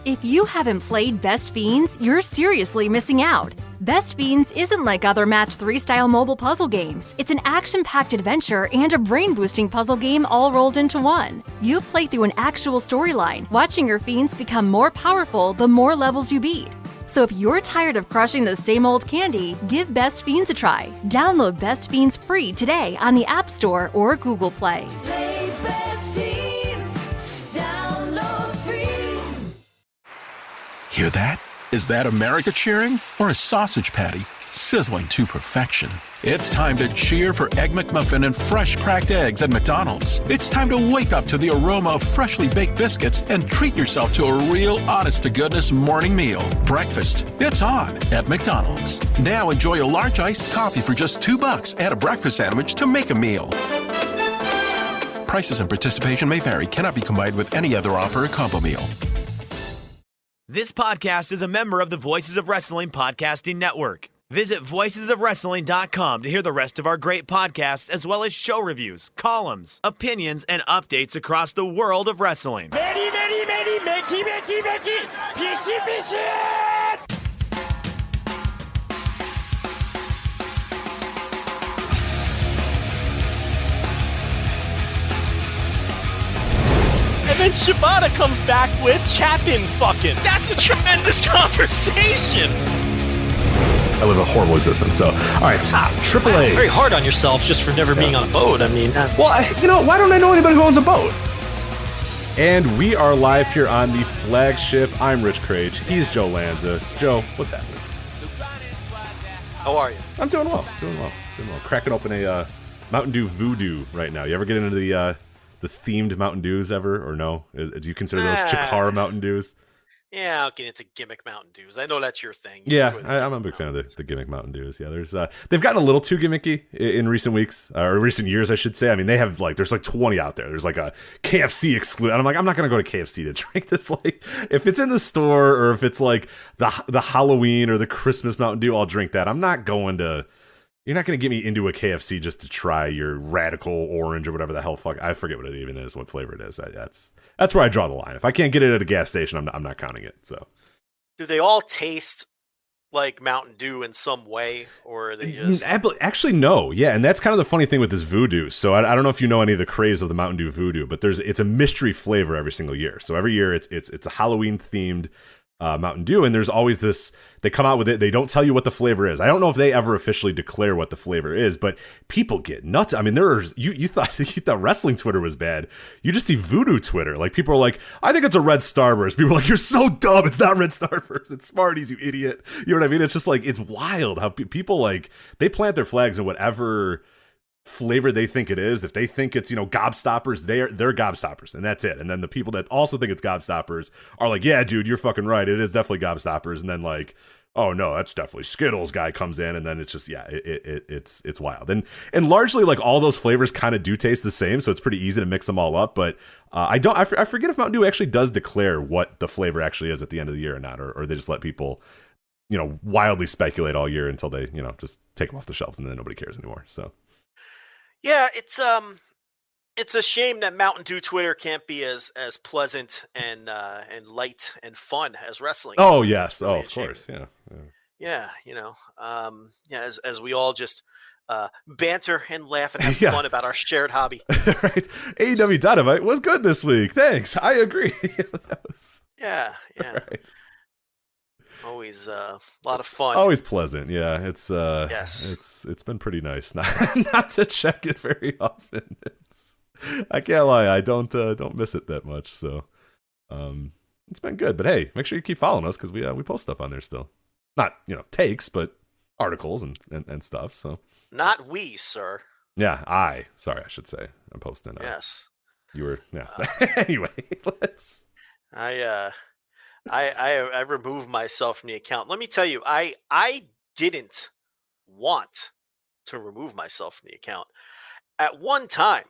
If you haven't played Best Fiends, you're seriously missing out. Best Fiends isn't like other Match 3 style mobile puzzle games. It's an action-packed adventure and a brain-boosting puzzle game all rolled into one. You play through an actual storyline, watching your fiends become more powerful the more levels you beat. So if you're tired of crushing the same old candy, give Best Fiends a try. Download Best Fiends free today on the App Store or Google Play. Play Best Fiends. Download free. Hear that? Is that America cheering or a sausage patty sizzling to perfection? It's time to cheer for Egg McMuffin and fresh cracked eggs at McDonald's. It's time to wake up to the aroma of freshly baked biscuits and treat yourself to a real honest-to-goodness morning meal. Breakfast, it's on at McDonald's. Now enjoy a large iced coffee for just $2. Add a breakfast sandwich to make a meal. Prices and participation may vary. Cannot be combined with any other offer or combo meal. This podcast is a member of the Voices of Wrestling Podcasting Network. Visit voicesofwrestling.com to hear the rest of our great podcasts, as well as show reviews, columns, opinions, and updates across the world of wrestling. And then Shibata comes back with Chapin fucking. That's a tremendous conversation. I live a horrible existence. So, all right, AAA. Very hard on yourself just for never being on a boat. I mean, well, why don't I know anybody who owns a boat? And we are live here on the Flagship. I'm Rich Crage. He's Joe Lanza. Joe, what's happening? how are you? I'm doing well. Cracking open a Mountain Dew Voodoo right now. You ever get into the themed Mountain Dews ever, or no? Do you consider those Chikara Mountain Dews? Yeah, I'll get into gimmick Mountain Dews. I know that's your thing. Yeah, I'm a big fan of the gimmick Mountain Dews. Yeah, there's they've gotten a little too gimmicky in recent weeks, or recent years, I should say. I mean, they have there's 20 out there. There's like a KFC exclusive, and I'm like, I'm not gonna go to KFC to drink this. Like, if it's in the store or if it's like the Halloween or the Christmas Mountain Dew, I'll drink that. I'm not going to. You're not going to get me into a KFC just to try your radical orange or whatever the hell I forget what it even is, what flavor it is. That's where I draw the line. If I can't get it at a gas station, I'm not counting it. So, do they all taste like Mountain Dew in some way, or are they just... Actually, no. Yeah, and that's kind of the funny thing with this Voodoo. So I don't know if you know any of the craze of the Mountain Dew Voodoo, but it's a mystery flavor every single year. So every year it's a Halloween themed Mountain Dew, and there's always this, they come out with it, they don't tell you what the flavor is. I don't know if they ever officially declare what the flavor is, but people get nuts. I mean, you thought wrestling Twitter was bad. You just see Voodoo Twitter. Like, people are like, I think it's a Red Starburst. People are like, you're so dumb, it's not Red Starburst, it's Smarties, you idiot. You know what I mean? It's just like, it's wild how people, like, they plant their flags in whatever flavor they think it is. If they think it's, Gobstoppers, they're Gobstoppers, and that's it. And then the people that also think it's Gobstoppers are like, yeah, dude, you're fucking right, it is definitely Gobstoppers. And then, like, oh no, that's definitely Skittles guy comes in, and then it's just, yeah, it's wild. And largely, like, all those flavors kind of do taste the same, so it's pretty easy to mix them all up. But I forget if Mountain Dew actually does declare what the flavor actually is at the end of the year or not, or they just let people wildly speculate all year until they just take them off the shelves, and then nobody cares anymore. So yeah, it's a shame that Mountain Dew Twitter can't be as pleasant and light and fun as wrestling. Oh yes, of course, yeah. As we all just banter and laugh and have fun about our shared hobby. Right. AEW Dynamite was good this week. Thanks, I agree. Yeah. Right. Always a lot of fun. Always pleasant. Yeah, it's yes. It's been pretty nice not to check it very often. I can't lie, I don't miss it that much. So it's been good. But hey, make sure you keep following us, because we post stuff on there still. Not takes, but articles and stuff. So not we, sir. Yeah, I should say I'm posting. Yes, you were. Yeah. Anyway, let's. I removed myself from the account. Let me tell you, I didn't want to remove myself from the account. At one time,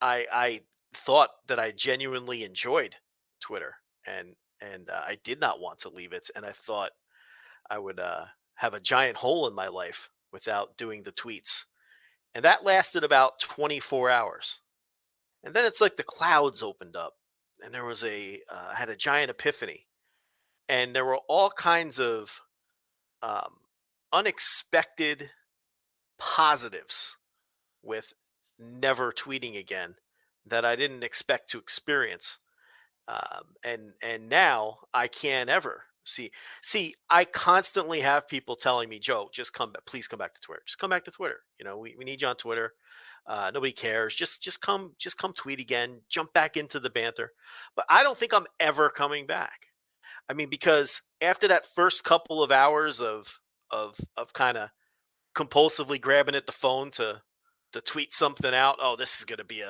I thought that I genuinely enjoyed Twitter, and I did not want to leave it. And I thought I would have a giant hole in my life without doing the tweets. And that lasted about 24 hours. And then it's like the clouds opened up, and there was I had a giant epiphany. and there were all kinds of unexpected positives with never tweeting again that I didn't expect to experience. And now I can't ever see. I constantly have people telling me, Joe, just come back. Please come back to Twitter. Just come back to Twitter. You know, we need you on Twitter. Nobody cares. Just come tweet again. Jump back into the banter. But I don't think I'm ever coming back. I mean, because after that first couple of hours of kind of compulsively grabbing at the phone to tweet something out, oh, this is going to be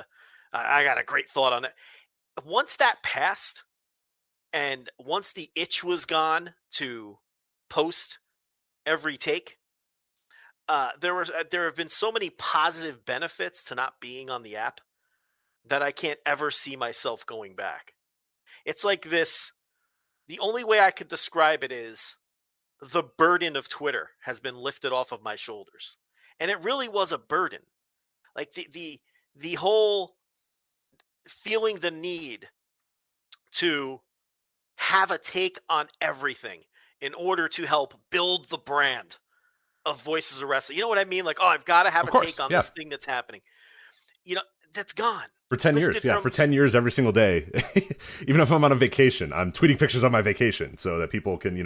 I got a great thought on it. Once that passed, and once the itch was gone to post every take, there have been so many positive benefits to not being on the app that I can't ever see myself going back. It's like this. The only way I could describe it is the burden of Twitter has been lifted off of my shoulders. And it really was a burden. Like the whole feeling the need to have a take on everything in order to help build the brand of Voices of Wrestling. You know what I mean? Like, oh, I've got to have a take on this thing that's happening. You know, that's gone. For 10 years, for 10 years, every single day. Even if I'm on a vacation, I'm tweeting pictures on my vacation so that people can,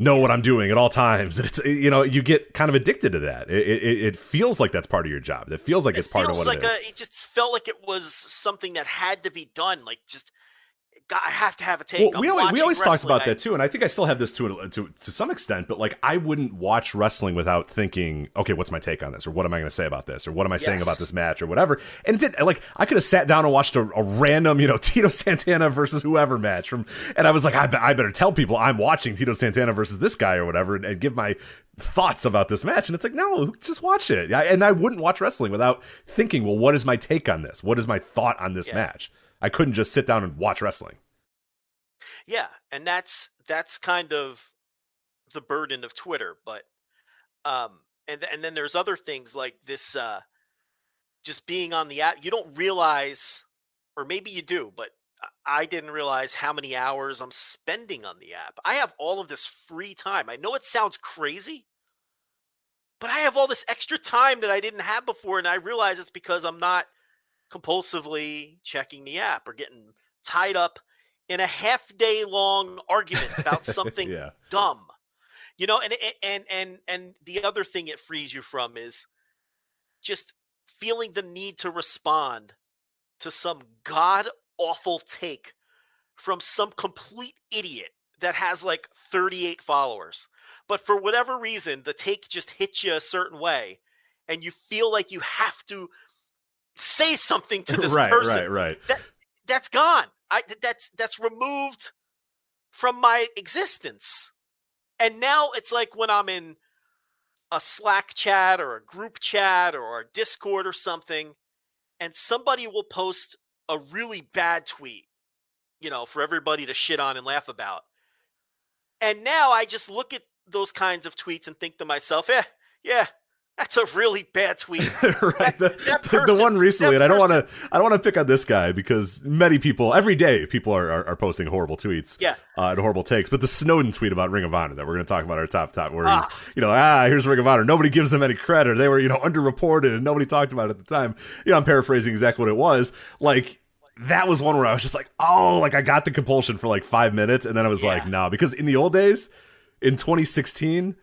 know what I'm doing at all times. And it's, you get kind of addicted to that. It feels like that's part of your job. It feels like it's part of what it is. It just felt like it was something that had to be done. Like, just, God, I have to have a take. Well, we always talked about that too, and I think I still have this to some extent. But like, I wouldn't watch wrestling without thinking, okay, what's my take on this, or what am I going to say about this, or what am I saying about this match, or whatever. And it did. Like, I could have sat down and watched a random, Tito Santana versus whoever match and I was like, I better tell people I'm watching Tito Santana versus this guy or whatever, and give my thoughts about this match. And it's like, no, just watch it. And I wouldn't watch wrestling without thinking, well, what is my take on this? What is my thought on this match? I couldn't just sit down and watch wrestling. Yeah, and that's kind of the burden of Twitter, but and then there's other things like this, just being on the app. You don't realize, or maybe you do, but I didn't realize how many hours I'm spending on the app. I have all of this free time. I know it sounds crazy, but I have all this extra time that I didn't have before, and I realize it's because I'm not compulsively checking the app or getting tied up in a half-day long argument about something dumb, and the other thing it frees you from is just feeling the need to respond to some god-awful take from some complete idiot that has like 38 followers. But for whatever reason, the take just hits you a certain way, and you feel like you have to say something to this person. Right. That's gone. That's removed from my existence. And now it's like when I'm in a Slack chat or a group chat or a Discord or something, and somebody will post a really bad tweet, for everybody to shit on and laugh about. And now I just look at those kinds of tweets and think to myself, yeah, that's a really bad tweet. Right. The one recently, and I don't want to pick on this guy because many people every day people are posting horrible tweets, and horrible takes. But the Snowden tweet about Ring of Honor that we're going to talk about our top, where he's here's Ring of Honor. Nobody gives them any credit. They were underreported and nobody talked about it at the time. I'm paraphrasing exactly what it was. Like, that was one where I was just like, oh, like I got the compulsion for like 5 minutes, and then I was like, no, because in the old days, in 2016.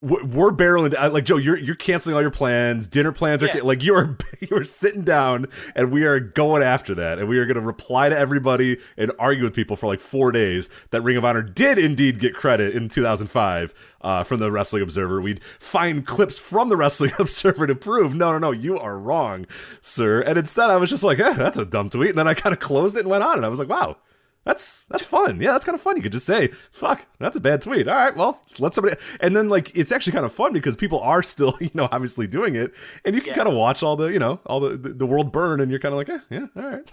We're barreling, like, Joe, you're canceling all your plans. Dinner plans are like you're sitting down, and we are going after that, and we are going to reply to everybody and argue with people for like 4 days that Ring of Honor did indeed get credit in 2005 from the Wrestling Observer. We'd find clips from the Wrestling Observer to prove no, you are wrong, sir. And instead, I was just like, that's a dumb tweet, and then I kind of closed it and went on, and I was like, wow. That's fun. Yeah, that's kind of fun. You could just say, fuck, that's a bad tweet. All right, well, let somebody... And then, like, it's actually kind of fun because people are still, obviously doing it. And you can kind of watch all the, all the world burn, and you're kind of like, all right.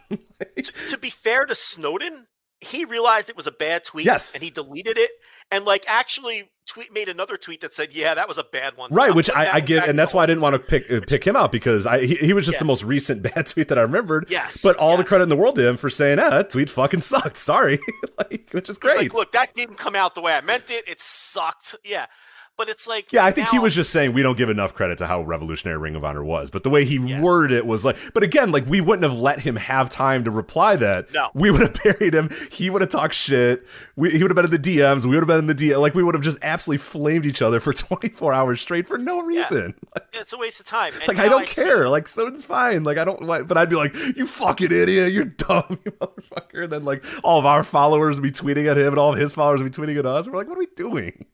To be fair to Snowden, he realized it was a bad tweet, Yes. and he deleted it, and like actually made another tweet that said, "Yeah, that was a bad one." Right, I'm which putting I that give, back and that's why I going. didn't want to pick him out, because he was just Yeah. the most recent bad tweet that I remembered. Yes, but all the yes. credit in the world to him for saying, that tweet fucking sucked. Sorry, like, which is He's great. like, look, that didn't come out the way I meant it. It sucked. Yeah. But it's like, Yeah, I think he now- was just saying we don't give enough credit to how revolutionary Ring of Honor was. But the way he Yeah. worded it was like, but again, like, we wouldn't have let him have time to reply that. No. We would have buried him. He would have talked shit. He would have been in the DMs. We would have been in the DM. Like, we would have just absolutely flamed each other for 24 hours straight for no reason. It's a waste of time. And Like, now I don't see- care. Like, so it's fine. Like, I don't like, but I'd be like, you fucking idiot. You're dumb, you motherfucker. And then, like, all of our followers would be tweeting at him and all of his followers would be tweeting at us. We're like, what are we doing?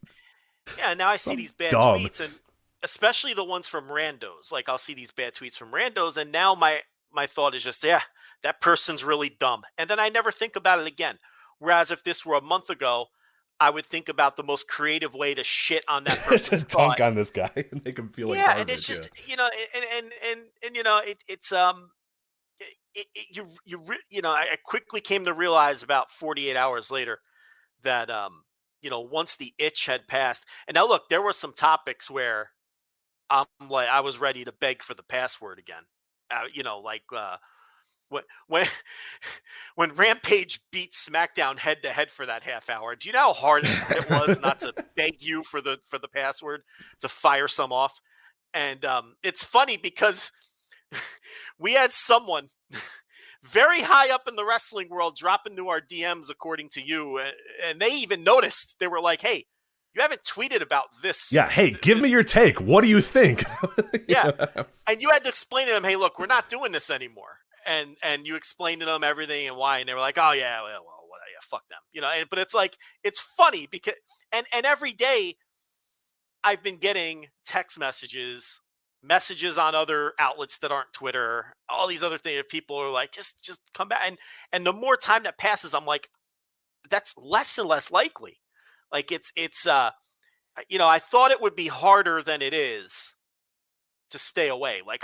Yeah, now I see these bad dumb. tweets, and especially the ones from randos. Like, I'll see these bad tweets from randos, and now my thought is just, yeah, that person's really dumb. And then I never think about it again. Whereas if this were a month ago, I would think about the most creative way to shit on that person's Dunk thought. on this guy and make him feel like Yeah, garbage. and it's just, yeah. you know, and you know, I quickly came to realize about 48 hours later that you know, once the itch had passed, and now look, there were some topics where I'm like, I was ready to beg for the password again. You know, like when when Rampage beat SmackDown head to head for that half hour. Do you know how hard it was not to beg you for the password to fire some off? And it's funny because we had someone very high up in the wrestling world drop into our DMs, according to you, and they even noticed. They were like, "Hey, you haven't tweeted about this." Yeah, hey, give me your take. What do you think? Yeah, and you had to explain to them, "Hey, look, we're not doing this anymore." And you explained to them everything and why, and they were like, "Oh yeah, well, yeah, fuck them," you know. But it's like, it's funny because and every day I've been getting text messages on other outlets that aren't Twitter, all these other things. People are like, just come back. And the more time that passes, I'm like, that's less and less likely. Like it's you know, I thought it would be harder than it is to stay away. Like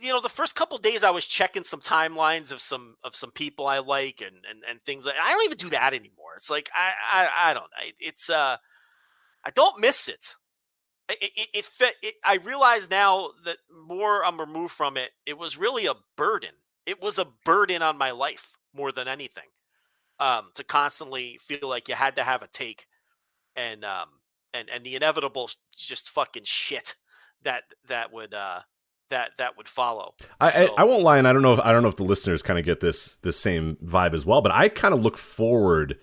you know, the first couple of days I was checking some timelines of some people I like and things like, I don't even do that anymore. It's like, I don't, I don't miss it. I realize now that more I'm removed from it, it was really a burden. It was a burden on my life more than anything. To constantly feel like you had to have a take, and the inevitable just fucking shit that would follow. I won't lie, and I don't know if the listeners kind of get this same vibe as well, but I kind of look forward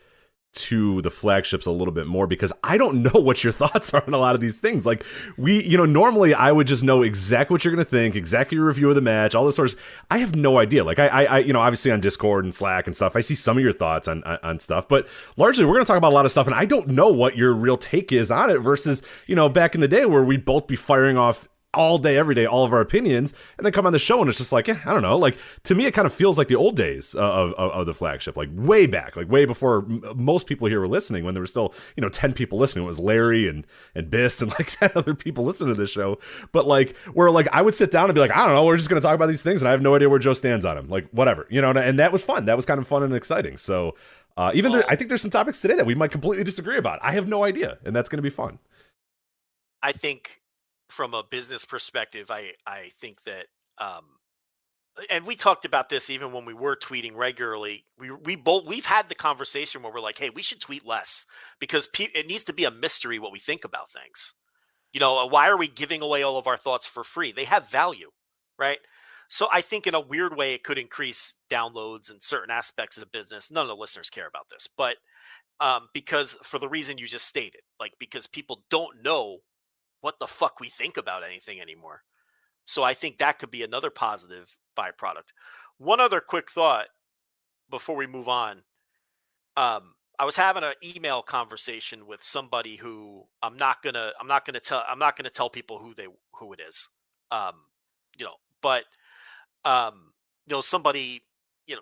to the flagships a little bit more because I don't know what your thoughts are on a lot of these things. Like, normally I would just know exactly what you're going to think, exactly your review of the match, all this sort of. I have no idea. Like, I obviously on Discord and Slack and stuff, I see some of your thoughts on stuff, but largely we're going to talk about a lot of stuff, and I don't know what your real take is on it versus, back in the day where we'd both be firing off all day, every day, all of our opinions, and then come on the show and it's just like, I don't know. Like, to me, it kind of feels like the old days of the flagship, like way back, like way before most people here were listening, when there were still, 10 people listening. It was Larry and Biss and like 10 other people listening to this show. But like, where like I would sit down and be like, I don't know, we're just going to talk about these things and I have no idea where Joe stands on them. Like, whatever, and that was fun. That was kind of fun and exciting. So I think there's some topics today that we might completely disagree about. I have no idea. And that's going to be fun. I think, from a business perspective, I think that, and we talked about this even when we were tweeting regularly. We've had the conversation where we're like, hey, we should tweet less because it needs to be a mystery what we think about things. Why are we giving away all of our thoughts for free? They have value, right? So I think in a weird way, it could increase downloads in certain aspects of the business. None of the listeners care about this, but because for the reason you just stated, like, because people don't know what the fuck we think about anything anymore. So I think that could be another positive byproduct. One other quick thought before we move on. I was having an email conversation with somebody who I'm not gonna tell people who it is. Somebody,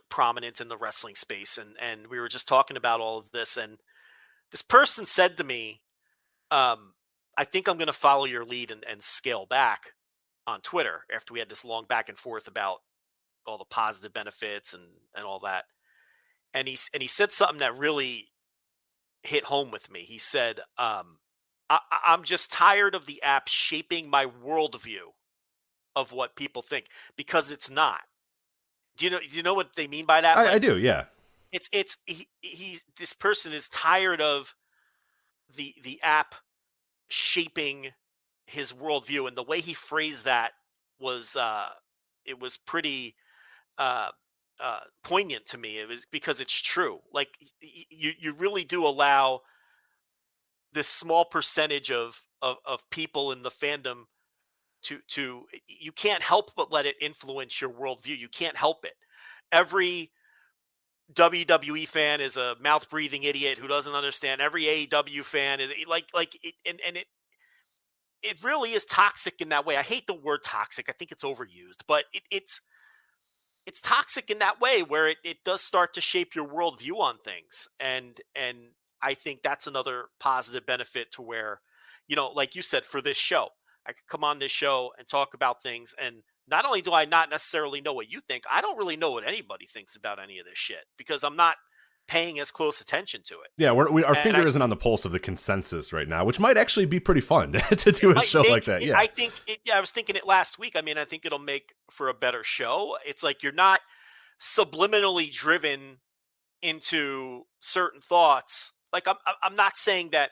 prominent in the wrestling space, and we were just talking about all of this, and this person said to me, I think I'm going to follow your lead and scale back on Twitter after we had this long back and forth about all the positive benefits and all that. and he said something that really hit home with me. He said, I'm just tired of the app shaping my worldview of what people think, because it's not. Do you know what they mean by that? I do, yeah. This person is tired of the app shaping his worldview, and the way he phrased that was it was pretty poignant to me. It was because it's true. Like you really do allow this small percentage of people in the fandom to you can't help but let it influence your worldview. You can't help it. Every WWE fan is a mouth breathing idiot who doesn't understand. Every AEW fan is it really is toxic in that way. I hate the word toxic. I think it's overused, but it's toxic in that way where it does start to shape your worldview on things. And I think that's another positive benefit to where, like you said, for this show, I could come on this show and talk about things. And not only do I not necessarily know what you think, I don't really know what anybody thinks about any of this shit because I'm not paying as close attention to it. Yeah, our finger isn't on the pulse of the consensus right now, which might actually be pretty fun to do a show like that. Yeah, I was thinking it last week. I mean, I think it'll make for a better show. It's like you're not subliminally driven into certain thoughts. Like I'm not saying that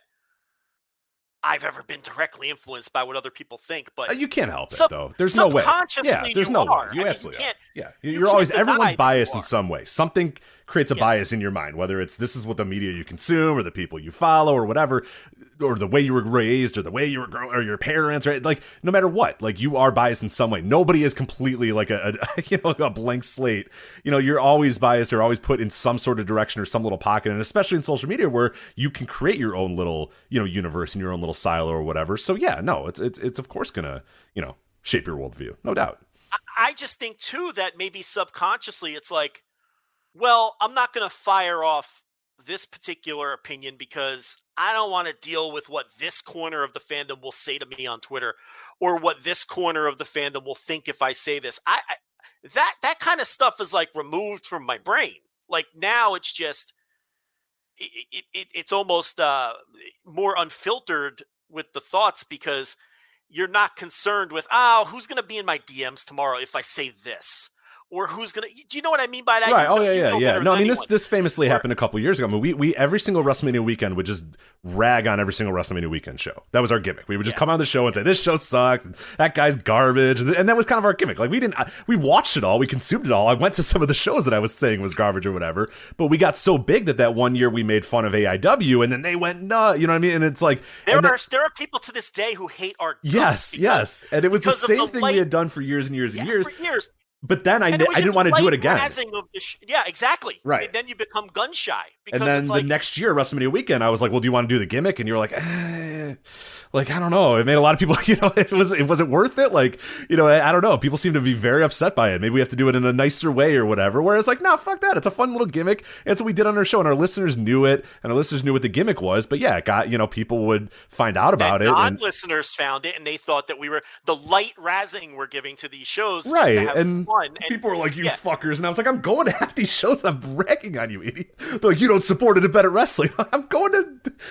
I've ever been directly influenced by what other people think, but you can't help it though. There's no way. Yeah, there's no way. You absolutely are. Yeah, you're always everyone's biased in some way. Something creates a bias in your mind, whether it's this is what the media you consume or the people you follow or whatever, or the way you were raised or the way you were grown or your parents, right? Like no matter what, like you are biased in some way. Nobody is completely like a blank slate. You're always biased or always put in some sort of direction or some little pocket, and especially in social media where you can create your own little universe and your own little silo or whatever. So yeah, no, it's of course gonna shape your worldview, no doubt. I just think too that maybe subconsciously it's like, well, I'm not going to fire off this particular opinion because I don't want to deal with what this corner of the fandom will say to me on Twitter or what this corner of the fandom will think if I say this. That kind of stuff is like removed from my brain. Like now it's just it's almost more unfiltered with the thoughts because you're not concerned with who's going to be in my DMs tomorrow if I say this. Or who's gonna? Do you know what I mean by that? Right. Yeah. No, I mean this famously happened a couple years ago. I mean, we every single WrestleMania weekend would just rag on every single WrestleMania weekend show. That was our gimmick. We would just come on the show and say this show sucks, and that guy's garbage, and that was kind of our gimmick. Like we watched it all, we consumed it all. I went to some of the shows that I was saying was garbage or whatever, but we got so big that one year we made fun of AIW, and then they went nuts. You know what I mean? And it's like there are people to this day who hate our yes, and it was the same thing we had done for years and years and years. For years. But then I didn't want to do it again. Yeah, exactly. Right. And then you become gun shy. And then the next year, WrestleMania weekend, I was like, well, do you want to do the gimmick? And you're like, like, I don't know. It made a lot of people, it wasn't worth it. Like, I don't know. People seem to be very upset by it. Maybe we have to do it in a nicer way or whatever. Whereas like, no, fuck that. It's a fun little gimmick. And it's what we did on our show. And our listeners knew it. And our listeners knew what the gimmick was. But yeah, it got, people would find out about it. Non-listeners found it. And they thought that we were the light razzing we're giving to these shows. Right. Just to have and fun. People were like, you fuckers. And I was like, I'm going to half these shows. And I'm bragging on you, idiot. They're like, you don't support Independent Wrestling. I'm going to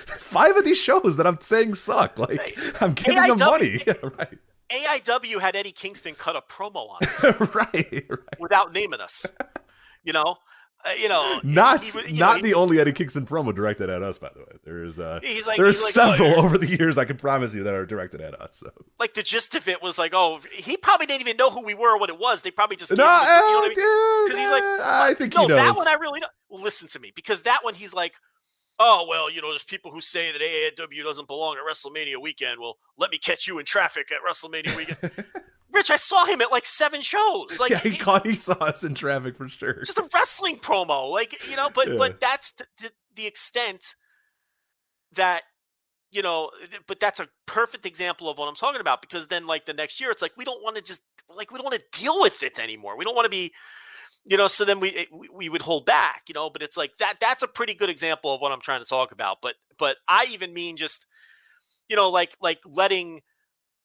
5 of these shows that I'm saying suck. Like, I'm giving them money. Yeah, right. AIW had Eddie Kingston cut a promo on us. right. Without naming us. Not the only Eddie Kingston promo directed at us, by the way. There's several over the years, I can promise you, that are directed at us. So. Like the gist of it was like, he probably didn't even know who we were or what it was. They probably just he's like, I think he knows. That one I really don't. Well, listen to me, because that one he's like, oh, well, there's people who say that AEW doesn't belong at WrestleMania weekend. Well, let me catch you in traffic at WrestleMania weekend. Rich, I saw him at like 7 shows. Like, he saw us in traffic for sure. Just a wrestling promo, but that's the extent that, but that's a perfect example of what I'm talking about, because then like the next year, it's like, we don't want to deal with it anymore. We don't want to be, so then we would hold back, but it's like that's a pretty good example of what I'm trying to talk about. But I even mean just, like letting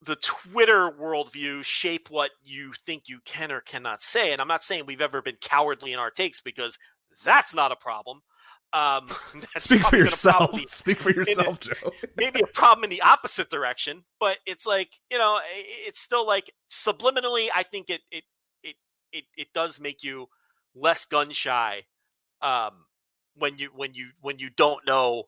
the Twitter worldview shape what you think you can or cannot say. And I'm not saying we've ever been cowardly in our takes, because That's not a problem. That's Speak for probably gonna yourself. probably- Speak for yourself, Joe. maybe a problem in the opposite direction, but it's like, it's still like subliminally, I think it does make you less gun shy when you don't know,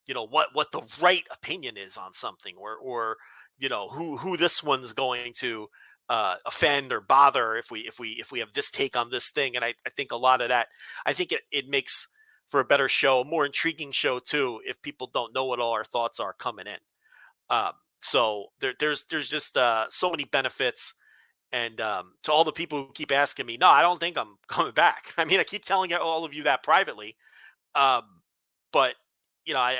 what the right opinion is on something, or who this one's going to offend or bother if we have this take on this thing. And I think a lot of that, I think it makes for a better show, a more intriguing show too, if people don't know what all our thoughts are coming in. So there's just so many benefits. And to all the people who keep asking me, no, I don't think I'm coming back. I mean, I keep telling all of you that privately, but I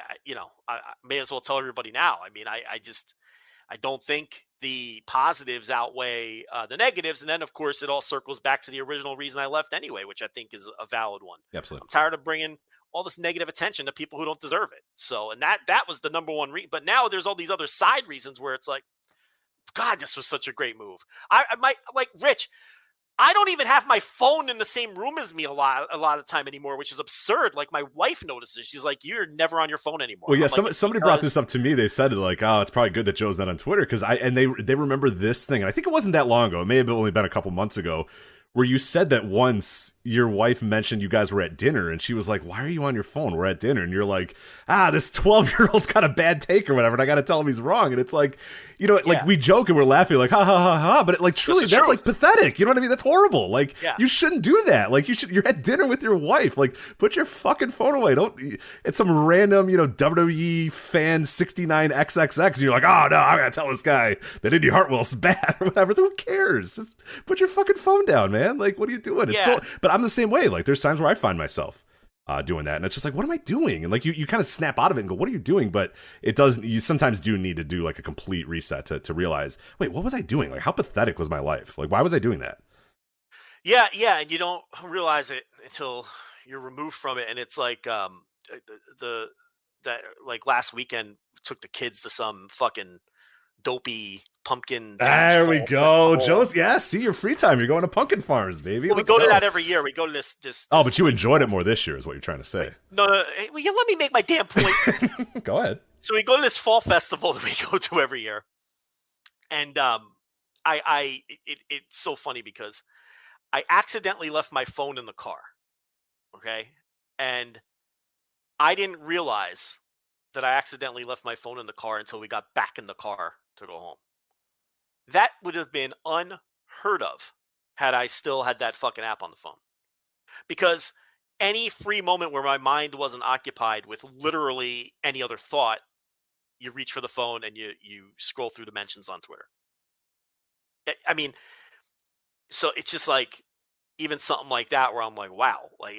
may as well tell everybody now. I mean, I don't think the positives outweigh the negatives. And then, of course, it all circles back to the original reason I left anyway, which I think is a valid one. Absolutely. I'm tired of bringing all this negative attention to people who don't deserve it. So, and that was the number one reason. But now there's all these other side reasons where it's like, God, this was such a great move. I might, like, Rich, I don't even have my phone in the same room as me a lot of time anymore, which is absurd. Like, my wife notices. She's like, "You're never on your phone anymore." Well, yeah, like, somebody brought this up to me. They said, like, "Oh, it's probably good that Joe's not on Twitter," because they remember this thing, and I think it wasn't that long ago. It may have only been a couple months ago, where you said that once your wife mentioned you guys were at dinner, and she was like, "Why are you on your phone? We're at dinner." And you're like, this 12-year-old's got a bad take or whatever, and I got to tell him he's wrong. And it's like, like we joke and we're laughing, like, ha, ha, ha, ha. But truly, that's like pathetic. You know what I mean? That's horrible. Like, you shouldn't do that. Like, you're at dinner with your wife. Like, put your fucking phone away. It's some random, WWE fan 69XXX. And you're like, oh, no, I got to tell this guy that Indy Hartwell's bad or whatever. Who cares? Just put your fucking phone down, man. Like, what are you doing? It's but I'm the same way. Like, there's times where I find myself doing that, and it's just like, what am I doing? And like, you kind of snap out of it and go, what are you doing? But you sometimes do need to do like a complete reset to realize, wait, what was I doing? Like, how pathetic was my life? Like, why was I doing that? Yeah, and you don't realize it until you're removed from it. And it's like like last weekend, took the kids to some fucking dopey pumpkin. There we go, Joe's. Yeah, see, your free time. You're going to pumpkin farms, baby. Well, we go to that every year. We go to this. Oh, but you enjoyed it more this year, is what you're trying to say. No. Hey, well, let me make my damn point. Go ahead. So we go to this fall festival that we go to every year, and it's so funny because I accidentally left my phone in the car. Okay, and I didn't realize that I accidentally left my phone in the car until we got back in the car to go home. That would have been unheard of had I still had that fucking app on the phone. Because any free moment where my mind wasn't occupied with literally any other thought, you reach for the phone and you scroll through the mentions on Twitter. I mean, so it's just like, even something like that where I'm like, wow, like,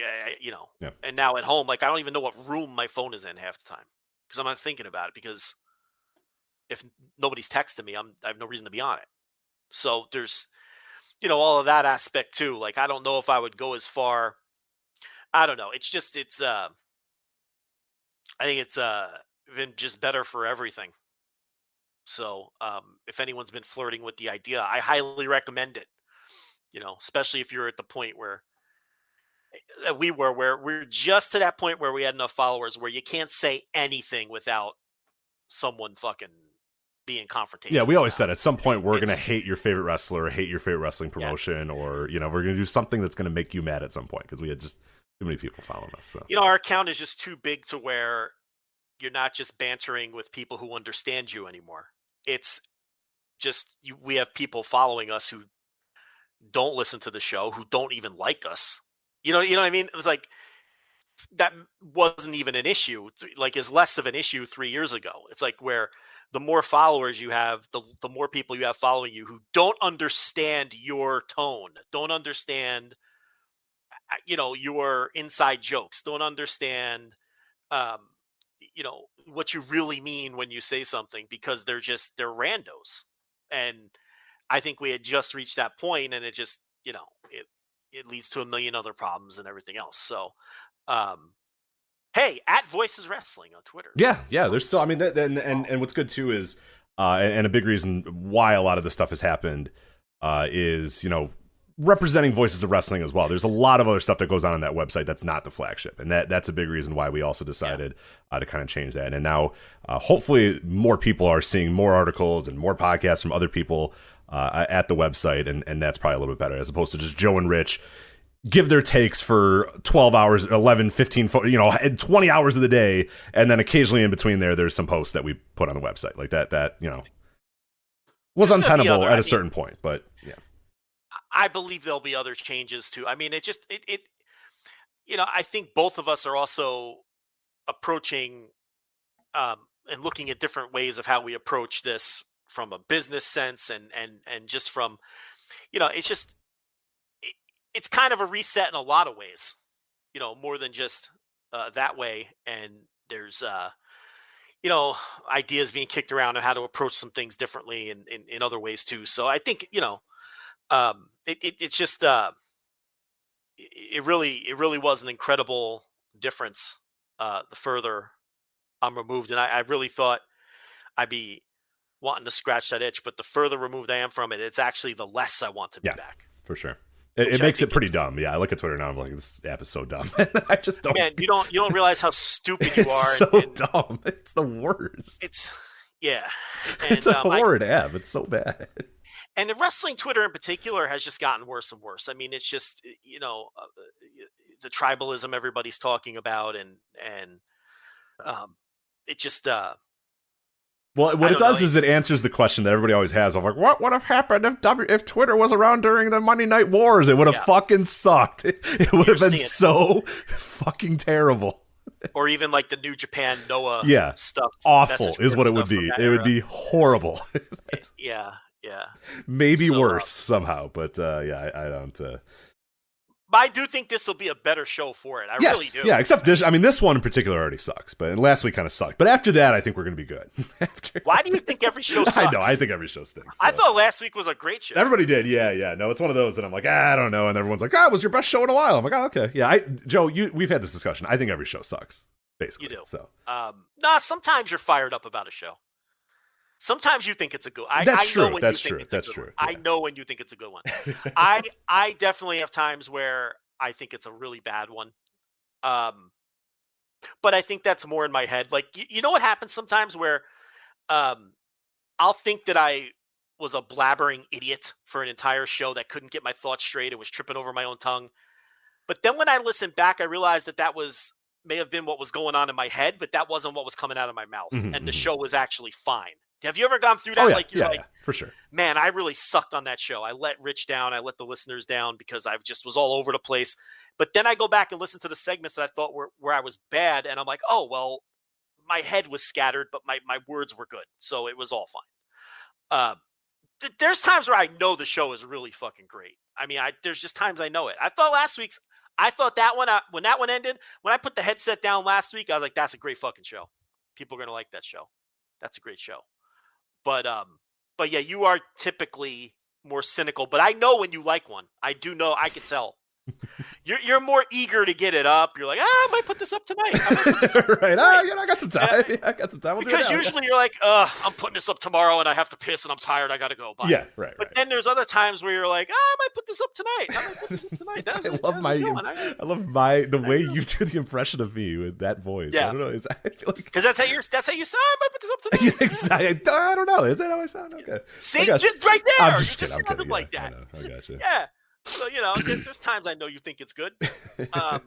and now at home, like, I don't even know what room my phone is in half the time because I'm not thinking about it, because if nobody's texting me, I have no reason to be on it. So there's, all of that aspect too. Like, I don't know if I would go as far. I don't know. It's just, I think it's been just better for everything. So if anyone's been flirting with the idea, I highly recommend it. Especially if you're at the point where we're just to that point where we had enough followers where you can't say anything without someone fucking being confrontational. Yeah, we always said at some point we're going to hate your favorite wrestler or hate your favorite wrestling promotion, or, we're going to do something that's going to make you mad at some point because we had just too many people following us. So. Our account is just too big to where you're not just bantering with people who understand you anymore. It's just we have people following us who don't listen to the show, who don't even like us. You know what I mean? It was like, that wasn't even an issue, like, is less of an issue 3 years ago. It's like, where the more followers you have, the more people you have following you who don't understand your tone, don't understand, your inside jokes, don't understand, what you really mean when you say something, because they're randos. And I think we had just reached that point, and it just, it leads to a million other problems and everything else. So, hey, at Voices Wrestling on Twitter. Yeah. There's still, I mean, and what's good too is, and a big reason why a lot of this stuff has happened, is, representing Voices of Wrestling as well. There's a lot of other stuff that goes on that website that's not the flagship, and that's a big reason why we also decided to kind of change that. And now, hopefully, more people are seeing more articles and more podcasts from other people at the website, and that's probably a little bit better as opposed to just Joe and Rich give their takes for 12 hours, 11, 15, 20 hours of the day, and then occasionally in between there's some posts that we put on the website like that was untenable at a certain point, but yeah. I believe there'll be other changes too. I mean, I think both of us are also approaching and looking at different ways of how we approach this from a business sense and just from, it's kind of a reset in a lot of ways, more than just that way. And there's, ideas being kicked around on how to approach some things differently in other ways too. So I think, it's just it really was an incredible difference the further I'm removed, and I really thought I'd be wanting to scratch that itch, but the further removed I am from it, it's actually the less I want to be back. For sure. It makes it pretty dumb. Yeah, I look at Twitter now. I'm like, this app is so dumb. I just don't. Man, you don't realize how stupid you are. It's so dumb. It's the worst. It's it's a horrid app. It's so bad. And the wrestling Twitter in particular has just gotten worse and worse. I mean, it's just, the tribalism everybody's talking about and it just, well, what it does is it answers the question that everybody always has of like, what would have happened if Twitter was around during the Monday Night Wars? It would have fucking sucked. It would have been so fucking terrible. Or even like the New Japan Noah stuff. Awful is what it would be. It would be horrible. Yeah. Maybe worse somehow, but I don't. But I do think this will be a better show for it. I really do. Yeah, except this. I mean, this one in particular already sucks, but last week kind of sucked. But after that, I think we're going to be good. Why do you think every show sucks? I know. I think every show stinks. So. I thought last week was a great show. Everybody did. Yeah. No, it's one of those that I'm like, I don't know, and everyone's like, it was your best show in a while. I'm like, okay. Yeah, Joe, we've had this discussion. I think every show sucks, basically. You do. So, sometimes you're fired up about a show. Sometimes you think it's a good. That's true. I know when you think it's a good one. I definitely have times where I think it's a really bad one. But I think that's more in my head. Like, you know what happens sometimes where I'll think that I was a blabbering idiot for an entire show that couldn't get my thoughts straight. It was tripping over my own tongue. But then when I listen back, I realized that may have been what was going on in my head, but that wasn't what was coming out of my mouth. And the show was actually fine. Have you ever gone through that? Yeah, for sure. Man, I really sucked on that show. I let Rich down. I let the listeners down because I just was all over the place. But then I go back and listen to the segments that I thought where I was bad. And I'm like, oh, well, my head was scattered, but my words were good. So it was all fine. There's times where I know the show is really fucking great. I mean, there's just times I know it. I thought that one, when that one ended, when I put the headset down last week, I was like, that's a great fucking show. People are going to like that show. That's a great show. But yeah, you are typically more cynical, but I know when you like one. I do know. I can tell. You're more eager to get it up. You're like, I might put this up tonight. Right. I got some time. I got some time. Because usually you're like, I'm putting this up tomorrow and I have to piss and I'm tired. I got to go. Bye. Yeah, right. But then there's other times where you're like, I might put this up tonight. I love the way you do the impression of me with that voice. Yeah. I don't know. I feel like because that's how you sound. I might put this up tonight. Exactly. I don't know. Is that how I sound? Okay. See, just right there. I'm just kidding. Sounded like that. I got you. Yeah. So, there's times I know you think it's good. The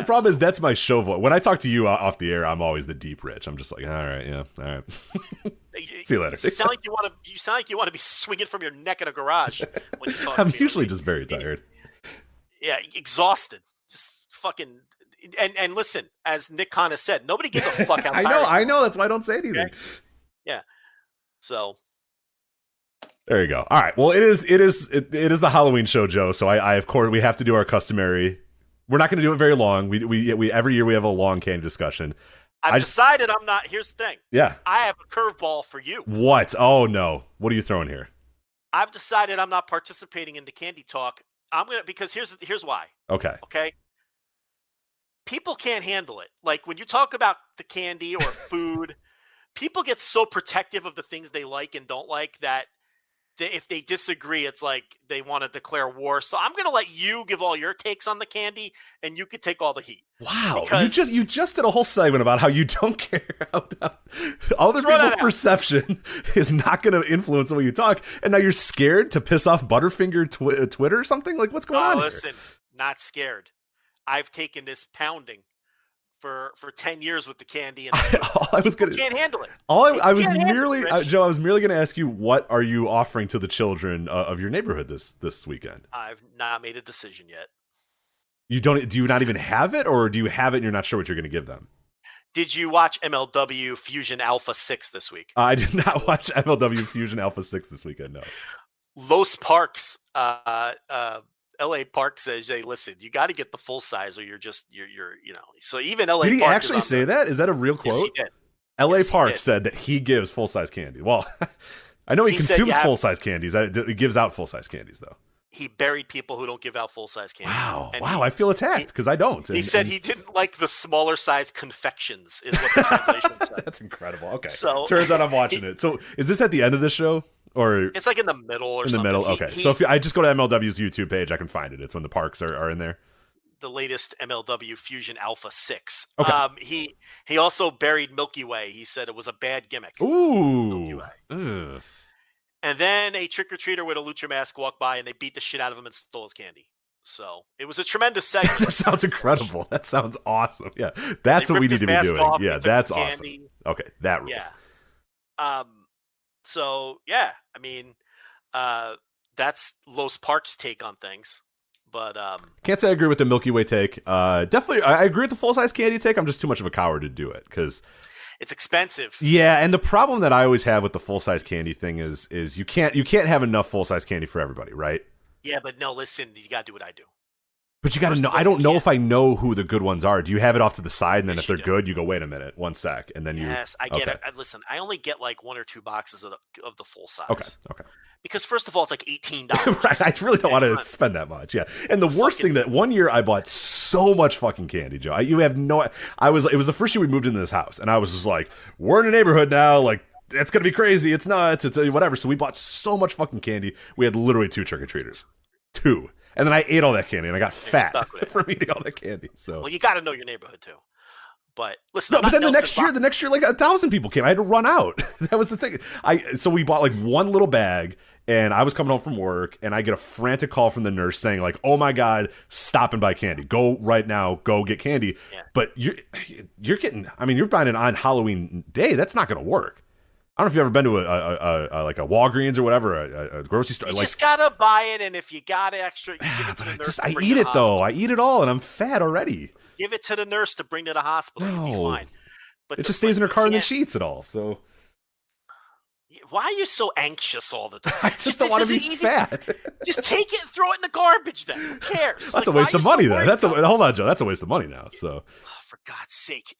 problem is that's my show voice. When I talk to you off the air, I'm always the deep Rich. I'm just like, all right. See you later. You sound like you want to be swinging from your neck in a garage when you talk to me. I'm usually just very tired. Yeah, exhausted. Just fucking. And listen, as Nick Khan has said, nobody gives a fuck how tired I know. That's why I don't say anything. Okay? Yeah. So. There you go. All right. Well, it is the Halloween show, Joe. So I of course we have to do our customary. We're not going to do it very long. We every year we have a long candy discussion. I've decided I'm not. Here's the thing. Yeah. I have a curveball for you. What? Oh no. What are you throwing here? I've decided I'm not participating in the candy talk. Because here's why. Okay. Okay. People can't handle it. Like when you talk about the candy or food, people get so protective of the things they like and don't like that if they disagree, it's like they want to declare war. So I'm going to let you give all your takes on the candy, and you could take all the heat. Wow, Because you just did a whole segment about how you don't care how other people's perception is not going to influence the way you talk, and now you're scared to piss off Butterfinger Twitter or something? Like, what's going on listen, not scared. I've taken this pounding for 10 years with the candy, and can't handle it. I was merely going to ask you, what are you offering to the children of your neighborhood this weekend? I've not made a decision yet. Do you not even have it, or do you have it and you're not sure what you're going to give them? Did you watch MLW Fusion Alpha 6 this week? I did not watch MLW Fusion Alpha 6 this weekend, no. Los Parks, LA Park says, "Hey, listen, you got to get the full size, or you're So even LA. Did he Park actually say that? Is that a real quote? Yes, he did. LA Park said that he gives full size candy. Well, I know he consumes full size candies. He gives out full size candies though. He buried people who don't give out full size candy. Wow, I feel attacked because I don't. He said he didn't like the smaller size confections, is what the translation said. That's incredible. Okay, so turns out I'm watching it. So is this at the end of the show? Or it's like in the middle or something. In the middle, okay. So if I just go to MLW's YouTube page, I can find it. It's when the Parks are in there. The latest MLW Fusion Alpha 6. Okay. He also buried Milky Way. He said it was a bad gimmick. Ooh. And then a trick-or-treater with a lucha mask walked by, and they beat the shit out of him and stole his candy. So it was a tremendous segment. That sounds incredible. That sounds awesome. Yeah, that's what we need to be doing. Yeah, that's awesome. Okay, that rules. Yeah. So yeah, I mean, that's Los Parks' take on things. But can't say I agree with the Milky Way take. Definitely, I agree with the full size candy take. I'm just too much of a coward to do it because it's expensive. Yeah, and the problem that I always have with the full size candy thing is you can't have enough full size candy for everybody, right? Yeah, but no, listen, you gotta do what I do. But you gotta know. I don't know if I know who the good ones are. Do you have it off to the side, and then if they're good, you go, wait a minute, 1 sec, and then Yes, I get it. Listen, I only get like 1 or 2 boxes of the full size. Okay. Because first of all, it's like $18. Right, I really don't want to spend that much. Yeah, and the worst thing that one year I bought so much fucking candy, Joe. You have no. It was the first year we moved into this house, and I was just like, we're in a neighborhood now, like. It's gonna be crazy. It's nuts. It's whatever. So we bought so much fucking candy. We had literally 2 trick-or-treaters. 2. And then I ate all that candy, and I got fat from eating all that candy. So well, you got to know your neighborhood too. But listen, no. But then the next year, like 1,000 people came. I had to run out. That was the thing. So we bought like 1 little bag, and I was coming home from work, and I get a frantic call from the nurse saying like, "Oh my God, stop and buy candy. Go right now. Go get candy." Yeah. But you're getting. I mean, you're buying it on Halloween day. That's not going to work. I don't know if you've ever been to a like a Walgreens or whatever, a grocery store. You just gotta buy it, and if you got extra, you give it to the nurse. I eat it though. I eat it all, and I'm fat already. Give it to the nurse to bring to the hospital. No. You'll be fine. But it just stays in her car and then she eats it all. So why are you so anxious all the time? I just don't want to be fat. Just take it and throw it in the garbage. Then who cares? That's a waste of money. Then hold on, Joe. That's a waste of money now. So for God's sake.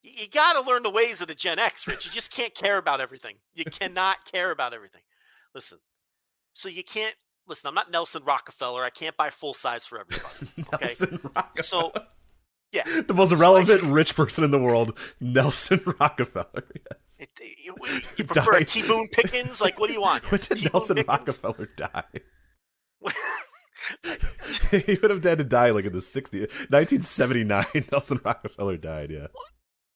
You got to learn the ways of the Gen X, Rich. You just can't care about everything. You cannot care about everything. Listen, so you can't – listen, I'm not Nelson Rockefeller. I can't buy full size for everybody. Okay? Nelson Rockefeller. So, yeah. The most irrelevant rich person in the world, Nelson Rockefeller. Yes. You prefer a T. Boone Pickens? Like, what do you want? When did Nelson Rockefeller die? He would have had to die like in the 60s. 1979, Nelson Rockefeller died, yeah.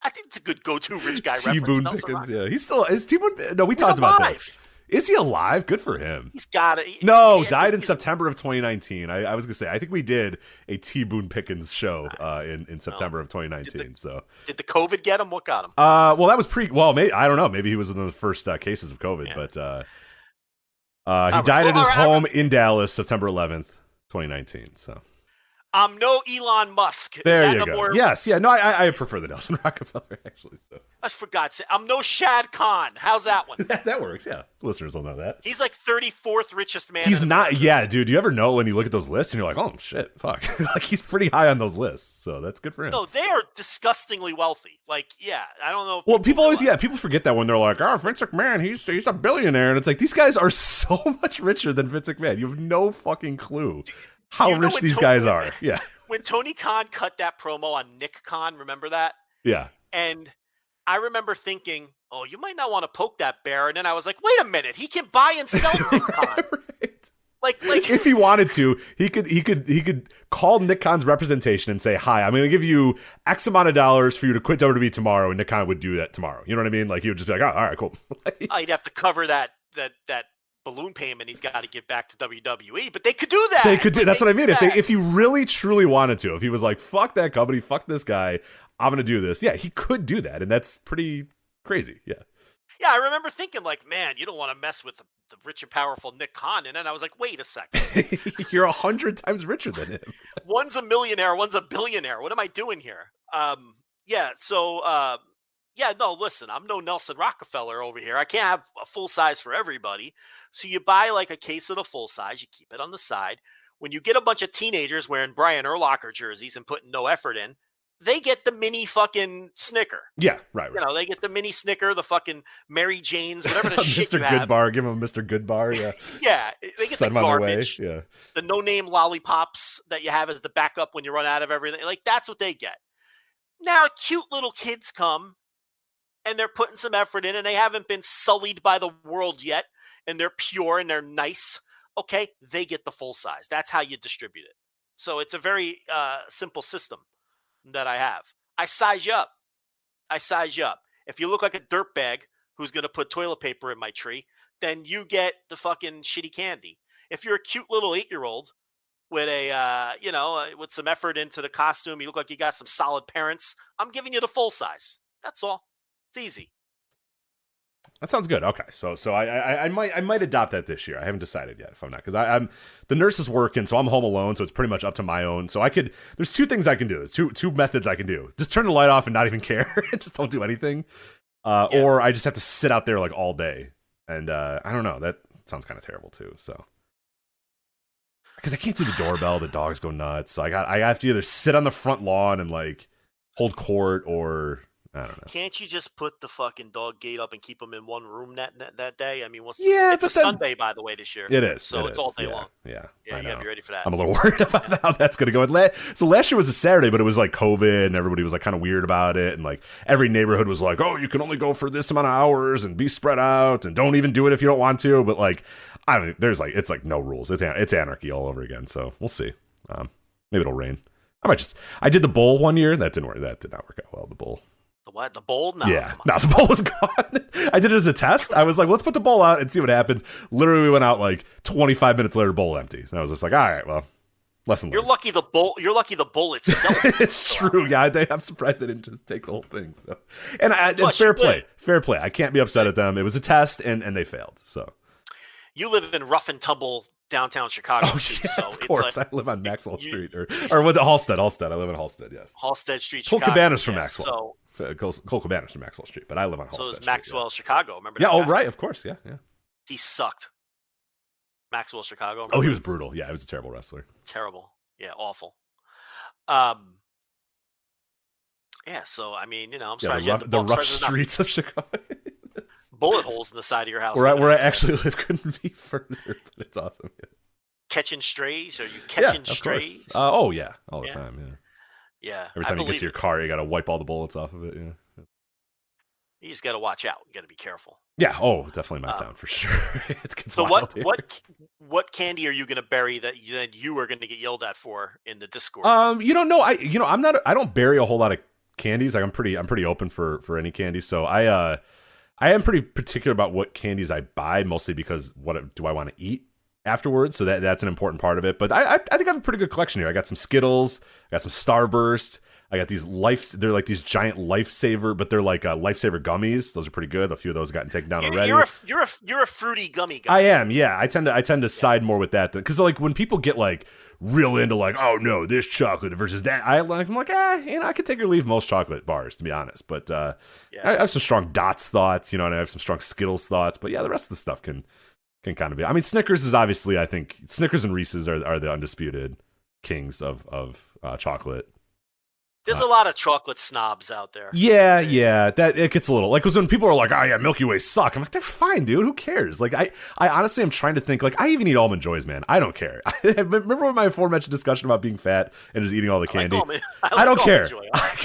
I think it's a good go-to rich guy T. reference. Boone Pickens, yeah. He's still is T. Boone. No, we talked about this. Is he alive? Good for him. He's got it. No, died in September of 2019. I was gonna say I think we did a T. Boone Pickens show in September of 2019. Did the COVID get him? What got him? Well, that was maybe I don't know. Maybe he was one of the first cases of COVID, but he died at his home in Dallas, September 11th, 2019. So. I'm no Elon Musk. There you go. Yes, yeah. No, I prefer the Nelson Rockefeller actually. So for God's sake, I'm no Shad Khan. How's that one? that works. Yeah, listeners will know that. He's like 34th richest man. He's not. Yeah, dude. Do you ever know when you look at those lists and you're like, oh shit, fuck. Like he's pretty high on those lists. So that's good for him. No, they are disgustingly wealthy. Like, yeah, I don't know. Well, people forget that when they're like, oh, Vince McMahon, he's a billionaire, and it's like these guys are so much richer than Vince McMahon. You have no fucking clue. How rich these guys are. Yeah. When Tony Khan cut that promo on Nick Khan, remember that? Yeah. And I remember thinking, oh, you might not want to poke that bear. And then I was like, wait a minute, he can buy and sell Nick Khan. Right. Like if he wanted to, he could call Nick Khan's representation and say, "Hi, I'm going to give you X amount of dollars for you to quit WWE tomorrow," and Nick Khan would do that tomorrow. You know what I mean? Like he would just be like, "Oh, all right, cool." He'd have to cover that balloon payment he's got to give back to WWE, but they could do that. They could do. That's what I mean. If he really truly wanted to, if he was like, "Fuck that company, fuck this guy, I'm going to do this," yeah, he could do that, and that's pretty crazy. Yeah. Yeah, I remember thinking like, man, you don't want to mess with the rich and powerful Nick Khan. And then I was like, wait a second. You're 100 times richer than him. One's a millionaire, one's a billionaire. What am I doing here? No, listen, I'm no Nelson Rockefeller over here. I can't have a full size for everybody. So you buy like a case of the full size, you keep it on the side. When you get a bunch of teenagers wearing Brian Urlacher jerseys and putting no effort in, they get the mini fucking Snicker. Yeah, right. You know, they get the mini Snicker, the fucking Mary Jane's, whatever the shit Mr. you have. Goodbar, give him a Mr. Goodbar, yeah. Yeah, they get Send the them on their way, garbage, yeah. the no-name lollipops that you have as the backup when you run out of everything. Like, that's what they get. Now, cute little kids come, and they're putting some effort in, and they haven't been sullied by the world yet, and they're pure, and they're nice. Okay, they get the full size. That's how you distribute it. So it's a very simple system that I have. I size you up. If you look like a dirtbag who's going to put toilet paper in my tree, then you get the fucking shitty candy. If you're a cute little 8-year-old with with some effort into the costume, you look like you got some solid parents, I'm giving you the full size. That's all. It's easy. That sounds good. Okay, so I might adopt that this year. I haven't decided yet if I'm not, because I'm the nurse is working, so I'm home alone, so it's pretty much up to my own. So there's two things I can do. There's two methods I can do. Just turn the light off and not even care, and just don't do anything. Or I just have to sit out there like all day, and I don't know. That sounds kind of terrible too. So because I can't do the doorbell, the dogs go nuts. So I have to either sit on the front lawn and like hold court, or I don't know. Can't you just put the fucking dog gate up and keep them in one room that day? I mean, it's a Sunday, by the way, this year. It is. So it's all day long. Yeah, you gotta be ready for that. I'm a little worried about how that's going to go. So last year was a Saturday, but it was like COVID, and everybody was like kind of weird about it, and like every neighborhood was like, "Oh, you can only go for this amount of hours and be spread out, and don't even do it if you don't want to." But like, I don't. There's like it's like no rules. It's anarchy all over again. So we'll see. Maybe it'll rain. I did the bowl one year. That didn't work. That did not work out well. The bowl. The what? The bowl? No. Yeah. No, the bowl was gone. I did it as a test. I was like, let's put the bowl out and see what happens. Literally, we went out like 25 minutes later, bowl empty. And I was just like, all right, well, lesson learned. You're lucky the bowl itself. It's true. Yeah, I'm surprised they didn't just take the whole thing. So, and fair play. Fair play. I can't be upset at them. It was a test, and they failed. So you live in rough and tumble downtown Chicago. Oh, too, yeah, so of it's course. like, I live on Maxwell Street, or what? Halstead. I live in Halstead. Yes. Halstead Street. Cole Chicago. Cabanas from Yeah, Maxwell. Cole Cabanas from Maxwell Street, but I live on Halstead. So it's Street, Maxwell, yes. Chicago. Remember? Yeah. That Oh, guy? right. Of course. Yeah. Yeah. He sucked. Maxwell, Chicago. Remember? Oh, he was brutal. Yeah, he was a terrible wrestler. Terrible. Yeah, awful. Yeah. So I mean, I'm sorry. The rough streets of Chicago. Bullet holes in the side of your house. Where I actually live couldn't be further, but it's awesome. Yeah. Catching strays? Are you catching strays? Oh yeah, all the time. Yeah. Yeah. Every time you get to your car, you got to wipe all the bullets off of it. Yeah. You just got to watch out. You got to be careful. Yeah. Oh, definitely my town for sure. It gets so wild what candy are you going to bury that you are going to get yelled at for in the Discord? No, I don't bury a whole lot of candies. Like I'm pretty open for any candy. So I am pretty particular about what candies I buy, mostly because what do I want to eat afterwards. So that's an important part of it. But I think I have a pretty good collection here. I got some Skittles, I got some Starburst. I got these they're like these giant Lifesaver, but they're like Lifesaver gummies. Those are pretty good. A few of those have gotten taken down already. You're a fruity gummy guy. I am, yeah. I tend to side more with that because like when people get like real into like, oh no, this chocolate versus that, I'm like, I could take or leave most chocolate bars, to be honest. But I have some strong Dots thoughts, and I have some strong Skittles thoughts. But yeah, the rest of the stuff can kind of be. I mean, Snickers is obviously, I think Snickers and Reese's are the undisputed kings of chocolate. There's a lot of chocolate snobs out there. Yeah, that it gets a little like, because when people are like, "Oh yeah, Milky Way suck," I'm like, they're fine, dude. Who cares? Like, I honestly am trying to think. Like, I even eat Almond Joys, man. I don't care. Remember when my aforementioned discussion about being fat and just eating all the candy? I don't care.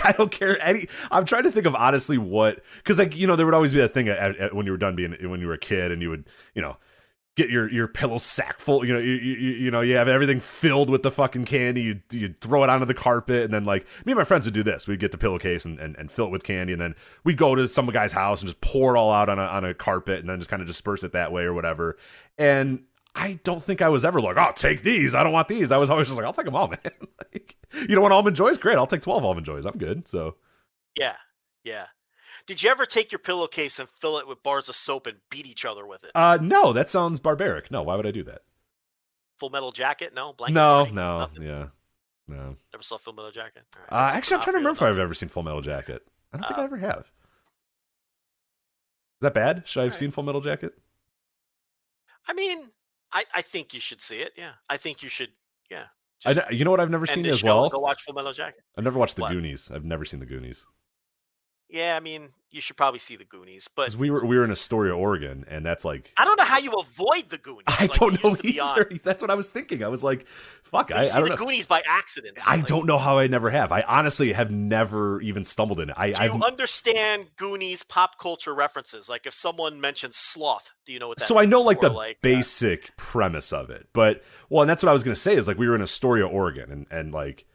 I don't care I'm trying to think of honestly what, because like, you know, there would always be that thing when you were done when you were a kid and you would, you know, get your pillow sack full, you know, you know, you have everything filled with the fucking candy, you throw it onto the carpet, and then, like, me and my friends would do this. We'd get the pillowcase and fill it with candy, and then we'd go to some guy's house and just pour it all out on a carpet, and then just kind of disperse it that way or whatever. And I don't think I was ever like, "Oh, take these, I don't want these." I was always just like, "I'll take them all, man." Like, you don't want Almond Joys? Great, I'll take 12 Almond Joys. I'm good. So yeah. Did you ever take your pillowcase and fill it with bars of soap and beat each other with it? No, that sounds barbaric. No, why would I do that? Full Metal Jacket? No? Blanket No, Party? Nothing? yeah. No. Never saw Full Metal Jacket? All right, Actually, I'm trying to remember if I've ever seen Full Metal Jacket. I don't think I ever have. Is that bad? Should I have seen Full Metal Jacket? I mean, I think you should see it. Yeah, I think you should. Yeah. You know what I've never seen as well? Go watch Full Metal Jacket. I've never watched The Goonies. I've never seen The Goonies. Yeah, I mean, you should probably see the Goonies, but we were in Astoria, Oregon, and that's like, I don't know how you avoid the Goonies. I don't know either. That's what I was thinking. I was like, fuck, I don't know. Goonies by accident. I don't know how I never have. I honestly have never even stumbled in it. Do you understand Goonies pop culture references? Like if someone mentions sloth, do you know what that So means? I know like the basic premise of it, but and that's what I was going to say is like we were in Astoria, Oregon, and like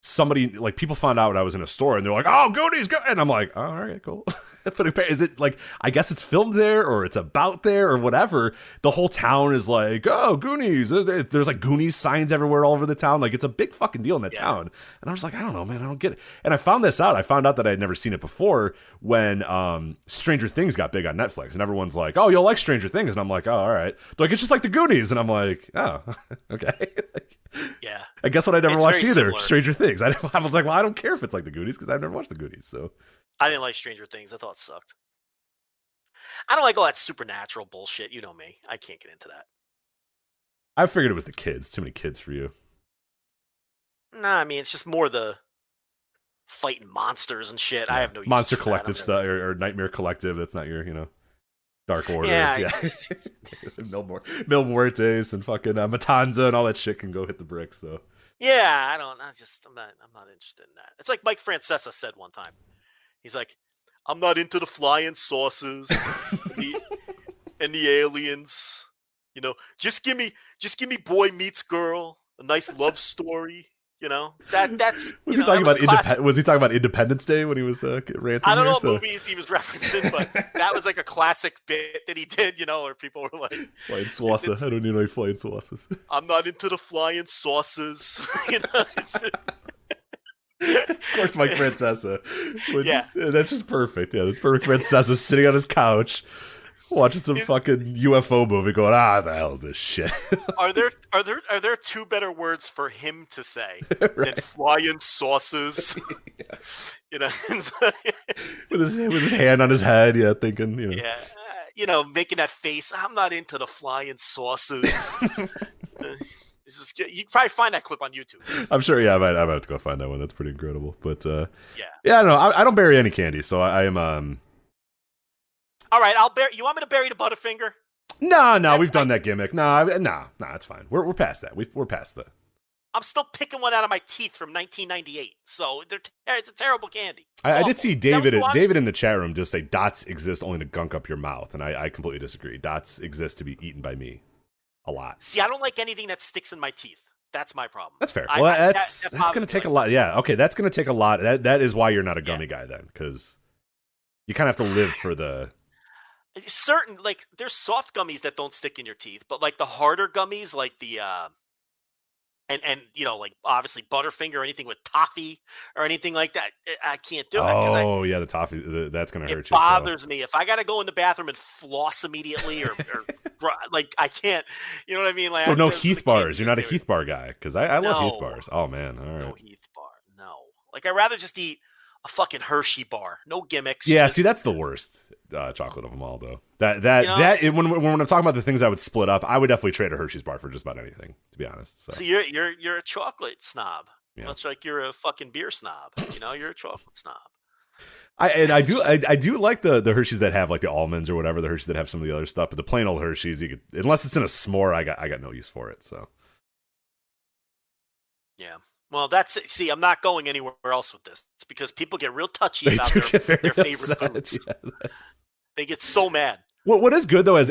somebody, like, people found out I was in a store and they're like, "Oh, Goonies, go!" And I'm like, "Oh, all right, cool." But is it like, I guess it's filmed there or it's about there or whatever? The whole town is like, "Oh, Goonies." There's like Goonies signs everywhere all over the town. Like, it's a big fucking deal in the town. And I was like, I don't know, man, I don't get it. And I found this out. I found out that I had never seen it before when Stranger Things got big on Netflix. And everyone's like, "Oh, you'll like Stranger Things." And I'm like, "Oh, all right." They're like, "It's just like the Goonies." And I'm like, "Oh, okay." Yeah. I guess what I never watched either, similar. Stranger Things. I was like, well, I don't care if it's like the Goonies because I've never watched the Goonies. So I didn't like Stranger Things. I thought it sucked. I don't like all that supernatural bullshit. You know me. I can't get into that. I figured it was the kids. Too many kids for you. Nah, I mean, it's just more the fighting monsters and shit. Yeah. I have no use Monster for Collective that. stuff or Nightmare Collective. That's not your, Dark Order. Yeah. Mil Muertes and fucking Matanza and all that shit can go hit the bricks. So Yeah, I'm not interested in that. It's like Mike Francesa said one time. He's like, "I'm not into the flying saucers and the aliens. Just give me boy meets girl, a nice love story. That's." Was he talking about Independence Day when he was ranting? I don't know what movies he was referencing, but that was like a classic bit that he did. Where people were like, "Flying saucer. I don't need any flying saucers. I'm not into the flying saucers." Of course, Mike Francesa. Yeah, that's just perfect. Yeah, that's perfect. Francesa sitting on his couch watching some fucking UFO movie, going, "The hell is this shit?" Are there two better words for him to say than flying saucers? Yeah. with his hand on his head, thinking, Yeah, making that face. I'm not into the flying saucers. This is good. You can probably find that clip on YouTube. I'm sure. Yeah, I might have to go find that one. That's pretty incredible. But I don't know. I don't bury any candy, so I am. All right, I'll bury. You want me to bury the Butterfinger? No, we've done that gimmick. No, it's fine. We're past that. We're past that. I'm still picking one out of my teeth from 1998. So it's a terrible candy. I did see David in the chat room just say dots exist only to gunk up your mouth, and I completely disagree. Dots exist to be eaten by me a lot. See, I don't like anything that sticks in my teeth. That's my problem. That's fair. Well, that's going to take a lot. Yeah, okay, that's going to take a lot. That is why you're not a gummy guy then, because you kind of have to live for the... Certain, like, there's soft gummies that don't stick in your teeth, but like the harder gummies, like the and like obviously Butterfinger or anything with toffee or anything like that, I can't do it. Oh yeah, the toffee, that's gonna hurt you. It bothers me if I gotta go in the bathroom and floss immediately or like I can't. You know what I mean? Like, so no Heath bars. You're not a Heath bar guy because I love Heath bars. Oh man, all right. No Heath bar. No, like I'd rather just eat a fucking Hershey bar. No gimmicks. Yeah, see, that's the worst chocolate of them all, though. When I'm talking about the things I would split up, I would definitely trade a Hershey's bar for just about anything, to be honest. So you're a chocolate snob. Yeah. Much like you're a fucking beer snob. You're a chocolate snob. I do like the Hershey's that have like the almonds or whatever, the Hershey's that have some of the other stuff, but the plain old Hershey's, unless it's in a s'more, I got no use for it. So yeah, well, see, I'm not going anywhere else with this. It's because people get real touchy about their favorite foods. Yeah, they get so mad. What is good though, as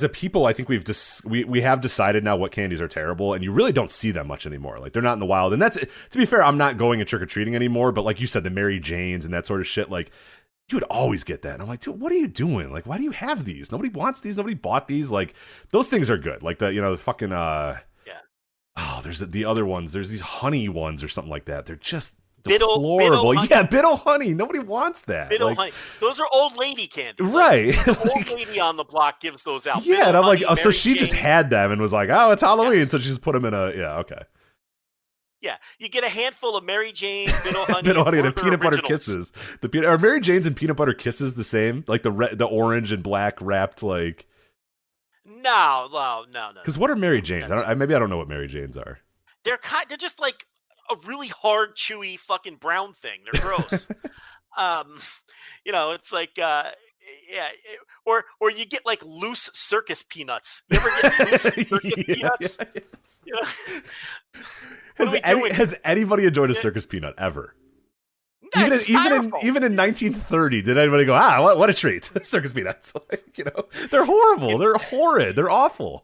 a people, I think we have decided now what candies are terrible, and you really don't see them much anymore. Like they're not in the wild, and that's, to be fair, I'm not going and trick or treating anymore. But like you said, the Mary Janes and that sort of shit, like you would always get that. And I'm like, dude, what are you doing? Like, why do you have these? Nobody wants these. Nobody bought these. Like those things are good. Like the fucking yeah. Oh, there's the other ones. There's these honey ones or something like that. They're just deplorable. Yeah, Biddle honey. Nobody wants that. Biddle honey. Those are old lady candies. Right. Old lady on the block gives those out. Yeah, Biddle and I'm honey, like, oh, so she just had them and was like, oh, it's Halloween. Yes. So she just put them in okay. Yeah, you get a handful of Mary Jane, Biddle honey, and peanut butter kisses. Are Mary Janes and peanut butter kisses the same? Like the orange and black wrapped like? No. Because what are Mary Janes? Maybe I don't know what Mary Janes are. They're just like a really hard, chewy, fucking brown thing. They're gross. It's like, or you get like loose circus peanuts. You ever get loose circus peanuts? Yes. Has anybody enjoyed a circus peanut ever? Even in 1930, did anybody go, what a treat? Circus peanuts. They're horrible. They're horrid. They're awful.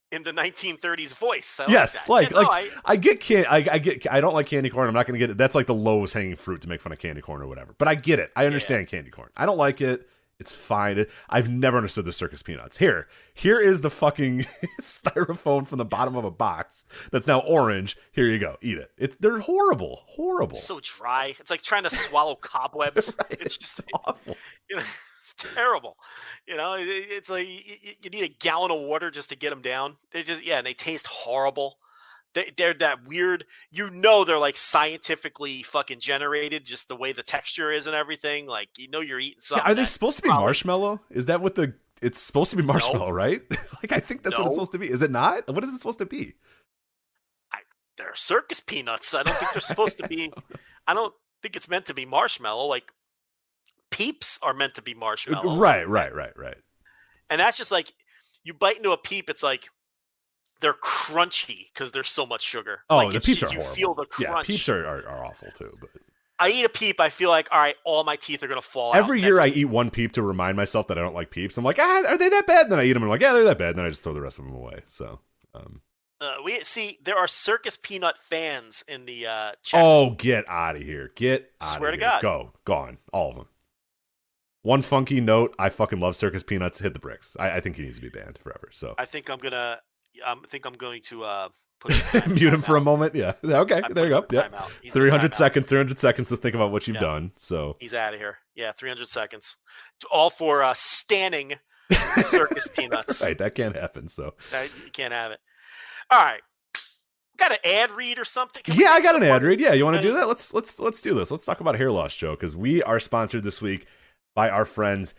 In the 1930s voice. Yes, like that. I get I don't like candy corn. I'm not going to get it. That's like the lowest hanging fruit to make fun of candy corn or whatever. But I get it. I understand candy corn. I don't like it. It's fine. I've never understood the circus peanuts. Here is the fucking styrofoam from the bottom of a box that's now orange. Here you go. Eat it. They're horrible. Horrible. So dry. It's like trying to swallow cobwebs. Right, it's just awful. It's terrible. It's like you need a gallon of water just to get them down. And they taste horrible. They're that weird, they're like scientifically fucking generated, just the way the texture is and everything. Like, you're eating something. Yeah, are they supposed to be marshmallow? Is that what it's supposed to be marshmallow, right? Like, I think that's what it's supposed to be. Is it not? What is it supposed to be? They're circus peanuts. I don't think they're supposed to be. I don't think it's meant to be marshmallow. Like, Peeps are meant to be marshmallow. Right. And that's just like, you bite into a Peep, it's like, they're crunchy because there's so much sugar. Oh, like the Peeps are you horrible. Feel the crunch. Yeah, Peeps are awful too. But I eat a Peep, I feel like, all right, all my teeth are going to fall out. Every year I eat one Peep to remind myself that I don't like Peeps. I'm like, are they that bad? And then I eat them and I'm like, yeah, they're that bad. And then I just throw the rest of them away. So, there are circus peanut fans in the chat. Oh, get out of here. Swear to God. Gone. All of them. One funky note, I fucking love circus peanuts. Hit the bricks. I think he needs to be banned forever. So I think I'm going to put this mute him for a moment. Yeah. Okay. There you go. Yeah. 300 seconds to think about what you've done. So he's out of here. Yeah. 300 seconds. All for standing the circus peanuts. Right. That can't happen. So you can't have it. All right. Got an ad read or something? Yeah, I got an ad read. Yeah. You want to do that? Let's do this. Let's talk about hair loss, Joe, because we are sponsored this week by our friends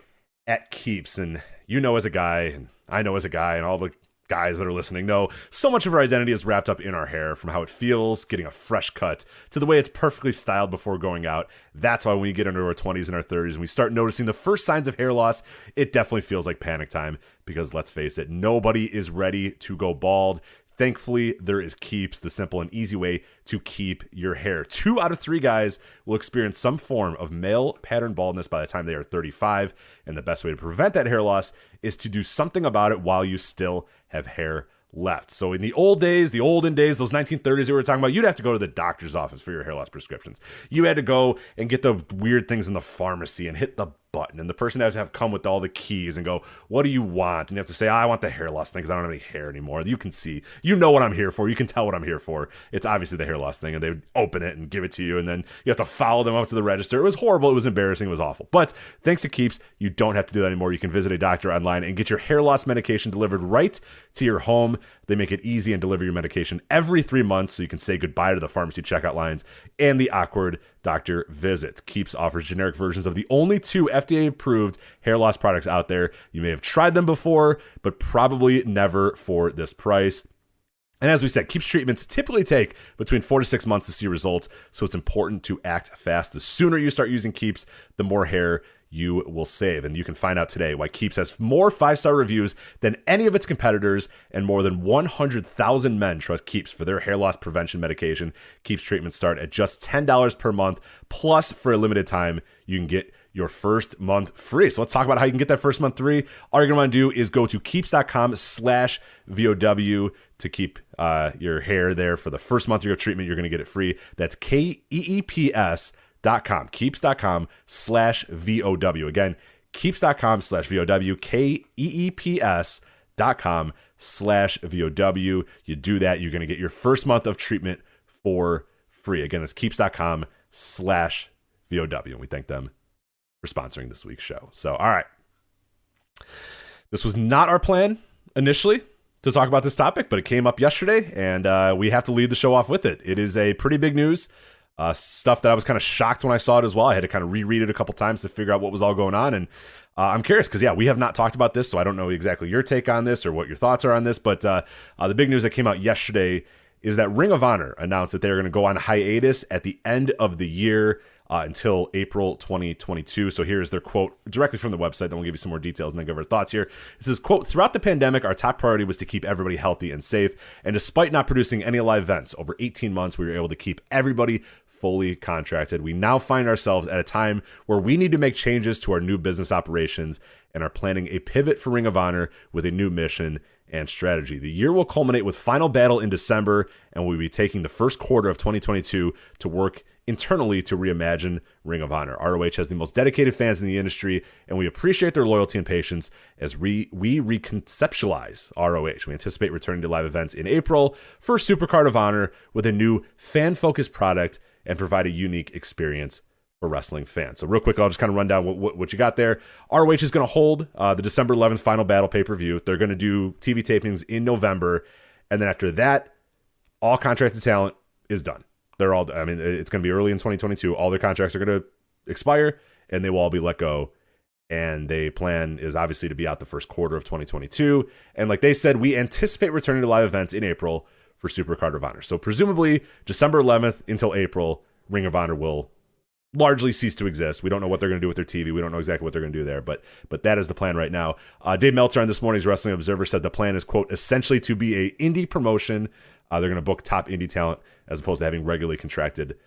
at Keeps. And as a guy, and I know as a guy, and all the guys that are listening know, so much of our identity is wrapped up in our hair, from how it feels, getting a fresh cut, to the way it's perfectly styled before going out. That's why when we get into our 20s and our 30s and we start noticing the first signs of hair loss, it definitely feels like panic time, because let's face it, nobody is ready to go bald. Thankfully, there is Keeps, the simple and easy way to keep your hair. 2 out of 3 guys will experience some form of male pattern baldness by the time they are 35, and the best way to prevent that hair loss is to do something about it while you still have hair left. So in the olden days, those 1930s that we were talking about, you'd have to go to the doctor's office for your hair loss prescriptions. You had to go and get the weird things in the pharmacy and hit the button, and the person has to come with all the keys and go, what do you want? And you have to say, I want the hair loss thing because I don't have any hair anymore. You can see, what I'm here for. You can tell what I'm here for. It's obviously the hair loss thing, and they would open it and give it to you, and then you have to follow them up to the register. It was horrible. It was embarrassing. It was awful. But thanks to Keeps, you don't have to do that anymore. You can visit a doctor online and get your hair loss medication delivered right to your home. They make it easy and deliver your medication every 3 months, so you can say goodbye to the pharmacy checkout lines and the awkward doctor visits. Keeps offers generic versions of the only 2 FDA-approved hair loss products out there. You may have tried them before, but probably never for this price. And as we said, Keeps treatments typically take between 4 to 6 months to see results, so it's important to act fast. The sooner you start using Keeps, the more hair you will save. And you can find out today why Keeps has more 5-star reviews than any of its competitors, and more than 100,000 men trust Keeps for their hair loss prevention medication. Keeps treatments start at just $10 per month, plus for a limited time, you can get your first month free. So let's talk about how you can get that first month free. All you're going to want to do is go to keeps.com/VOW to keep your hair there for the first month of your treatment. You're going to get it free. That's KEEPS.com. Keeps.com/VOW. Again, keeps.com/VOW. KEEPS.com/VOW. You do that, you're going to get your first month of treatment for free. Again, it's keeps.com/VOW. And we thank them for sponsoring this week's show. So, all right. This was not our plan initially to talk about this topic, but it came up yesterday, and we have to lead the show off with it. It is a pretty big news. Stuff that I was kind of shocked when I saw it as well. I had to kind of reread it a couple times to figure out what was all going on. And I'm curious because, we have not talked about this, so I don't know exactly your take on this or what your thoughts are on this. But the big news that came out yesterday is that Ring of Honor announced that they're going to go on hiatus at the end of the year until April 2022. So here's their quote directly from the website. Then we'll give you some more details and then give our thoughts here. It says, quote, "Throughout the pandemic, our top priority was to keep everybody healthy and safe. And despite not producing any live events over 18 months, we were able to keep everybody fully contracted. We now find ourselves at a time where we need to make changes to our new business operations and are planning a pivot for Ring of Honor with a new mission and strategy. The year will culminate with Final Battle in December, and we'll be taking the first quarter of 2022 to work internally to reimagine Ring of Honor. ROH has the most dedicated fans in the industry, and we appreciate their loyalty and patience as we reconceptualize ROH. We anticipate returning to live events in April for Supercard of Honor with a new fan-focused product and provide a unique experience for wrestling fans." So real quick, I'll just kind of run down what you got there. ROH is going to hold the December 11th Final Battle pay-per-view. They're going to do TV tapings in November, and then after that, all contracted talent is done. They're all, it's going to be early in 2022. All their contracts are going to expire, and they will all be let go. And the plan is obviously to be out the first quarter of 2022. And like they said, we anticipate returning to live events in April for Supercard of Honor. So presumably December 11th until April, Ring of Honor will largely cease to exist. We don't know what they're going to do with their TV. We don't know exactly what they're going to do there, but that is the plan right now. Dave Meltzer on this morning's Wrestling Observer said the plan is, quote, essentially to be a indie promotion. They're going to book top indie talent as opposed to having regularly contracted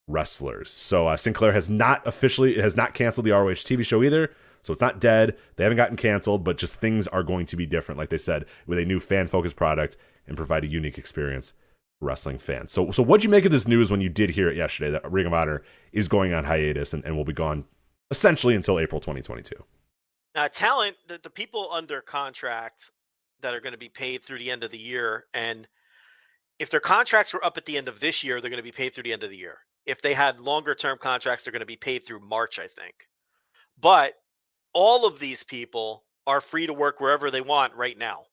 wrestlers. So Sinclair has not canceled the ROH TV show either. So it's not dead. They haven't gotten canceled, but just things are going to be different, like they said, with a new fan-focused product and provide a unique experience for wrestling fans. So what'd you make of this news when you did hear it yesterday that Ring of Honor is going on hiatus and will be gone essentially until April 2022? Talent, the people under contract that are going to be paid through the end of the year, and if their contracts were up at the end of this year, they're going to be paid through the end of the year. If they had longer term contracts, they're going to be paid through March, I think. But all of these people are free to work wherever they want right now.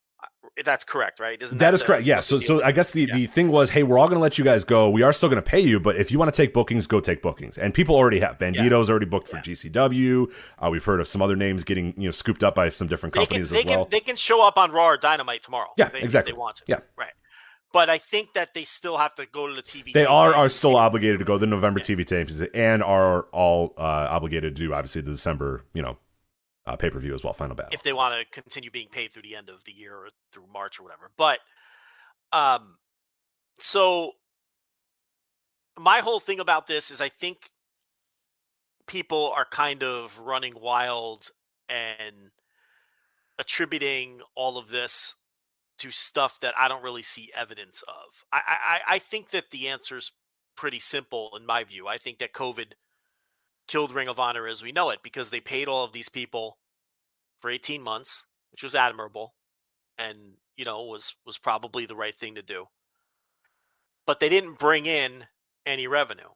That's correct, right? That is correct. Yeah. So I guess the thing was, hey, we're all going to let you guys go. We are still going to pay you, but if you want to take bookings, go take bookings. And people already have. Bandito's already booked for GCW. We've heard of some other names getting scooped up by some different companies as well. They can show up on Raw or Dynamite tomorrow. Yeah, exactly. If they want to. Yeah, right. But I think that they still have to go to the TV. They are still obligated to go to the November TV tapes and are all obligated to do, obviously, the December, pay-per-view as well, Final Battle. If they want to continue being paid through the end of the year or through March or whatever. But so my whole thing about this is I think people are kind of running wild and attributing all of this to stuff that I don't really see evidence of. I think that the answer is pretty simple in my view. I think that COVID killed Ring of Honor as we know it because they paid all of these people for 18 months, which was admirable and, was probably the right thing to do. But they didn't bring in any revenue.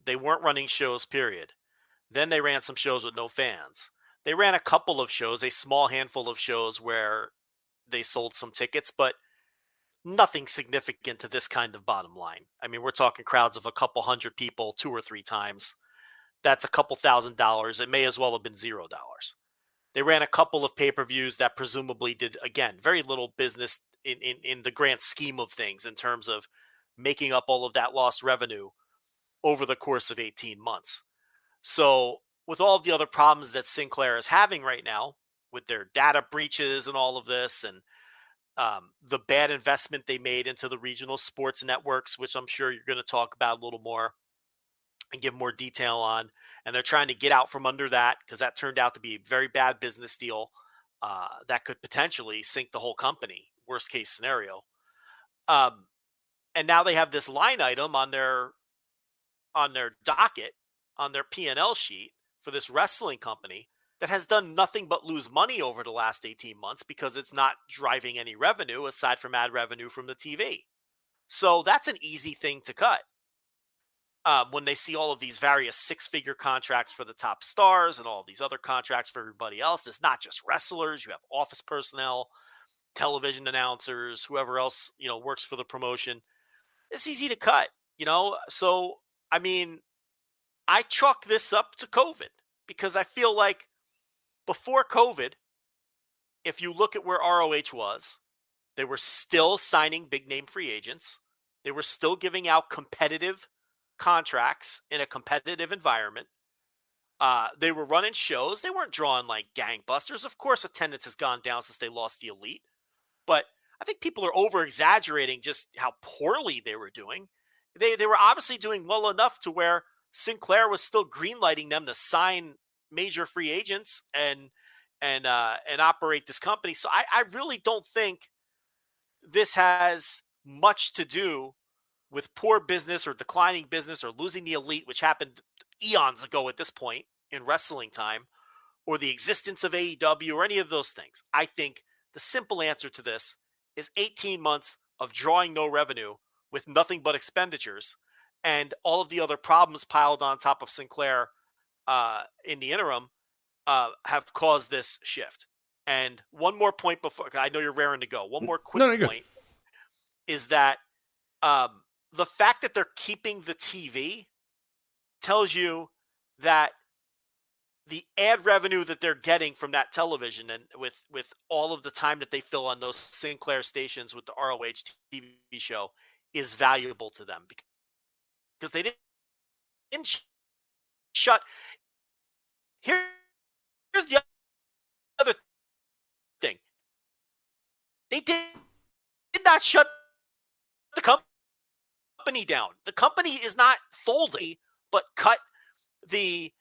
They weren't running shows, period. Then they ran some shows with no fans. They ran a couple of shows, a small handful of shows where they sold some tickets, but nothing significant to this kind of bottom line. I mean, we're talking crowds of a couple hundred people 2 or 3 times. That's a couple $1,000s. It may as well have been $0. They ran a couple of pay-per-views that presumably did, again, very little business in the grand scheme of things in terms of making up all of that lost revenue over the course of 18 months. So with all of the other problems that Sinclair is having right now with their data breaches and all of this, and the bad investment they made into the regional sports networks, which I'm sure you're going to talk about a little more and give more detail on. And they're trying to get out from under that because that turned out to be a very bad business deal that could potentially sink the whole company, worst case scenario. And now they have this line item on their docket, on their P&L sheet for this wrestling company that has done nothing but lose money over the last 18 months because it's not driving any revenue aside from ad revenue from the TV. So that's an easy thing to cut. When they see all of these various six-figure contracts for the top stars and all of these other contracts for everybody else, it's not just wrestlers. You have office personnel, television announcers, whoever else, works for the promotion. It's easy to cut, So, I mean, I chalk this up to COVID because I feel like before COVID, if you look at where ROH was, they were still signing big-name free agents. They were still giving out competitive contracts in a competitive environment. They were running shows. They weren't drawing like gangbusters. Of course, attendance has gone down since they lost the Elite, but I think people are over exaggerating just how poorly they were doing. They were obviously doing well enough to where Sinclair was still greenlighting them to sign major free agents and operate this company. So I really don't think this has much to do with poor business or declining business or losing the Elite, which happened eons ago at this point in wrestling time, or the existence of AEW or any of those things. I think the simple answer to this is 18 months of drawing no revenue with nothing but expenditures and all of the other problems piled on top of Sinclair in the interim have caused this shift. And one more point before, I know you're raring to go. One more quick point is that the fact that they're keeping the TV tells you that the ad revenue that they're getting from that television and with all of the time that they fill on those Sinclair stations with the ROH TV show is valuable to them because they didn't shut. Here's the other thing. They did not shut the company down. The company is not folding, but cut the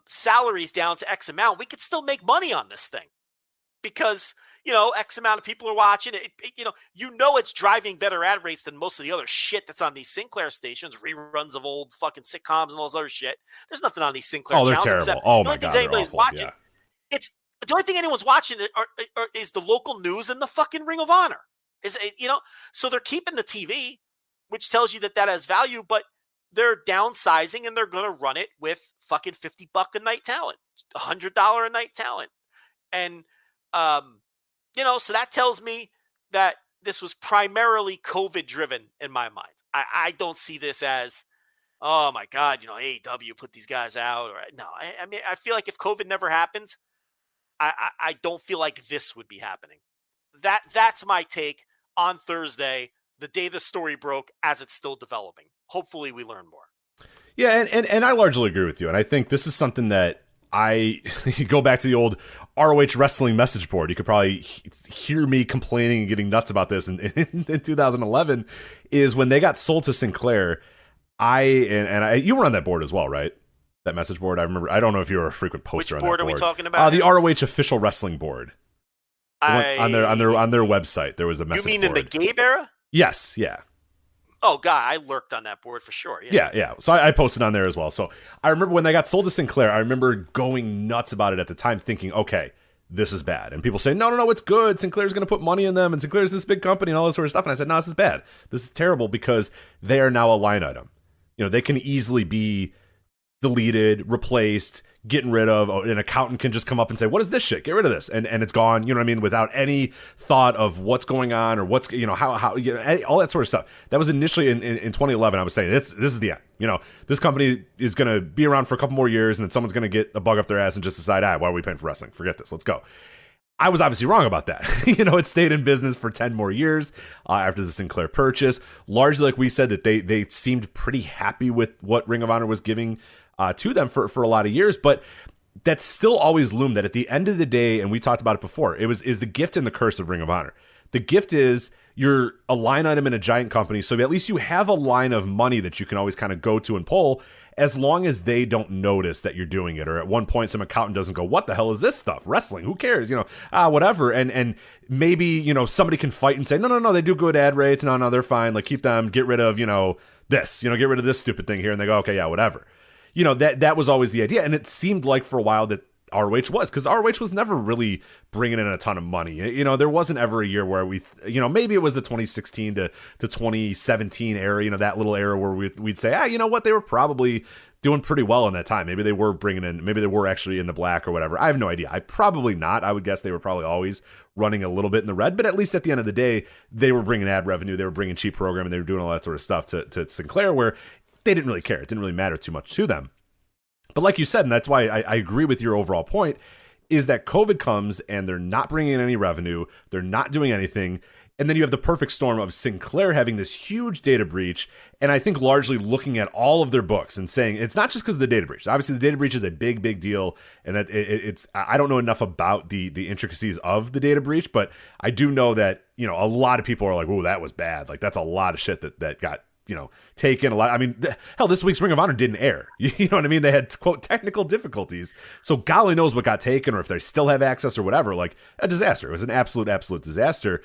salaries down to X amount. We could still make money on this thing because, X amount of people are watching it. It's driving better ad rates than most of the other shit that's on these Sinclair stations, reruns of old fucking sitcoms and all this other shit. There's nothing on these Sinclair channels. They're terrible. Oh my God, they're awful. Watching. Yeah. It's the only thing anyone's watching is the local news and the fucking Ring of Honor. So they're keeping the TV, which tells you that has value, but they're downsizing and they're going to run it with fucking $50 a night talent, $100 a night talent. And, so that tells me that this was primarily COVID driven in my mind. I don't see this as, oh my God, AEW put these guys out. Or no, I mean, I feel like if COVID never happens, I don't feel like this would be happening. That's my take on Thursday, the day the story broke, as it's still developing. Hopefully we learn more. Yeah, and I largely agree with you. And I think this is something that you go back to the old ROH wrestling message board. You could probably hear me complaining and getting nuts about this in 2011 is when they got sold to Sinclair. You were on that board as well, right? That message board. I remember. I don't know if you were a frequent poster on that board. Which board are we talking about? The ROH official wrestling board. On their website, there was a message board. You mean in the Gabe era? Yes, yeah. Oh, God, I lurked on that board for sure. Yeah. So I posted on there as well. So I remember when they got sold to Sinclair, I remember going nuts about it at the time, thinking, okay, this is bad. And people say, no, it's good. Sinclair's going to put money in them, and Sinclair's this big company and all this sort of stuff. And I said, no, this is bad. This is terrible because they are now a line item. They can easily be deleted, replaced, getting rid of. An accountant can just come up and say, what is this shit? Get rid of this. And it's gone, you know what I mean? Without any thought of what's going on or what's, how all that sort of stuff. That was initially in 2011. I was saying, this is the end. This company is going to be around for a couple more years and then someone's going to get a bug up their ass and just decide, why are we paying for wrestling? Forget this. Let's go. I was obviously wrong about that. It stayed in business for 10 more years after the Sinclair purchase. Largely, like we said, that they seemed pretty happy with what Ring of Honor was giving to them for a lot of years. But that still always loomed that at the end of the day, and we talked about it before, is the gift and the curse of Ring of Honor. The gift is you're a line item in a giant company, so at least you have a line of money that you can always kind of go to and pull, as long as they don't notice that you're doing it, or at one point some accountant doesn't go, what the hell is this stuff? Wrestling, who cares? Whatever. And maybe, somebody can fight and say, no, they do good ad rates. No, they're fine. Like, keep them, get rid of, this, get rid of this stupid thing here. And they go, okay, yeah, whatever. That was always the idea. And it seemed like for a while that ROH was, because ROH was never really bringing in a ton of money. There wasn't ever a year where maybe it was the 2016 to 2017 era, that little era where we'd say, you know what, they were probably doing pretty well in that time. Maybe they were bringing in, maybe they were actually in the black or whatever. I have no idea. Probably not. I would guess they were probably always running a little bit in the red, but at least at the end of the day, they were bringing ad revenue, they were bringing cheap programming, they were doing all that sort of stuff to Sinclair, where they didn't really care. It didn't really matter too much to them. But like you said, and that's why I agree with your overall point, is that COVID comes and they're not bringing in any revenue. They're not doing anything. And then you have the perfect storm of Sinclair having this huge data breach. And I think largely looking at all of their books and saying it's not just because of the data breach. Obviously, the data breach is a big, big deal. And that it's I don't know enough about the intricacies of the data breach, but I do know that, a lot of people are like, oh, that was bad. Like, that's a lot of shit that got taken a lot. I mean, hell, this week's Ring of Honor didn't air. You know what I mean? They had, quote, technical difficulties. So golly knows what got taken, or if they still have access or whatever. Like, a disaster. It was an absolute disaster.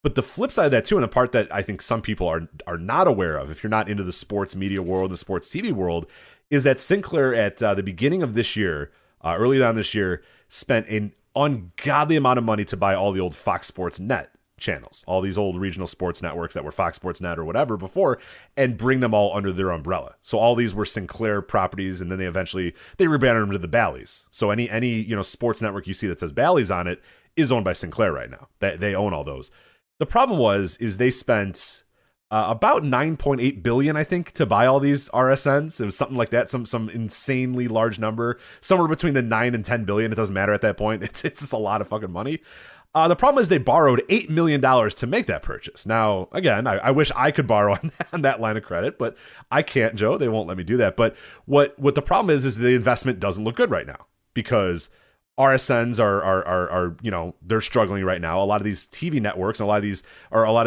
But the flip side of that, too, and the part that I think some people are not aware of, if you're not into the sports media world, the sports TV world, is that Sinclair at the beginning of this year, early on this year, spent an ungodly amount of money to buy all the old Fox Sports Net channels, all these old regional sports networks that were Fox Sports Net or whatever before, and bring them all under their umbrella. So all these were Sinclair properties, and then they rebranded them to the Bally's. So any sports network you see that says Bally's on it is owned by Sinclair right now. They own all those. The problem is they spent about $9.8 billion, I think, to buy all these RSNs. It was something like that, some insanely large number, somewhere between the 9 and 10 billion. It doesn't matter at that point. It's just a lot of fucking money. The problem is they borrowed $8 million to make that purchase. Now, again, I wish I could borrow on that line of credit, but I can't, Joe. They won't let me do that. But what the problem is the investment doesn't look good right now, because RSNs are they're struggling right now. A lot of these TV networks and a lot of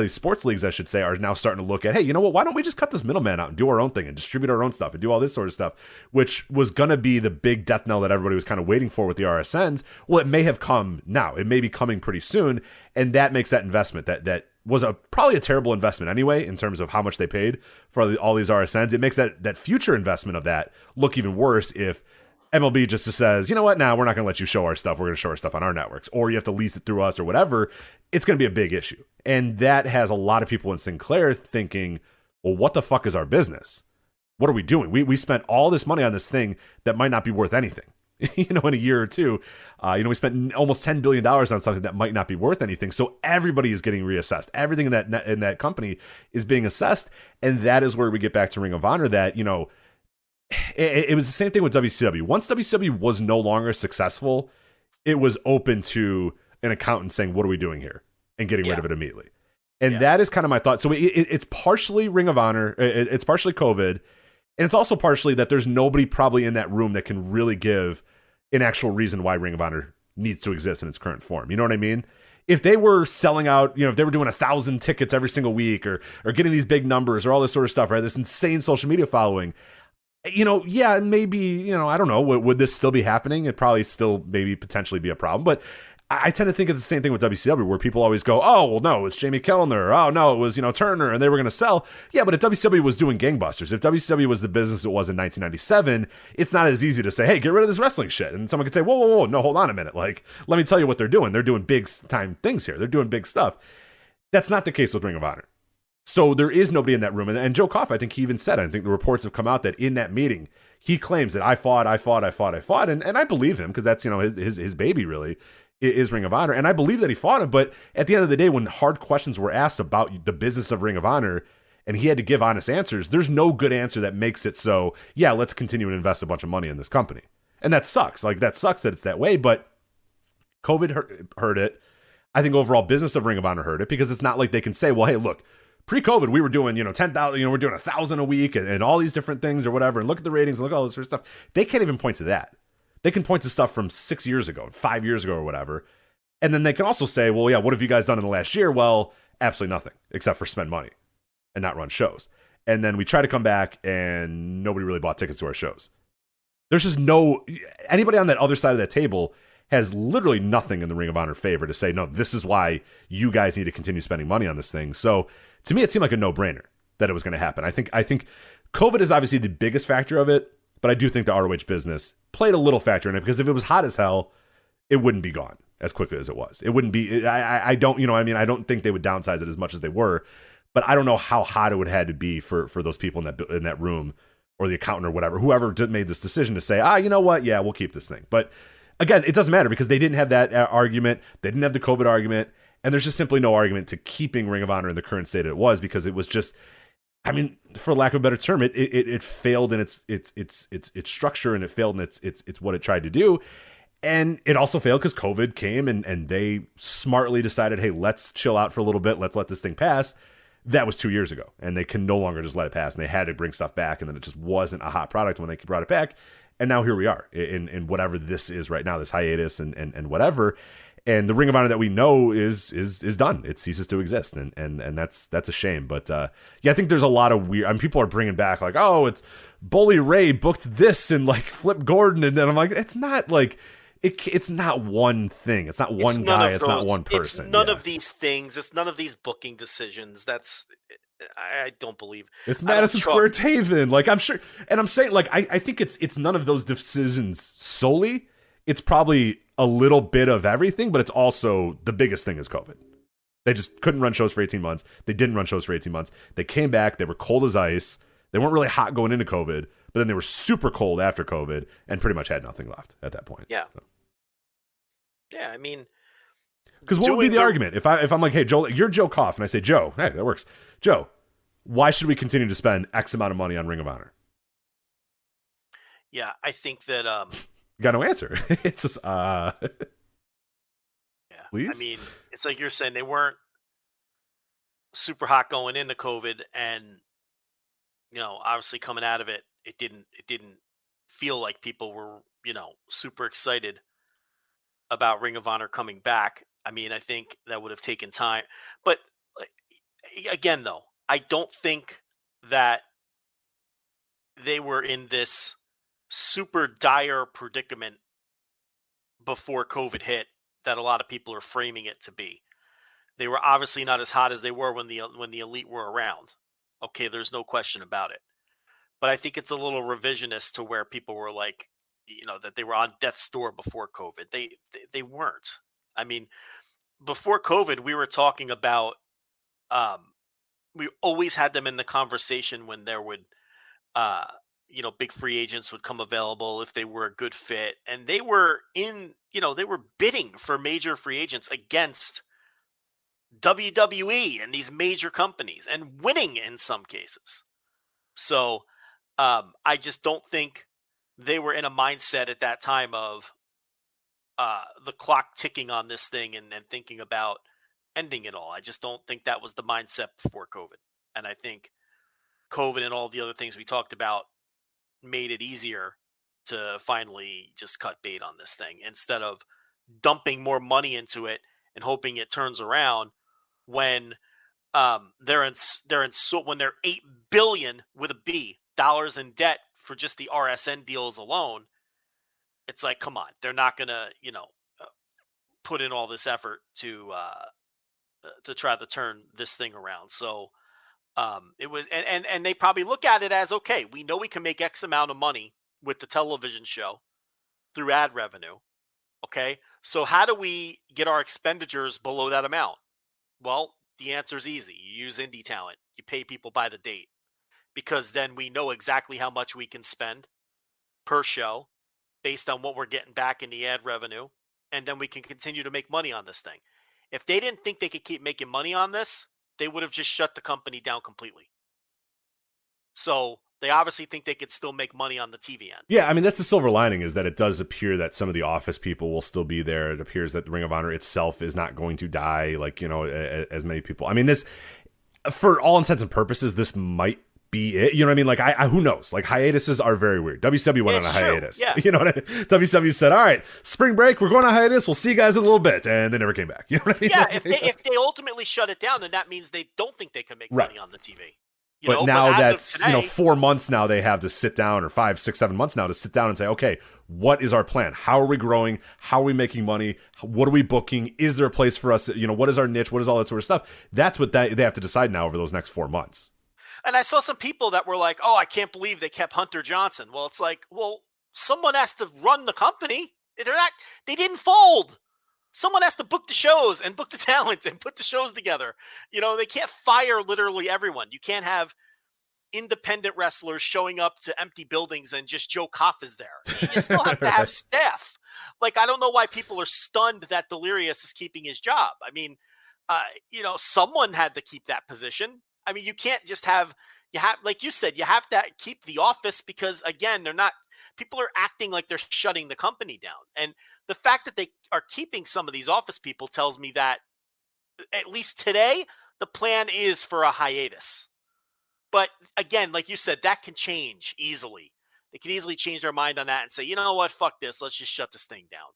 these sports leagues, I should say, are now starting to look at, hey, you know what? Why don't we just cut this middleman out and do our own thing and distribute our own stuff and do all this sort of stuff, which was going to be the big death knell that everybody was kind of waiting for with the RSNs. Well, it may have come now. It may be coming pretty soon, and that makes that investment that was probably a terrible investment anyway in terms of how much they paid for all these RSNs. It makes that future investment of that look even worse if MLB just says, you know what, now we're not going to let you show our stuff. We're going to show our stuff on our networks, or you have to lease it through us or whatever. It's going to be a big issue. And that has a lot of people in Sinclair thinking, well, what the fuck is our business? What are we doing? We spent all this money on this thing that might not be worth anything. In a year or two, we spent almost $10 billion on something that might not be worth anything. So everybody is getting reassessed. Everything in that company is being assessed. And that is where we get back to Ring of Honor that, it was the same thing with WCW. Once WCW was no longer successful, it was open to an accountant saying, what are we doing here? And getting rid of it immediately. And that is kind of my thought. So it's partially Ring of Honor. It's partially COVID. And it's also partially that there's nobody probably in that room that can really give an actual reason why Ring of Honor needs to exist in its current form. You know what I mean? If they were selling out, if they were doing 1,000 tickets every single week or getting these big numbers or all this sort of stuff, right? This insane social media following, maybe, I don't know, would this still be happening? It'd probably still maybe potentially be a problem. But I tend to think it's the same thing with WCW, where people always go, oh, well, no, it's Jamie Kellner. Oh, no, it was, Turner, and they were going to sell. Yeah, but if WCW was doing gangbusters, if WCW was the business it was in 1997, it's not as easy to say, hey, get rid of this wrestling shit. And someone could say, whoa, no, hold on a minute. Like, let me tell you what they're doing. They're doing big-time things here. They're doing big stuff. That's not the case with Ring of Honor. So there is nobody in that room. And Joe Koff, I think he even said, I think the reports have come out that in that meeting, he claims that I fought. And I believe him, because that's, his baby really is Ring of Honor. And I believe that he fought him. But at the end of the day, when hard questions were asked about the business of Ring of Honor, and he had to give honest answers, there's no good answer that makes it so, yeah, let's continue and invest a bunch of money in this company. And that sucks. Like, that sucks that it's that way. But COVID hurt it. I think overall business of Ring of Honor hurt it because it's not like they can say, well, hey, look, pre-COVID, we were doing, 10,000, we're doing 1,000 a week and all these different things or whatever. And look at the ratings and look at all this sort of stuff. They can't even point to that. They can point to stuff from 6 years ago and 5 years ago or whatever. And then they can also say, well, yeah, what have you guys done in the last year? Well, absolutely nothing except for spend money and not run shows. And then we try to come back and nobody really bought tickets to our shows. There's just anybody on that other side of that table has literally nothing in the Ring of Honor favor to say, no, this is why you guys need to continue spending money on this thing. So to me, it seemed like a no-brainer that it was going to happen. I think COVID is obviously the biggest factor of it, but I do think the ROH business played a little factor in it because if it was hot as hell, it wouldn't be gone as quickly as it was. It wouldn't be, I don't think they would downsize it as much as they were, but I don't know how hot it would have had to be for those people in that room or the accountant or whatever, whoever made this decision to say, you know what? Yeah, we'll keep this thing. But again, it doesn't matter because they didn't have that argument. They didn't have the COVID argument. And there's just simply no argument to keeping Ring of Honor in the current state it was because it was just, for lack of a better term, it failed in its structure and it failed in its what it tried to do. And it also failed because COVID came and they smartly decided, hey, let's chill out for a little bit. Let's let this thing pass. That was 2 years ago. And they can no longer just let it pass. And they had to bring stuff back. And then it just wasn't a hot product when they brought it back. And now here we are in whatever this is right now, this hiatus and whatever. And the Ring of Honor that we know is done. It ceases to exist. And that's a shame. But I think there's a lot of weird, people are bringing back like, oh, it's Bully Ray booked this and like Flip Gordon. And then I'm like, it's not like, it's not one thing. It's not one guy. It's not one person. It's none of these things. It's none of these booking decisions. I don't believe it's Madison Square Taven. Like I'm sure, and I'm saying like I think it's none of those decisions solely. It's probably a little bit of everything, but it's also the biggest thing is COVID. They just couldn't run shows for 18 months. They didn't run shows for 18 months. They came back. They were cold as ice. They weren't really hot going into COVID, but then they were super cold after COVID and pretty much had nothing left at that point. Yeah. So. Yeah, because what would be the argument if I'm like, hey, Joe, you're Joe Koff, and I say, Joe, hey, that works. Joe, why should we continue to spend X amount of money on Ring of Honor? Yeah, I think that you got no answer. It's just yeah. Please? It's like you're saying they weren't super hot going into COVID, and obviously coming out of it, it didn't feel like people were super excited about Ring of Honor coming back. I think that would have taken time. But again, though, I don't think that they were in this super dire predicament before COVID hit that a lot of people are framing it to be. They were obviously not as hot as they were when the Elite were around. Okay, there's no question about it. But I think it's a little revisionist to where people were like, that they were on death's door before COVID. They weren't. Before COVID, we were talking about, we always had them in the conversation when there would, big free agents would come available if they were a good fit. And they were they were bidding for major free agents against WWE and these major companies and winning in some cases. So I just don't think they were in a mindset at that time of the clock ticking on this thing and thinking about ending it all. I just don't think that was the mindset before COVID. And I think COVID and all the other things we talked about made it easier to finally just cut bait on this thing instead of dumping more money into it and hoping it turns around when they're when they're $8 billion with a B dollars in debt for just the RSN deals alone. It's like, come on, they're not gonna put in all this effort to try to turn this thing around. So it was, and they probably look at it as, okay, we know we can make X amount of money with the television show through ad revenue. Okay, so how do we get our expenditures below that amount? Well, the answer is easy. You use indie talent. You pay people by the date, because then we know exactly how much we can spend per show based on what we're getting back in the ad revenue. And then we can continue to make money on this thing. If they didn't think they could keep making money on this, they would have just shut the company down completely. So They obviously think they could still make money on the TV end. Yeah, I mean, that's the silver lining, is that it does appear that some of the office people will still be there. It appears that the Ring of Honor itself is not going to die, like, as many people. I mean, this, for all intents and purposes, this might be it. You know what I mean? Like, I who knows? Like, hiatuses are very weird. WCW went on a hiatus. Yeah. You know what I mean? WCW said, all right, spring break, we're going on hiatus. We'll see you guys in a little bit. And they never came back. You know what I mean? Yeah, if they ultimately shut it down, then that means they don't think they can make money on the TV. But now that's, today, 4 months now they have to sit down, or 5, 6, 7 months now to sit down and say, okay, what is our plan? How are we growing? How are we making money? What are we booking? Is there a place for us? What is our niche? What is all that sort of stuff? That's what they have to decide now over those next 4 months. And I saw some people that were like, oh, I can't believe they kept Hunter Johnson. Well, it's like, well, someone has to run the company. They didn't fold. Someone has to book the shows and book the talent and put the shows together. They can't fire literally everyone. You can't have independent wrestlers showing up to empty buildings and just Joe Koff is there. You still have to have staff. Like, I don't know why people are stunned that Delirious is keeping his job. I mean, someone had to keep that position. I mean, you can't just like you said, you have to keep the office, because again, people are acting like they're shutting the company down. And the fact that they are keeping some of these office people tells me that, at least today, the plan is for a hiatus. But again, like you said, that can change easily. They can easily change their mind on that and say, you know what, fuck this. Let's just shut this thing down.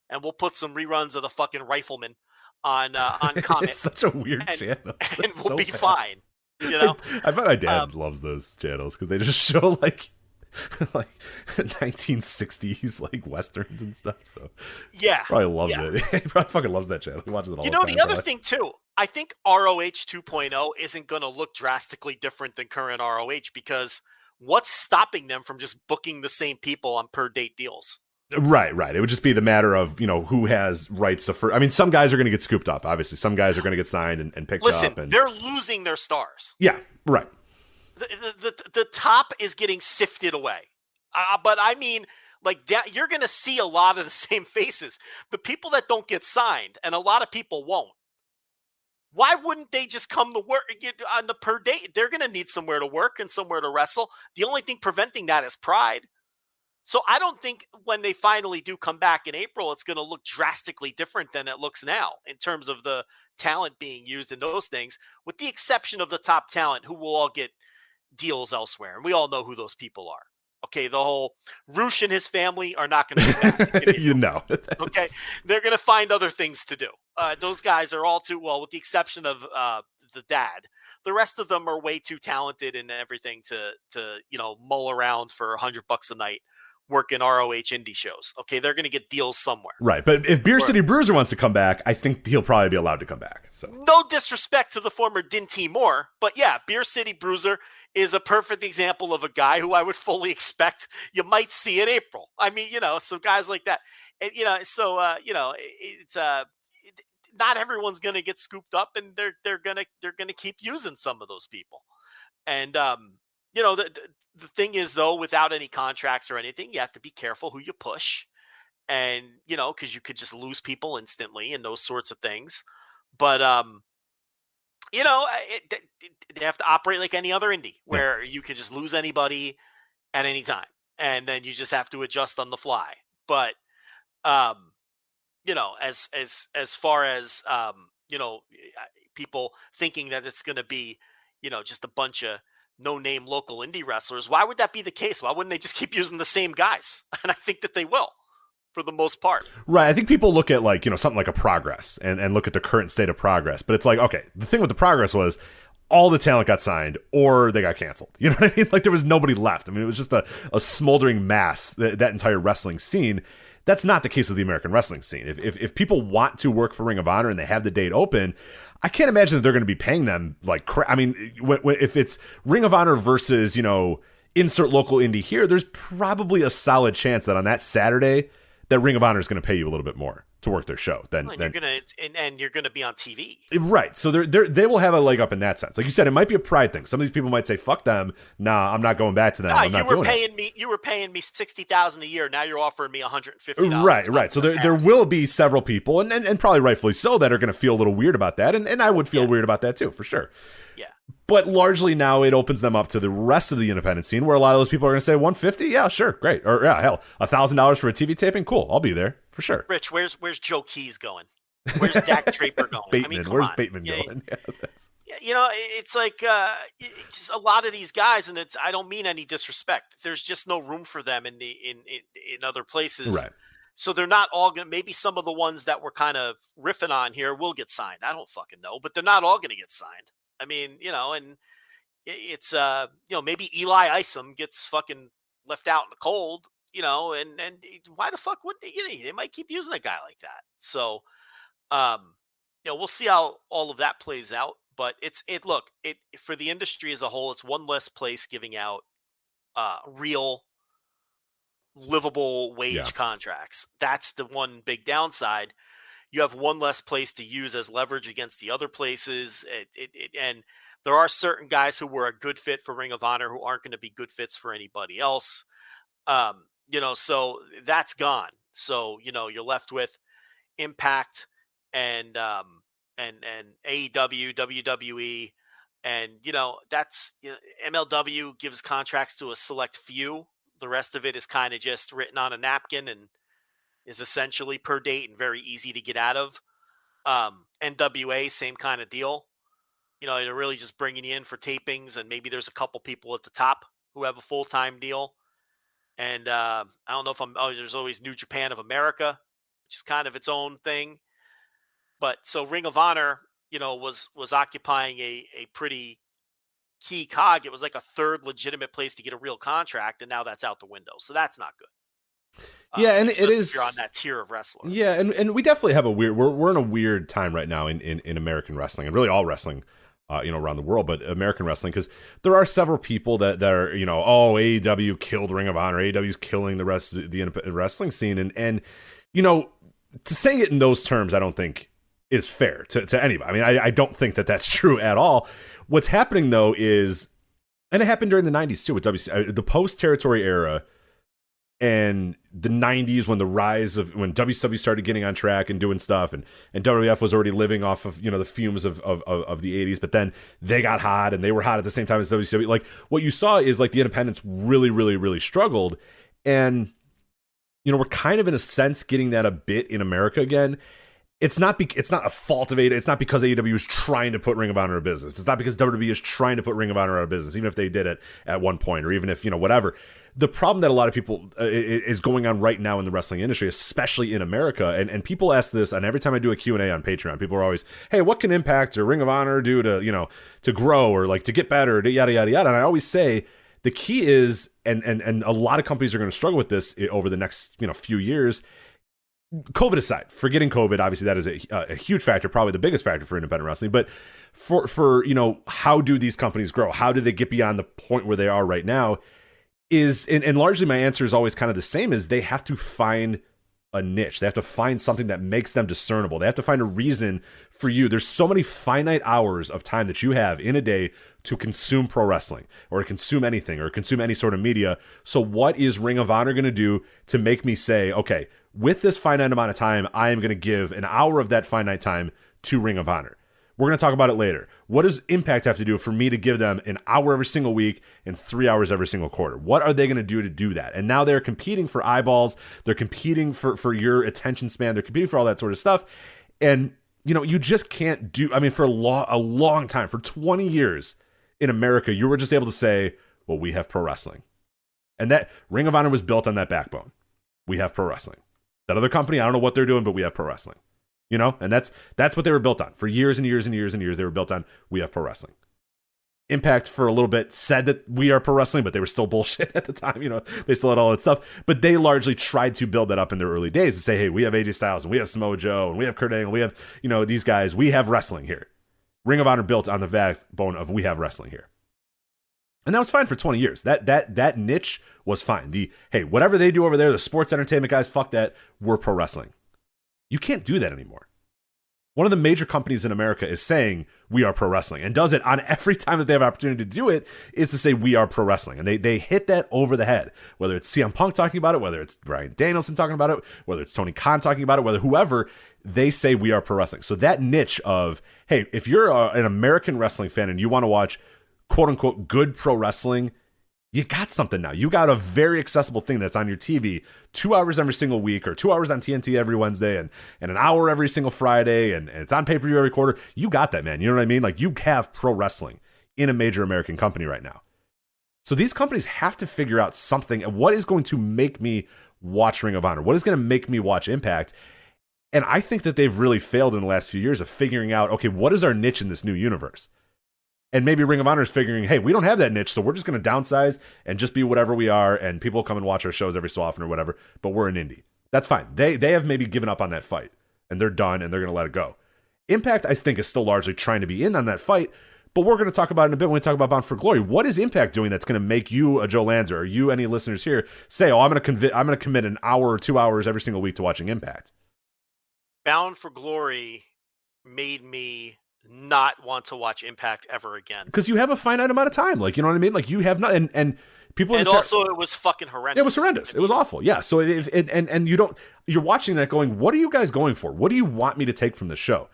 And we'll put some reruns of the fucking Rifleman on Comet. It's such a weird channel. And we'll so be bad. fine. I bet my dad loves those channels because they just show like 1960s like westerns and stuff. So yeah, probably loves it. He probably fucking loves that channel. He watches it all the time. The other thing too, I think ROH 2.0 isn't going to look drastically different than current ROH, because what's stopping them from just booking the same people on per date deals? Right. It would just be the matter of, who has rights to I mean, some guys are going to get scooped up. Obviously, some guys are going to get signed and picked up. And they're losing their stars. Yeah, right. The top is getting sifted away. But I mean, like, you're going to see a lot of the same faces. The people that don't get signed, and a lot of people won't. Why wouldn't they just come to work on the per date? They're going to need somewhere to work and somewhere to wrestle. The only thing preventing that is pride. So I don't think when they finally do come back in April, it's going to look drastically different than it looks now in terms of the talent being used in those things, with the exception of the top talent who will all get deals elsewhere. And we all know who those people are. Okay, the whole Roosh and his family are not going to be back. Okay, they're going to find other things to do. Those guys are all too, well, with the exception of the dad. The rest of them are way too talented and everything to mull around for $100 a night working ROH indie shows. Okay, they're going to get deals somewhere. Right, but if Beer City Bruiser wants to come back, I think he'll probably be allowed to come back. So no disrespect to the former Dinty Moore, but yeah, Beer City Bruiser is a perfect example of a guy who I would fully expect you might see in April. I mean, so guys like that, and, it's not everyone's going to get scooped up, and they're going to keep using some of those people. And the thing is, though, without any contracts or anything, you have to be careful who you push, and because you could just lose people instantly and those sorts of things. But they have to operate like any other indie, where you can just lose anybody at any time, and then you just have to adjust on the fly. But as far as people thinking that it's going to be just a bunch of no-name local indie wrestlers, why would that be the case? Why wouldn't they just keep using the same guys? And I think that they will, for the most part. Right. I think people look at something like a Progress and look at the current state of Progress. But it's like, okay, the thing with the Progress was all the talent got signed or they got canceled. You know what I mean? Like, there was nobody left. I mean, it was just a smoldering mass, that entire wrestling scene. That's not the case with the American wrestling scene. If people want to work for Ring of Honor and they have the date open, I can't imagine that they're going to be paying them like crap. I mean, if it's Ring of Honor versus, insert local indie here, there's probably a solid chance that on that Saturday that Ring of Honor is going to pay you a little bit more to work their show. You're gonna be on TV, right? So they will have a leg up in that sense. Like you said, it might be a pride thing. Some of these people might say, "Fuck them, nah, I'm not going back to them." I'm not doing it. You were paying me $60,000 a year. Now you're offering me $150. Right. So there will be several people, and probably rightfully so, that are going to feel a little weird about that, and I would feel weird about that too, for sure. Yeah. But largely now it opens them up to the rest of the independent scene where a lot of those people are going to say 150, yeah, sure, great. Or yeah, hell, $1,000 for a TV taping, cool, I'll be there for sure. Rich, where's Joe Keys going? Where's Dak Draper going? Bateman, where's Bateman going? Yeah, it's like it's just a lot of these guys, and I don't mean any disrespect. There's just no room for them in other places. Right. So they're not all going to, maybe some of the ones that we're kind of riffing on here will get signed. I don't fucking know, but they're not all going to get signed. I mean, and it's, maybe Eli Isom gets fucking left out in the cold, and why the fuck wouldn't they might keep using a guy like that. So, we'll see how all of that plays out, but look, for the industry as a whole, it's one less place giving out, real livable wage contracts. That's the one big downside. You have one less place to use as leverage against the other places. And there are certain guys who were a good fit for Ring of Honor who aren't going to be good fits for anybody else. So that's gone. So, you're left with Impact and AEW, WWE, and, that's, MLW gives contracts to a select few. The rest of it is kind of just written on a napkin and is essentially per date and very easy to get out of. NWA, same kind of deal. They're really just bringing you in for tapings, and maybe there's a couple people at the top who have a full-time deal. And I don't know if there's always New Japan of America, which is kind of its own thing. But so Ring of Honor, was occupying a pretty key cog. It was like a third legitimate place to get a real contract, and now that's out the window. So that's not good. Yeah, and it is. If you're on that tier of wrestler. Yeah, and we definitely have we're in a weird time right now in American wrestling, and really all wrestling, around the world, but American wrestling, because there are several people that are, AEW killed Ring of Honor, AEW's killing the rest of the independent wrestling scene, and to saying it in those terms, I don't think is fair to anybody. I mean, I don't think that that's true at all. What's happening though is, and it happened during the 90s too with WCW, the post-territory era, and the 90s when when WCW started getting on track and doing stuff, and WWF was already living off of the fumes of the 80s, but then they got hot and they were hot at the same time as WCW. Like what you saw is like the independents really, really, really struggled, and we're kind of in a sense getting that a bit in America again. It's not a fault of AEW. It's not because AEW is trying to put Ring of Honor out of business. It's not because WWE is trying to put Ring of Honor out of business, even if they did it at one point, or even if, whatever. The problem that a lot of people is going on right now in the wrestling industry, especially in America, and people ask this, and every time I do a Q&A on Patreon, people are always, hey, what can Impact or Ring of Honor do to grow or like to get better, or yada, yada, yada. And I always say the key is, and a lot of companies are going to struggle with this over the next few years, COVID aside, forgetting COVID, obviously that is a huge factor, probably the biggest factor for independent wrestling. But for how do these companies grow? How do they get beyond the point where they are right now? And largely my answer is always kind of the same: is they have to find a niche. They have to find something that makes them discernible. They have to find a reason for you. There's so many finite hours of time that you have in a day to consume pro wrestling or to consume anything or consume any sort of media. So what is Ring of Honor going to do to make me say, okay, with this finite amount of time, I am going to give an hour of that finite time to Ring of Honor? We're going to talk about it later. What does Impact have to do for me to give them an hour every single week and 3 hours every single quarter? What are they going to do that? And now they're competing for eyeballs. They're competing for your attention span. They're competing for all that sort of stuff. And, you just can't do, I mean, for a long time, for 20 years in America, you were just able to say, well, we have pro wrestling. And that Ring of Honor was built on that backbone. We have pro wrestling. That other company, I don't know what they're doing, but we have pro wrestling. And that's what they were built on. For years and years and years and years, they were built on, we have pro wrestling. Impact for a little bit said that we are pro wrestling, but they were still bullshit at the time. They still had all that stuff, but they largely tried to build that up in their early days to say, hey, we have AJ Styles and we have Samoa Joe and we have Kurt Angle. We have, these guys, we have wrestling here. Ring of Honor built on the backbone of we have wrestling here. And that was fine for 20 years. That niche was fine. Hey, whatever they do over there, the sports entertainment guys, fuck that. We're pro wrestling. You can't do that anymore. One of the major companies in America is saying we are pro wrestling, and does it on every time that they have an opportunity to do it, is to say we are pro wrestling. And they hit that over the head, whether it's CM Punk talking about it, whether it's Bryan Danielson talking about it, whether it's Tony Khan talking about it, whether whoever, they say we are pro wrestling. So that niche of, hey, if you're an American wrestling fan and you want to watch quote unquote good pro wrestling, you got something now. You got a very accessible thing that's on your TV 2 hours every single week, or 2 hours on TNT every Wednesday, and an hour every single Friday, and it's on pay-per-view every quarter. You got that, man. You know what I mean? Like, you have pro wrestling in a major American company right now. So these companies have to figure out something. What is going to make me watch Ring of Honor? What is going to make me watch Impact? And I think that they've really failed in the last few years of figuring out, okay, what is our niche in this new universe? And maybe Ring of Honor is figuring, hey, we don't have that niche, so we're just going to downsize and just be whatever we are, and people come and watch our shows every so often or whatever, but we're an indie. That's fine. They have maybe given up on that fight, and they're done, and they're going to let it go. Impact, I think, is still largely trying to be in on that fight, but we're going to talk about it in a bit when we talk about Bound for Glory. What is Impact doing that's going to make you, a Joe Lanza, or you, any listeners here, say, oh, I'm going to commit an hour or 2 hours every single week to watching Impact? Bound for Glory made me not want to watch Impact ever again. Because you have a finite amount of time. Like, you know what I mean? Like, you have not, and people. And also, it was fucking horrendous. It was horrendous. It was awful. Yeah. So, and you don't, you're watching that going, what are you guys going for? What do you want me to take from this show?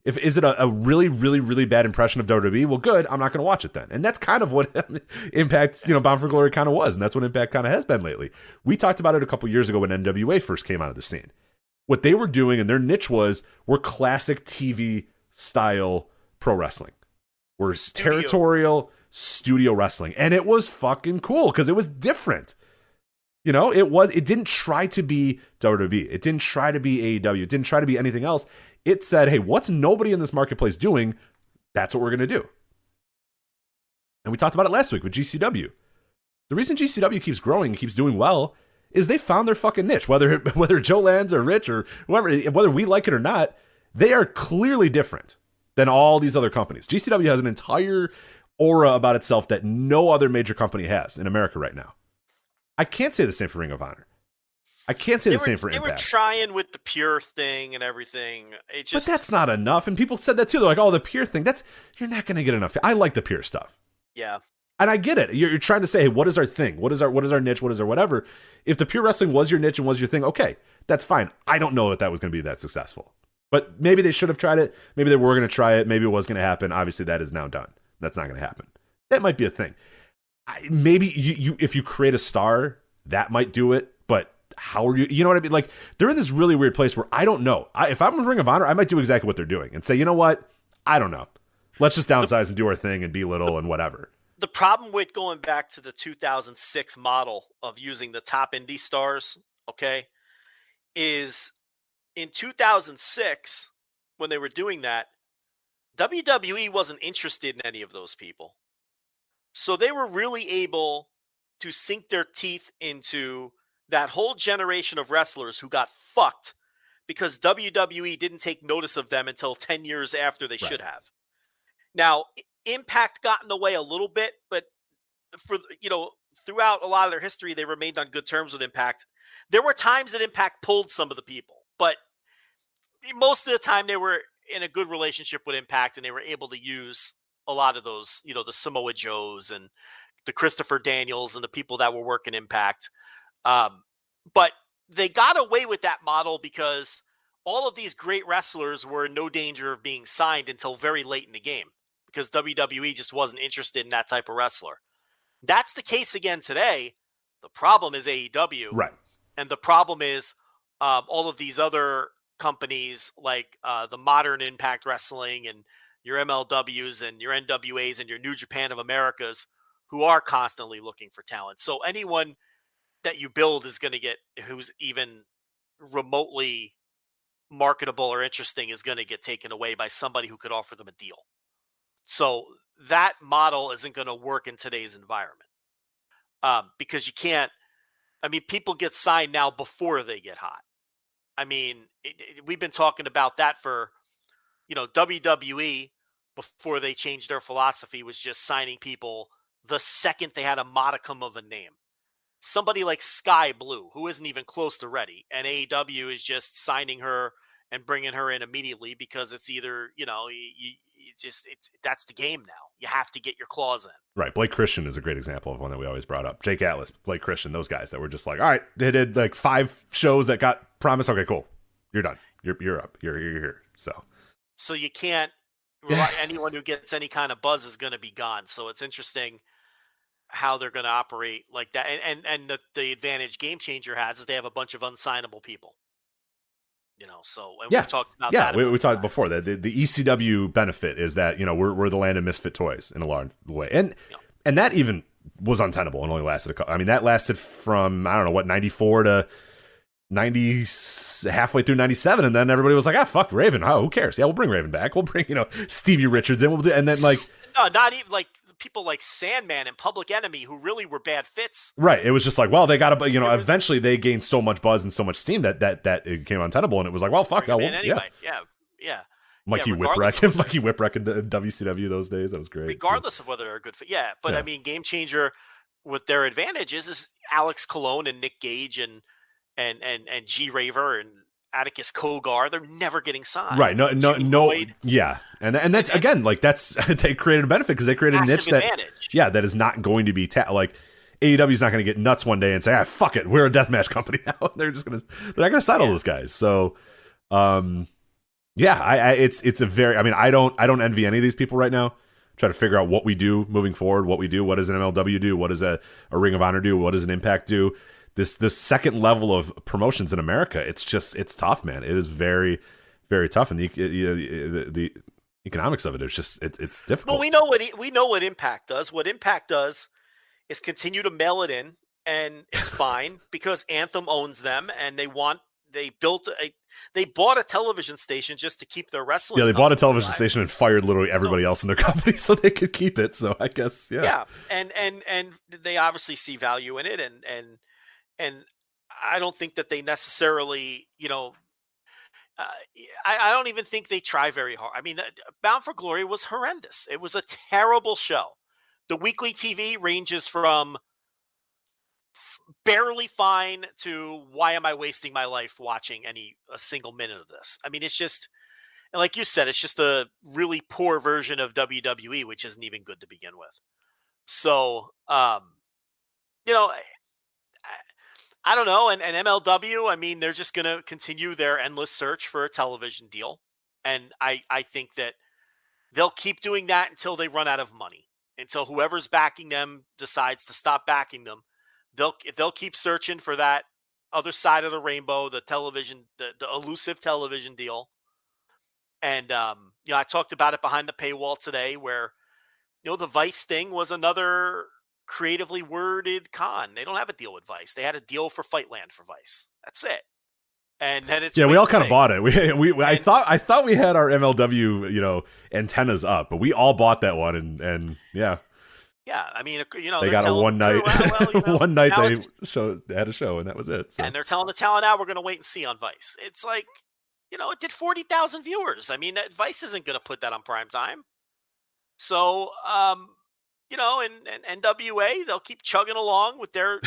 Is it a really, really, really bad impression of WWE? Well, good. I'm not going to watch it then. And that's kind of what Impact, Bound for Glory kind of was. And that's what Impact kind of has been lately. We talked about it a couple years ago when NWA first came out of the scene. What they were doing, and their niche was, were classic TV style pro wrestling. We're territorial studio wrestling. And it was fucking cool because it was different. It didn't try to be WWE. It didn't try to be AEW. It didn't try to be anything else. It said, hey, what's nobody in this marketplace doing? That's what we're going to do. And we talked about it last week with GCW. The reason GCW keeps growing and keeps doing well is they found their fucking niche. Whether Joe Lanza or Rich or whoever, whether we like it or not, they are clearly different than all these other companies. GCW has an entire aura about itself that no other major company has in America right now. I can't say the same for Ring of Honor. I can't say the same for Impact. They were trying with the pure thing and everything. But that's not enough. And people said that too. They're like, oh, the pure thing. You're not going to get enough. I like the pure stuff. Yeah. And I get it. You're trying to say, hey, what is our thing? What is our niche? What is our whatever? If the pure wrestling was your niche and was your thing, okay, that's fine. I don't know that was going to be that successful. But maybe they should have tried it. Maybe they were going to try it. Maybe it was going to happen. Obviously, that is now done. That's not going to happen. That might be a thing. Maybe you if you create a star, that might do it. But how are you? You know what I mean? Like, they're in this really weird place where I don't know. If I'm with Ring of Honor, I might do exactly what they're doing and say, you know what? I don't know. Let's just downsize and do our thing and be little and whatever. The problem with going back to the 2006 model of using the top indie stars, okay, is in 2006, when they were doing that, WWE wasn't interested in any of those people. So they were really able to sink their teeth into that whole generation of wrestlers who got fucked because WWE didn't take notice of them until 10 years after they should have. Now, Impact got in the way a little bit, but for throughout a lot of their history, they remained on good terms with Impact. There were times that Impact pulled some of the people, but most of the time they were in a good relationship with Impact and they were able to use a lot of those, the Samoa Joes and the Christopher Daniels and the people that were working Impact. But they got away with that model because all of these great wrestlers were in no danger of being signed until very late in the game because WWE just wasn't interested in that type of wrestler. That's the case again today. The problem is AEW. Right. And the problem is all of these other companies like the modern Impact Wrestling and your MLWs and your NWAs and your New Japan of Americas who are constantly looking for talent. So anyone that you build is going to get who's even remotely marketable or interesting is going to get taken away by somebody who could offer them a deal. So that model isn't going to work in today's environment because you can't. I mean, people get signed now before they get hot. I mean, we've been talking about that for, WWE before they changed their philosophy was just signing people the second they had a modicum of a name. Somebody like Sky Blue, who isn't even close to ready, and AEW is just signing her and bringing her in immediately because it's either, that's the game now. You have to get your claws in. Right. Blake Christian is a great example of one that we always brought up. Jake Atlas, Blake Christian, those guys that were just like, all right, they did like 5 shows that got promised. Okay, cool. You're done. You're up. You're here. So you can't anyone who gets any kind of buzz is going to be gone. So it's interesting how they're going to operate like that. And the advantage Game Changer has is they have a bunch of unsignable people. So and we've talked about that. We talked before that the ECW benefit is that we're the land of misfit toys in a large way, and that even was untenable and only lasted a couple. I mean, that lasted from 94 to 90, halfway through 97, and then everybody was like, fuck Raven. Oh, who cares? Yeah, we'll bring Raven back. We'll bring Stevie Richards in. We'll do, and then no, not even like people like Sandman and Public Enemy who really were bad fits. Right. It was just like, well, they got to, eventually they gained so much buzz and so much steam that it became untenable, and it was like, well, fuck. Anyway. Yeah. Mikey Whipwreck in WCW those days. That was great. Regardless of whether they're a good fit. Yeah. But I mean, Game Changer with their advantages is Alex Colon and Nick Gage and G Raver and Atticus Kogar. They're never getting signed. Right. No. Yeah. And that's again, like that's, they created a benefit because they created a niche that is not going to be like AEW's not going to get nuts one day and say, fuck it, we're a deathmatch company now. They're not going to sign all those guys. So, it's a very, I don't envy any of these people right now. Try to figure out what we do moving forward, what does an MLW do? What does a Ring of Honor do? What does an Impact do? This second level of promotions in America, it's tough, man. It is very, very tough. And the economics of it is just, it's difficult. Well, we know what Impact does. What Impact does is continue to mail it in, and it's fine because Anthem owns them, and they bought a television station just to keep their wrestling. Yeah, they bought a television station and fired literally everybody else in their company so they could keep it. So I guess, yeah. And they obviously see value in it, and I don't think that they necessarily, I don't even think they try very hard. I mean, Bound for Glory was horrendous. It was a terrible show. The weekly TV ranges from barely fine to why am I wasting my life watching a single minute of this? I mean, it's just, and like you said, it's just a really poor version of WWE, which isn't even good to begin with. So, I don't know. And MLW, I mean, they're just going to continue their endless search for a television deal. And I think that they'll keep doing that until they run out of money, until whoever's backing them decides to stop backing them. They'll keep searching for that other side of the rainbow, the television, the elusive television deal. And, I talked about it behind the paywall today where, the Vice thing was another creatively worded con. They don't have a deal with Vice. They had a deal for Fightland for Vice. That's it. And then it's we all kind of bought it. I thought we had our MLW antennas up, but we all bought that one, and yeah. Yeah, I mean, they got a one night. One night they had a show, and that was it. So. And they're telling the talent now we're going to wait and see on Vice. It's like, it did 40,000 viewers. I mean, that Vice isn't going to put that on prime time. So, and NWA, they'll keep chugging along with their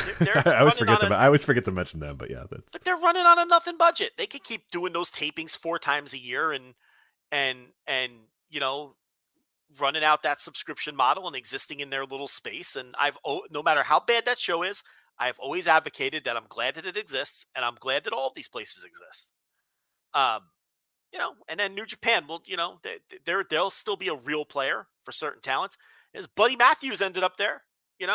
I always forget to mention them, but yeah, but they're running on a nothing budget. They could keep doing those tapings 4 times a year and running out that subscription model and existing in their little space. And no matter how bad that show is, I've always advocated that I'm glad that it exists, and I'm glad that all of these places exist. And then New Japan, well, they'll still be a real player for certain talents. As Buddy Matthews ended up there, and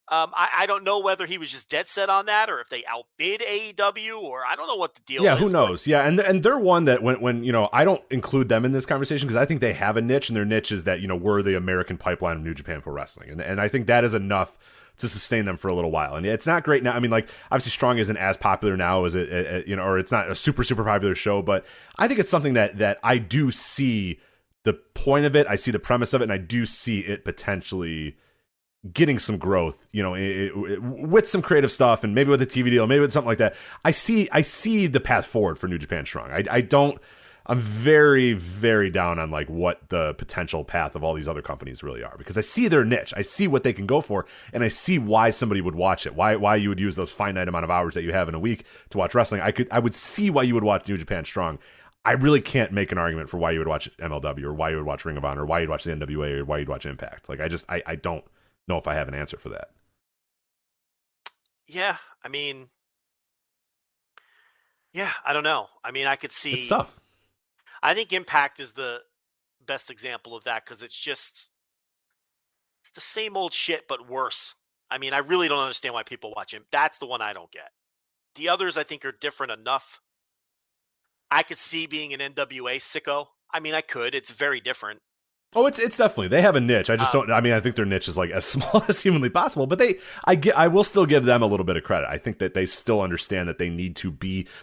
I don't know whether he was just dead set on that or if they outbid AEW, or I don't know what the deal is. Yeah, who knows? Yeah, and they're one that when I don't include them in this conversation because I think they have a niche, and their niche is that we're the American pipeline of New Japan Pro Wrestling, and I think that is enough to sustain them for a little while. And it's not great now. I mean, like, obviously Strong isn't as popular now as it or it's not a super popular show, but I think it's something that I do see the point of it. I see the premise of it, and I do see it potentially getting some growth, with some creative stuff, and maybe with a TV deal, maybe with something like that. I see the path forward for New Japan Strong. I'm very, very down on like what the potential path of all these other companies really are, because I see their niche. I see what they can go for, and I see why somebody would watch it. Why you would use those finite amount of hours that you have in a week to watch wrestling. I would see why you would watch New Japan Strong. I really can't make an argument for why you would watch MLW or why you would watch Ring of Honor or why you'd watch the NWA or why you'd watch Impact. Like, I don't know if I have an answer for that. Yeah, I mean, I don't know. I mean, I could see. It's tough. I think Impact is the best example of that because it's the same old shit but worse. I mean, I really don't understand why people watch him. That's the one I don't get. The others I think are different enough. I could see being an NWA sicko. I mean, I could. It's very different. Oh, it's definitely, they have a niche. I just don't. I mean, I think their niche is like as small as humanly possible. But I will still give them a little bit of credit. I think that they still understand that they need to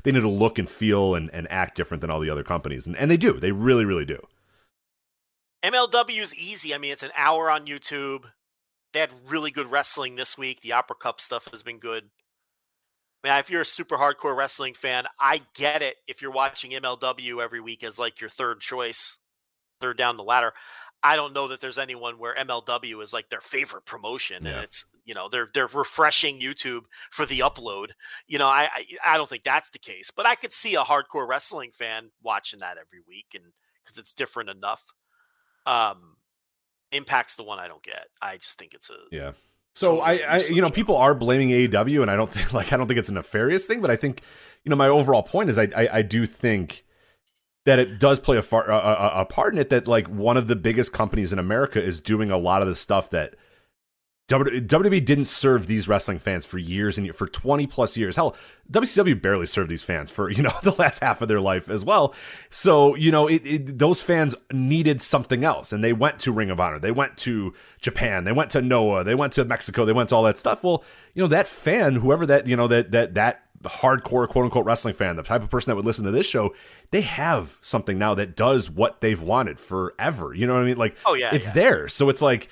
look and feel and act different than all the other companies, and they do. They really, really do. MLW is easy. I mean, it's an hour on YouTube. They had really good wrestling this week. The Opera Cup stuff has been good. Man, if you're a super hardcore wrestling fan, I get it. If you're watching MLW every week as like your third choice, third down the ladder, I don't know that there's anyone where MLW is like their favorite promotion, and it's they're refreshing YouTube for the upload. I don't think that's the case, but I could see a hardcore wrestling fan watching that every week, and because it's different enough. Impact's the one I don't get. I just think it's So I people are blaming AEW, and I don't think it's a nefarious thing, but I think, my overall point is I do think that it does play a part in it, that like one of the biggest companies in America is doing a lot of the stuff that WWE didn't serve these wrestling fans for years and for 20 plus years. Hell, WCW barely served these fans for, the last half of their life as well. So, those fans needed something else, and they went to Ring of Honor. They went to Japan. They went to Noah. They went to Mexico. They went to all that stuff. Well, that fan, whoever that, that hardcore quote unquote wrestling fan, the type of person that would listen to this show, they have something now that does what they've wanted forever. You know what I mean? Like, it's there. So it's like,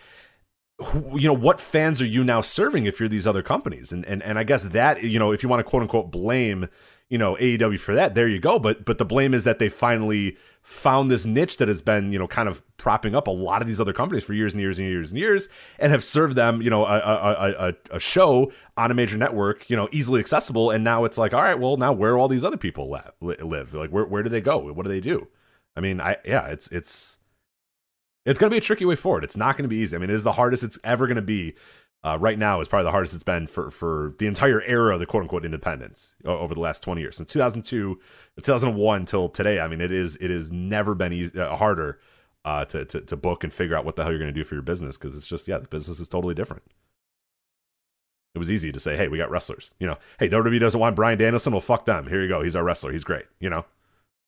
what fans are you now serving if you're these other companies? And I guess that, if you want to quote unquote blame, AEW for that, there you go. But the blame is that they finally found this niche that has been, kind of propping up a lot of these other companies for years and years and years and years, and have served them, a show on a major network, easily accessible. And now it's like, all right, well, now where do all these other people live? Like, where do they go? What do they do? I mean, it's going to be a tricky way forward. It's not going to be easy. I mean, it is the hardest it's ever going to be. Right now is probably the hardest it's been for the entire era of the quote-unquote independence over the last 20 years. Since 2002, 2001 till today, I mean, it is never been harder to book and figure out what the hell you're going to do for your business, because it's just, the business is totally different. It was easy to say, hey, we got wrestlers. Hey, WWE doesn't want Bryan Danielson. Well, fuck them. Here you go. He's our wrestler. He's great. That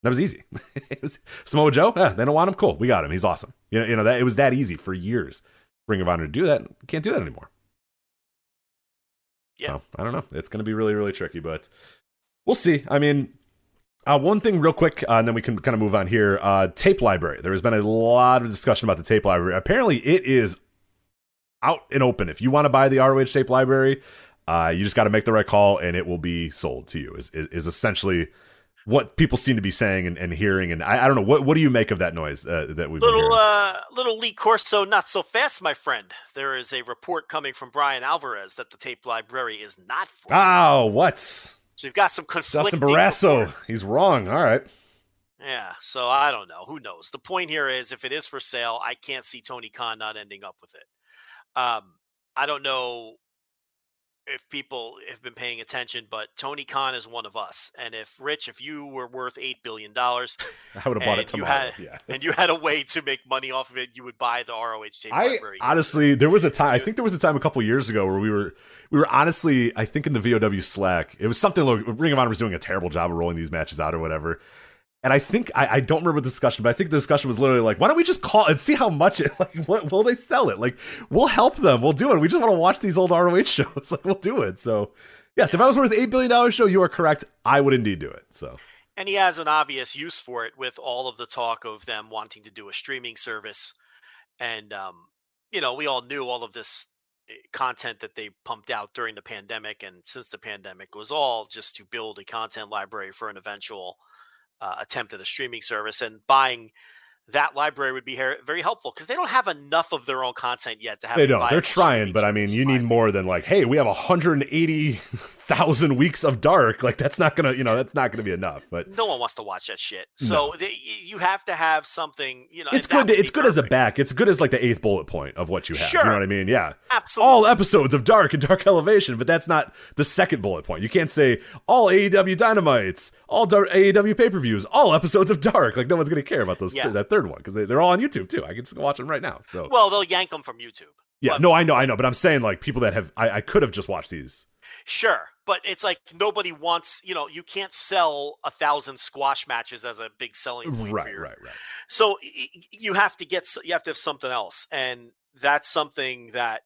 was easy. It was Samoa Joe. They don't want him. Cool. We got him. He's awesome. That it was that easy for years. Ring of Honor to do that. Can't do that anymore. Yeah. So, I don't know. It's going to be really, really tricky, but we'll see. I mean, one thing real quick, and then we can kind of move on here. Tape library. There has been a lot of discussion about the tape library. Apparently, it is out and open. If you want to buy the ROH tape library, you just got to make the right call, and it will be sold to you. Is essentially what people seem to be saying and hearing. And I don't know, what do you make of that noise that we've been hearing? Little Lee Corso, not so fast, my friend. There is a report coming from Brian Alvarez that the tape library is not for sale. Oh, what? So you've got some conflicting Justin Barrasso, reports. He's wrong. All right. Yeah, so I don't know. Who knows? The point here is, if it is for sale, I can't see Tony Khan not ending up with it. I don't know if people have been paying attention, but Tony Khan is one of us. And if you were worth $8 billion, I would have bought it tomorrow. And you had a way to make money off of it, you would buy the ROH tape library. Honestly, there was a time, I think there was a time a couple of years ago where we were honestly, I think in the VOW Slack, it was something like Ring of Honor was doing a terrible job of rolling these matches out or whatever. And I think, I don't remember the discussion, but I think the discussion was literally like, why don't we just call and see how much what will they sell it? Like, we'll help them. We'll do it. We just want to watch these old ROH shows. Like, we'll do it. So, yes, if I was worth $8 billion show, you are correct. I would indeed do it. So, and he has an obvious use for it with all of the talk of them wanting to do a streaming service. And, we all knew all of this content that they pumped out during the pandemic. And since the pandemic was all just to build a content library for an eventual attempt at a streaming service, and buying that library would be very helpful, because they don't have enough of their own content yet to have. They don't. They're trying, but I mean, you need more than like, hey, we have 180 1,000 weeks of Dark. Like that's not gonna, that's not gonna be enough. But no one wants to watch that shit. So you have to have something, it's good. It's good as a back. It's good as like the 8th bullet point of what you have. Sure. You know what I mean? Yeah. Absolutely. All episodes of Dark and Dark Elevation, but that's not the 2nd bullet point. You can't say all AEW Dynamites, all AEW pay-per-views, all episodes of Dark. Like no one's gonna care about those that 3rd one because they're all on YouTube too. I can just watch them right now. So well, they'll yank them from YouTube. Yeah, but, no, I know, but I'm saying like people that have, I could have just watched these. Sure, but it's like nobody wants, you can't sell 1,000 squash matches as a big selling point. Right. So you have to have something else, and that's something that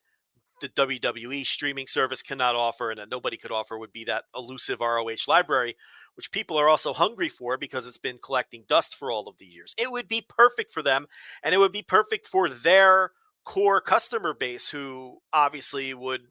the WWE streaming service cannot offer, and that nobody could offer would be that elusive ROH library, which people are also hungry for because it's been collecting dust for all of the years. It would be perfect for them, and it would be perfect for their core customer base who obviously would,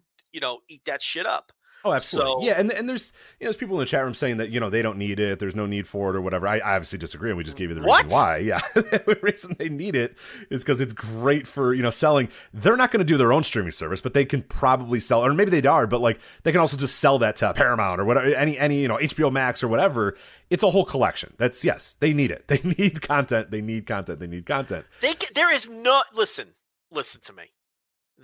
eat that shit up. Oh, absolutely. So, yeah, and there's people in the chat room saying that, they don't need it, there's no need for it or whatever. I obviously disagree, and we just gave you the reason why. Yeah, the reason they need it is because it's great for, selling. They're not going to do their own streaming service, but they can probably sell, or maybe they are, but like they can also just sell that to Paramount or whatever, any HBO Max or whatever. It's a whole collection. That's, yes, they need it. They need content. They need content. There is no, listen to me.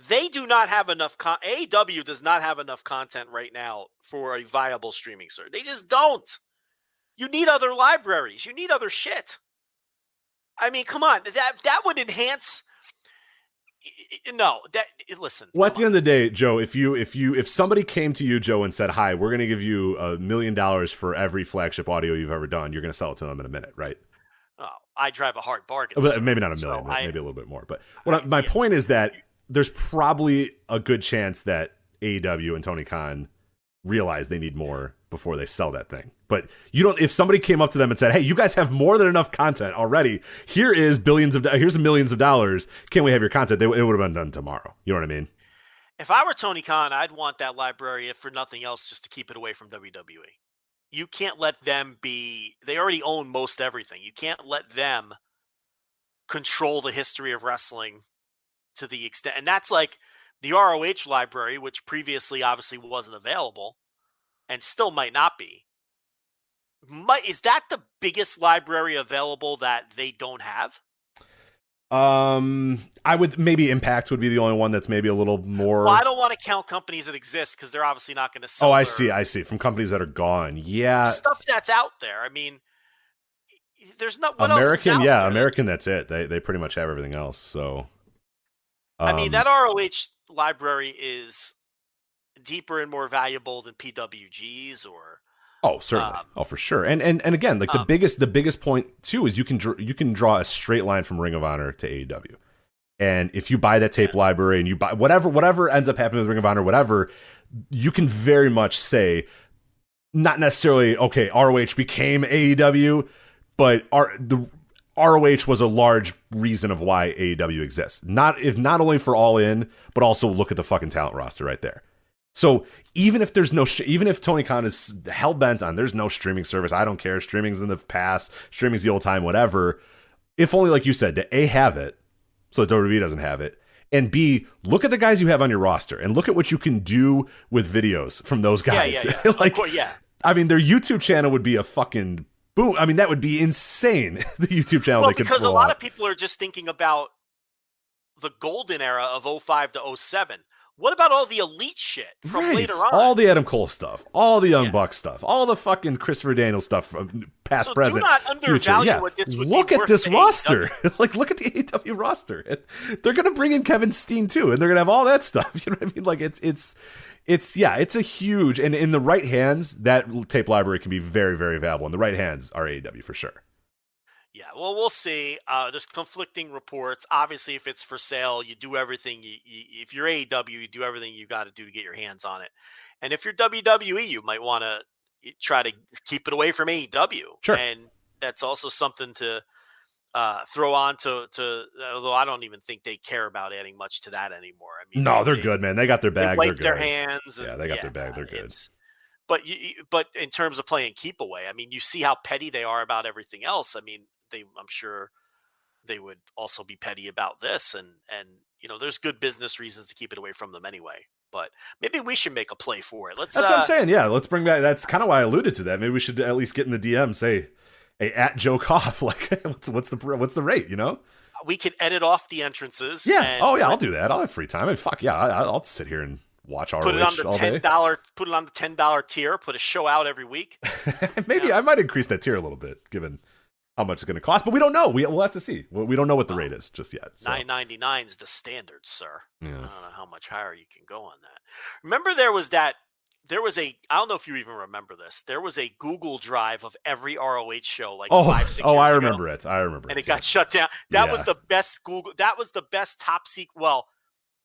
They do not have enough AEW does not have enough content right now for a viable streaming service. They just don't. You need other libraries. You need other shit. I mean, come on. That would enhance. No, listen. Well, at the end of the day, Joe, if somebody came to you, Joe, and said, "Hi, we're going to give you $1 million for every flagship audio you've ever done," you're going to sell it to them in a minute, right? Oh, I drive a hard bargain. Maybe not $1 million, maybe a little bit more. But my point is that there's probably a good chance that AEW and Tony Khan realize they need more before they sell that thing. But if somebody came up to them and said, "Hey, you guys have more than enough content already. Here's the millions of dollars. Can we have your content?" It would have been done tomorrow. You know what I mean? If I were Tony Khan, I'd want that library, if for nothing else, just to keep it away from WWE. You can't let them they already own most everything. You can't let them control the history of wrestling to the extent, and that's like the ROH library, which previously obviously wasn't available and still might not be. Is that the biggest library available that they don't have? I would, maybe Impact would be the only one that's maybe a little more. Well, I don't want to count companies that exist because they're obviously not going to sell. Oh, I see. From companies that are gone. Yeah. Stuff that's out there. I mean, there's not what American, else is out yeah, there? American, that's it. They pretty much have everything else. So I mean, that ROH library is deeper and more valuable than PWG's or. Oh, certainly. For sure. And again, like the biggest point too is you can draw a straight line from Ring of Honor to AEW. And if you buy that tape library and you buy whatever ends up happening with Ring of Honor, whatever, you can very much say, not necessarily, okay, ROH became AEW, but the ROH was a large reason of why AEW exists. Not only for All In, but also look at the fucking talent roster right there. So even if there's even if Tony Khan is hell bent on there's no streaming service, I don't care. Streaming's in the past, streaming's the old time, whatever. If only, like you said, to A, have it, so that WWE doesn't have it, and B, look at the guys you have on your roster and look at what you can do with videos from those guys. Yeah. Like, of course, yeah. I mean, their YouTube channel would be a fucking boom. I mean, that would be insane. The YouTube channel. Well, they could because a roll lot out. of people are just thinking about the golden era of 05 to 07. What about all the elite shit from later on? All the Adam Cole stuff, all the Young Bucks stuff, all the fucking Christopher Daniels stuff from past, present, do not undervalue future. what this would look be at worth this to roster. AEW. Like, look at the AEW roster. And they're gonna bring in Kevin Steen too, and they're gonna have all that stuff. You know what I mean? Like, it's a huge, and in the right hands, that tape library can be very, very valuable. And the right hands are AEW for sure. Yeah, well, we'll see. There's conflicting reports. Obviously, if it's for sale, you do everything. If you're AEW, you do everything you got to do to get your hands on it. And if you're WWE, you might want to try to keep it away from AEW. Sure. And that's also something to throw on to. Although I don't even think they care about adding much to that anymore. I mean, No, they're good, man. They got their bag. They They're wipe their good. hands. Yeah, they got their bag. They're good. But in terms of playing keep away, I mean, you see how petty they are about everything else. I mean, I'm sure they would also be petty about this, and there's good business reasons to keep it away from them anyway. but maybe we should make a play for it. That's what I'm saying. Yeah, let's bring back. That's kind of why I alluded to that. Maybe we should at least get in the DM, say, "Hey, at Joe Koff, like, what's the rate?" You know, we could edit off the entrances. Yeah. And I'll do that. I'll have free time. And fuck yeah, I'll sit here and watch ROH put it on the all day. Put it on the $10 tier. Put a show out every week. Maybe I might increase that tier a little bit, given how much it's going to cost. But we don't know. We'll have to see. We don't know what the rate is just yet. So. $9.99 is the standard, sir. Yeah. I don't know how much higher you can go on that. Remember, there was a. I don't know if you even remember this. There was a Google Drive of every ROH show, like 5-6 years ago. I remember it. And it got shut down. That was the best Google. That was the best top secret. Well,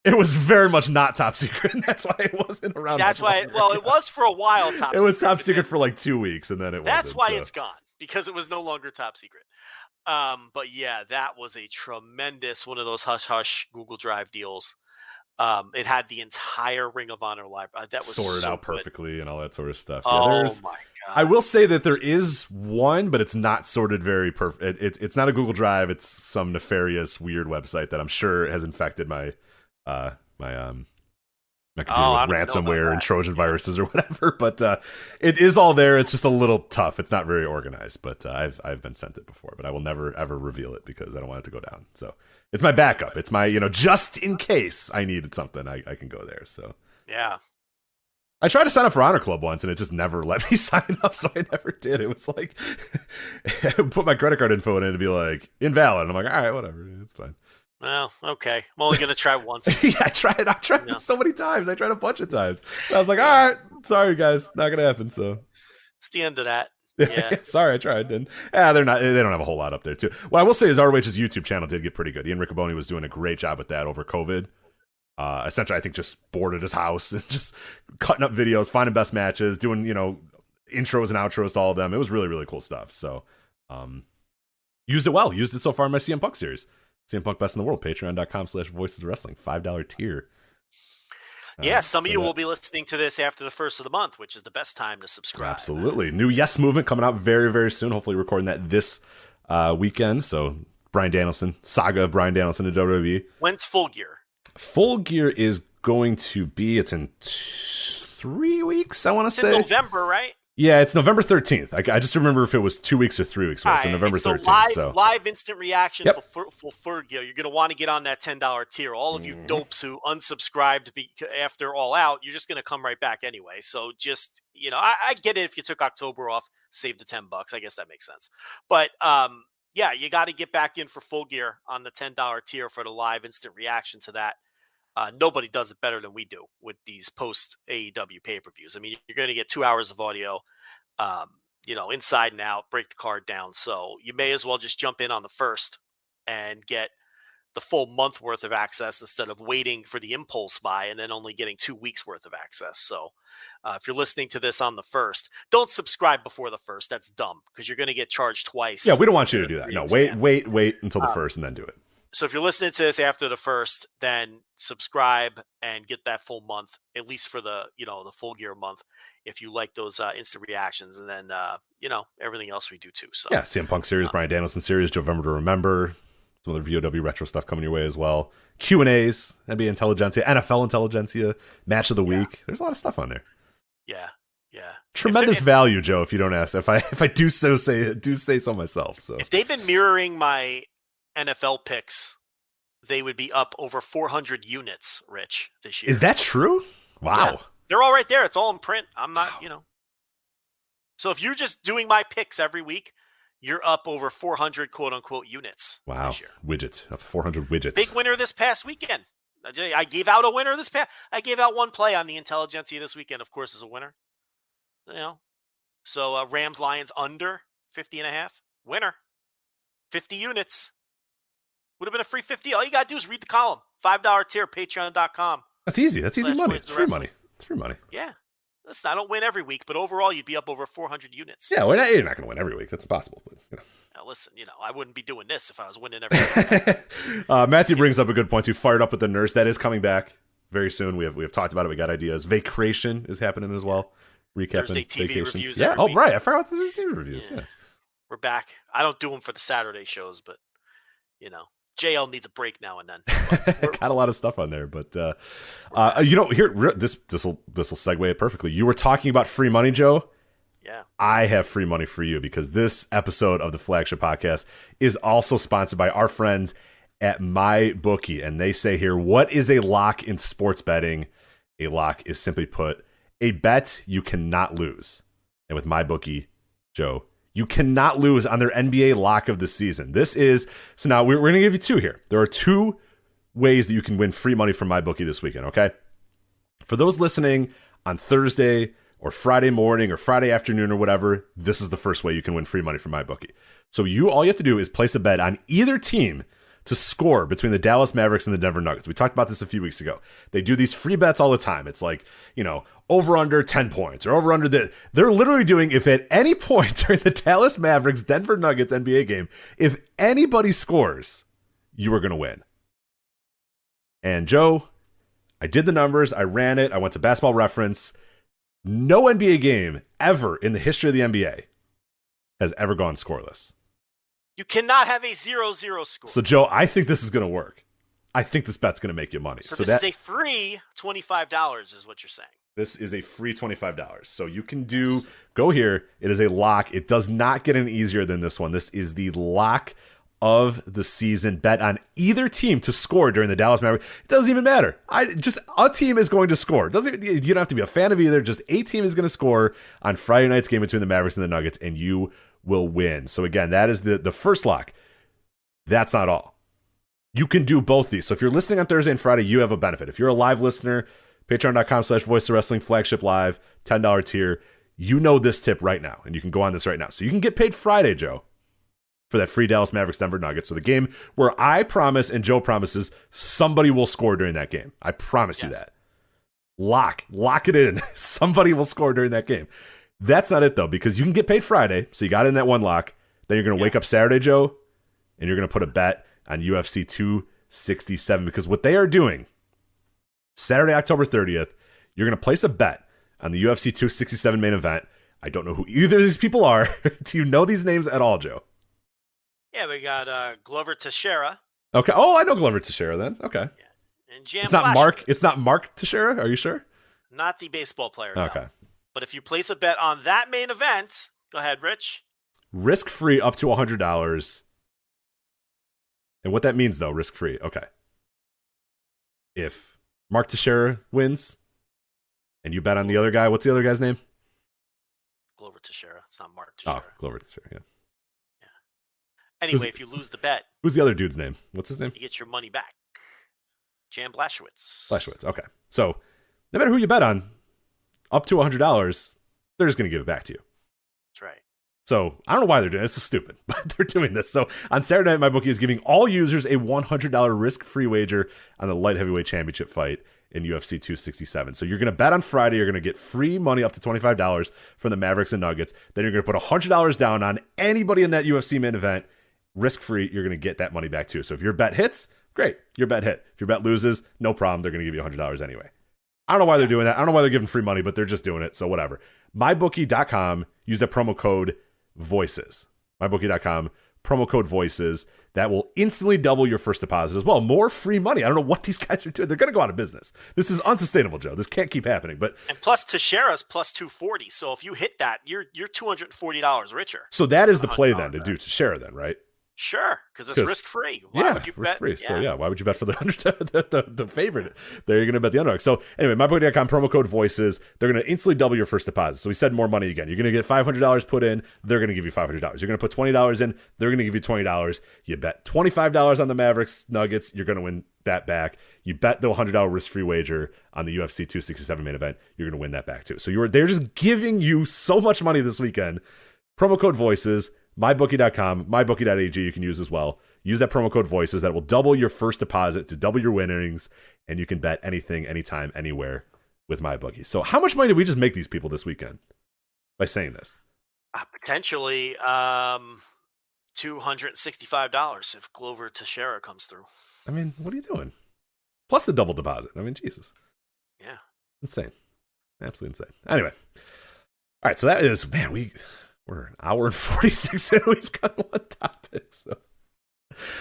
it was very much not top secret, and that's why it wasn't around. That's why. It was for a while top. It was top secret for like 2 weeks, and then it. That's why so. It's gone, because it was no longer top secret. But yeah, that was a tremendous one of those hush hush Google Drive deals. It had the entire Ring of Honor library. That was sorted so out good. perfectly and all that sort of stuff. Oh my god! I will say that there is one, but it's not sorted very perfect. It's not a Google Drive. It's some nefarious, weird website that I'm sure has infected my computer with ransomware and Trojan viruses or whatever. But it is all there. It's just a little tough. It's not very organized. But I've been sent it before. But I will never ever reveal it because I don't want it to go down. So it's my backup. It's my just in case I needed something, I can go there. So yeah. I tried to sign up for Honor Club once, and it just never let me sign up, so I never did. It was like, I put my credit card info in it to be like, invalid. And I'm like, all right, whatever, it's fine. Well, okay. I'm only going to try once. Yeah, I tried so many times. I tried a bunch of times. And I was like, all right, sorry, guys, not going to happen, so. It's the end of that. Yeah. Sorry, I tried. And they don't have a whole lot up there, too. What I will say is ROH's YouTube channel did get pretty good. Ian Riccoboni was doing a great job with that over COVID. Essentially, I think just bored at his house and just cutting up videos, finding best matches, doing, intros and outros to all of them. It was really, really cool stuff. So, used it well. Used it so far in my CM Punk series. CM Punk Best in the World, patreon.com/Voices of Wrestling, $5 tier. Yeah, some of you will be listening to this after the first of the month, which is the best time to subscribe. Absolutely. New Yes Movement coming out very, very soon. Hopefully recording that this weekend. So, Bryan Danielson, saga of Bryan Danielson to WWE. When's Full Gear? Full Gear is going to be, it's in 3 weeks, I want to say. In November, right? Yeah, it's November 13th. I just remember if it was 2 weeks or 3 weeks. So November 13th. Live instant reaction for Full Gear. You're going to want to get on that $10 tier. All of you dopes who unsubscribed after All Out, you're just going to come right back anyway. So just, I get it if you took October off, save the $10. I guess that makes sense. But, yeah, you got to get back in for Full Gear on the $10 tier for the live instant reaction to that. Nobody does it better than we do with these post AEW pay-per-views. I mean, you're going to get 2 hours of audio, inside and out, break the card down. So you may as well just jump in on the first and get the full month worth of access instead of waiting for the impulse buy and then only getting 2 weeks worth of access. So if you're listening to this on the first, don't subscribe before the first. That's dumb because you're going to get charged twice. Yeah, we don't want you to do that. No, wait until the first and then do it. So if you're listening to this after the first, then subscribe and get that full month, at least for the Full Gear month, if you like those instant reactions, and then everything else we do too. So yeah, CM Punk series, Bryan Danielson series, November to Remember, some other VOW retro stuff coming your way as well. Q&As, NBA Intelligentsia, NFL Intelligentsia, Match of the Week. There's a lot of stuff on there. Yeah. Tremendous value, Joe. If you don't ask, if I do say so myself. So if they've been mirroring my NFL picks, they would be up over 400 units, Rich, this year. Is that true? Wow. Yeah. They're all right there. It's all in print. I'm not, So if you're just doing my picks every week, you're up over 400 quote unquote units. Wow. This year. Widgets. Up 400 widgets. Big winner this past weekend. I gave out a winner I gave out one play on the Intelligentsia this weekend, of course, as a winner. So Rams Lions under 50.5. Winner. 50 units. Would have been a free 50. All you got to do is read the column. $5 tier, patreon.com. That's easy. That's easy money. It's free money. It's free money. Yeah. Listen, I don't win every week, but overall, you'd be up over 400 units. Yeah, you're not going to win every week. That's impossible. But, Now, listen, I wouldn't be doing this if I was winning every week. Matthew brings up a good point, too. Fired up with the nurse. That is coming back very soon. We have talked about it. We got ideas. Vacration is happening as well. Recapping Thursday TV vacations. reviews. Yeah. Every week. Right. I forgot about the Thursday TV reviews. Yeah. We're back. I don't do them for the Saturday shows, but, JL needs a break now and then. Got a lot of stuff on there, but here this will segue it perfectly. You were talking about free money, Joe. Yeah. I have free money for you because this episode of the Flagship Podcast is also sponsored by our friends at MyBookie. And they say here, what is a lock in sports betting? A lock is simply put, a bet you cannot lose. And with MyBookie, Joe, you cannot lose on their NBA lock of the season. So now we're going to give you two here. There are two ways that you can win free money from MyBookie this weekend, okay? For those listening on Thursday or Friday morning or Friday afternoon or whatever, this is the first way you can win free money from MyBookie. So all you have to do is place a bet on either team to score between the Dallas Mavericks and the Denver Nuggets. We talked about this a few weeks ago. They do these free bets all the time. It's like, over under 10 points or over under they're literally doing, if at any point during the Dallas Mavericks Denver Nuggets NBA game, if anybody scores, you are going to win. And Joe, I did the numbers. I ran it. I went to Basketball Reference. No NBA game ever in the history of the NBA has ever gone scoreless. You cannot have a 0-0 score. So, Joe, I think this is going to work. I think this bet's going to make you money. So this is a free $25 is what you're saying. This is a free $25. So you can go here. It is a lock. It does not get any easier than this one. This is the lock of the season. Bet on either team to score during the Dallas Mavericks. It doesn't even matter. A team is going to score. You don't have to be a fan of either. Just a team is going to score on Friday night's game between the Mavericks and the Nuggets, and you will win. So again, that is the first lock. That's not all. You can do both these. So if you're listening on Thursday and Friday, you have a benefit. If you're a live listener, patreon.com/Voice of Wrestling Flagship Live, $10 tier, you know this tip right now, and you can go on this right now. So you can get paid Friday, Joe, for that free Dallas Mavericks Denver Nuggets. So the game where I promise and Joe promises somebody will score during that game. I promise you that. Lock it in. Somebody will score during that game. That's not it, though, because you can get paid Friday, so you got in that one lock. Then you're going to wake up Saturday, Joe, and you're going to put a bet on UFC 267, because what they are doing, Saturday, October 30th, you're going to place a bet on the UFC 267 main event. I don't know who either of these people are. Do you know these names at all, Joe? Yeah, we got Glover Teixeira. Okay. Oh, I know Glover Teixeira then. Okay. Yeah. And Jam It's not Blashowicz. Mark. It's not Mark Teixeira. Are you sure? Not the baseball player. Okay. No. But if you place a bet on that main event, go ahead, Rich. Risk free up to $100. And what that means, though, risk free. Okay. If Mark Teixeira wins, and you bet on the other guy, what's the other guy's name? Glover Teixeira. It's not Mark Teixeira. Oh, Glover Teixeira. Yeah. Anyway, if you lose the bet, Who's the other dude's name? What's his name? you get your money back. Jam Blashowicz. Blashowicz. Okay. So no matter who you bet on, up to $100, they're just going to give it back to you. That's right. So I don't know why they're doing this. This is stupid, but they're doing this. So on Saturday night, MyBookie is giving all users a $100 risk-free wager on the light heavyweight championship fight in UFC 267. So you're going to bet on Friday. You're going to get free money up to $25 from the Mavericks and Nuggets. Then you're going to put $100 down on anybody in that UFC main event. Risk-free, you're going to get that money back too. So if your bet hits, great. Your bet hit. If your bet loses, no problem. They're going to give you $100 anyway. I don't know why they're doing that. I don't know why they're giving free money, but they're just doing it. So whatever. MyBookie.com. Use that promo code VOICES. MyBookie.com. Promo code VOICES. That will instantly double your first deposit as well. More free money. I don't know what these guys are doing. They're going to go out of business. This is unsustainable, Joe. This can't keep happening. And plus Teixeira's plus 240. So if you hit that, you're $240 richer. So that is the play then to do Teixeira then, right? Sure, because it's risk-free. Why would you bet? Risk-free. So why would you bet for the the favorite? There you're going to bet the underdog. So anyway, MyBookie.com, promo code VOICES. They're going to instantly double your first deposit. So we said more money again. You're going to get $500 put in. They're going to give you $500. You're going to put $20 in. They're going to give you $20. You bet $25 on the Mavericks Nuggets. You're going to win that back. You bet the $100 risk-free wager on the UFC 267 main event. You're going to win that back too. So they're just giving you so much money this weekend. Promo code VOICES. MyBookie.com, MyBookie.ag you can use as well. Use that promo code VOICES. That will double your first deposit to double your winnings, and you can bet anything, anytime, anywhere with MyBookie. So how much money did we just make these people this weekend by saying this? Potentially $265 if Glover Teixeira comes through. I mean, what are you doing? Plus the double deposit. I mean, Jesus. Yeah. Insane. Absolutely insane. Anyway. All right, so that is, man, we're an hour and 46 in. We've got one topic. So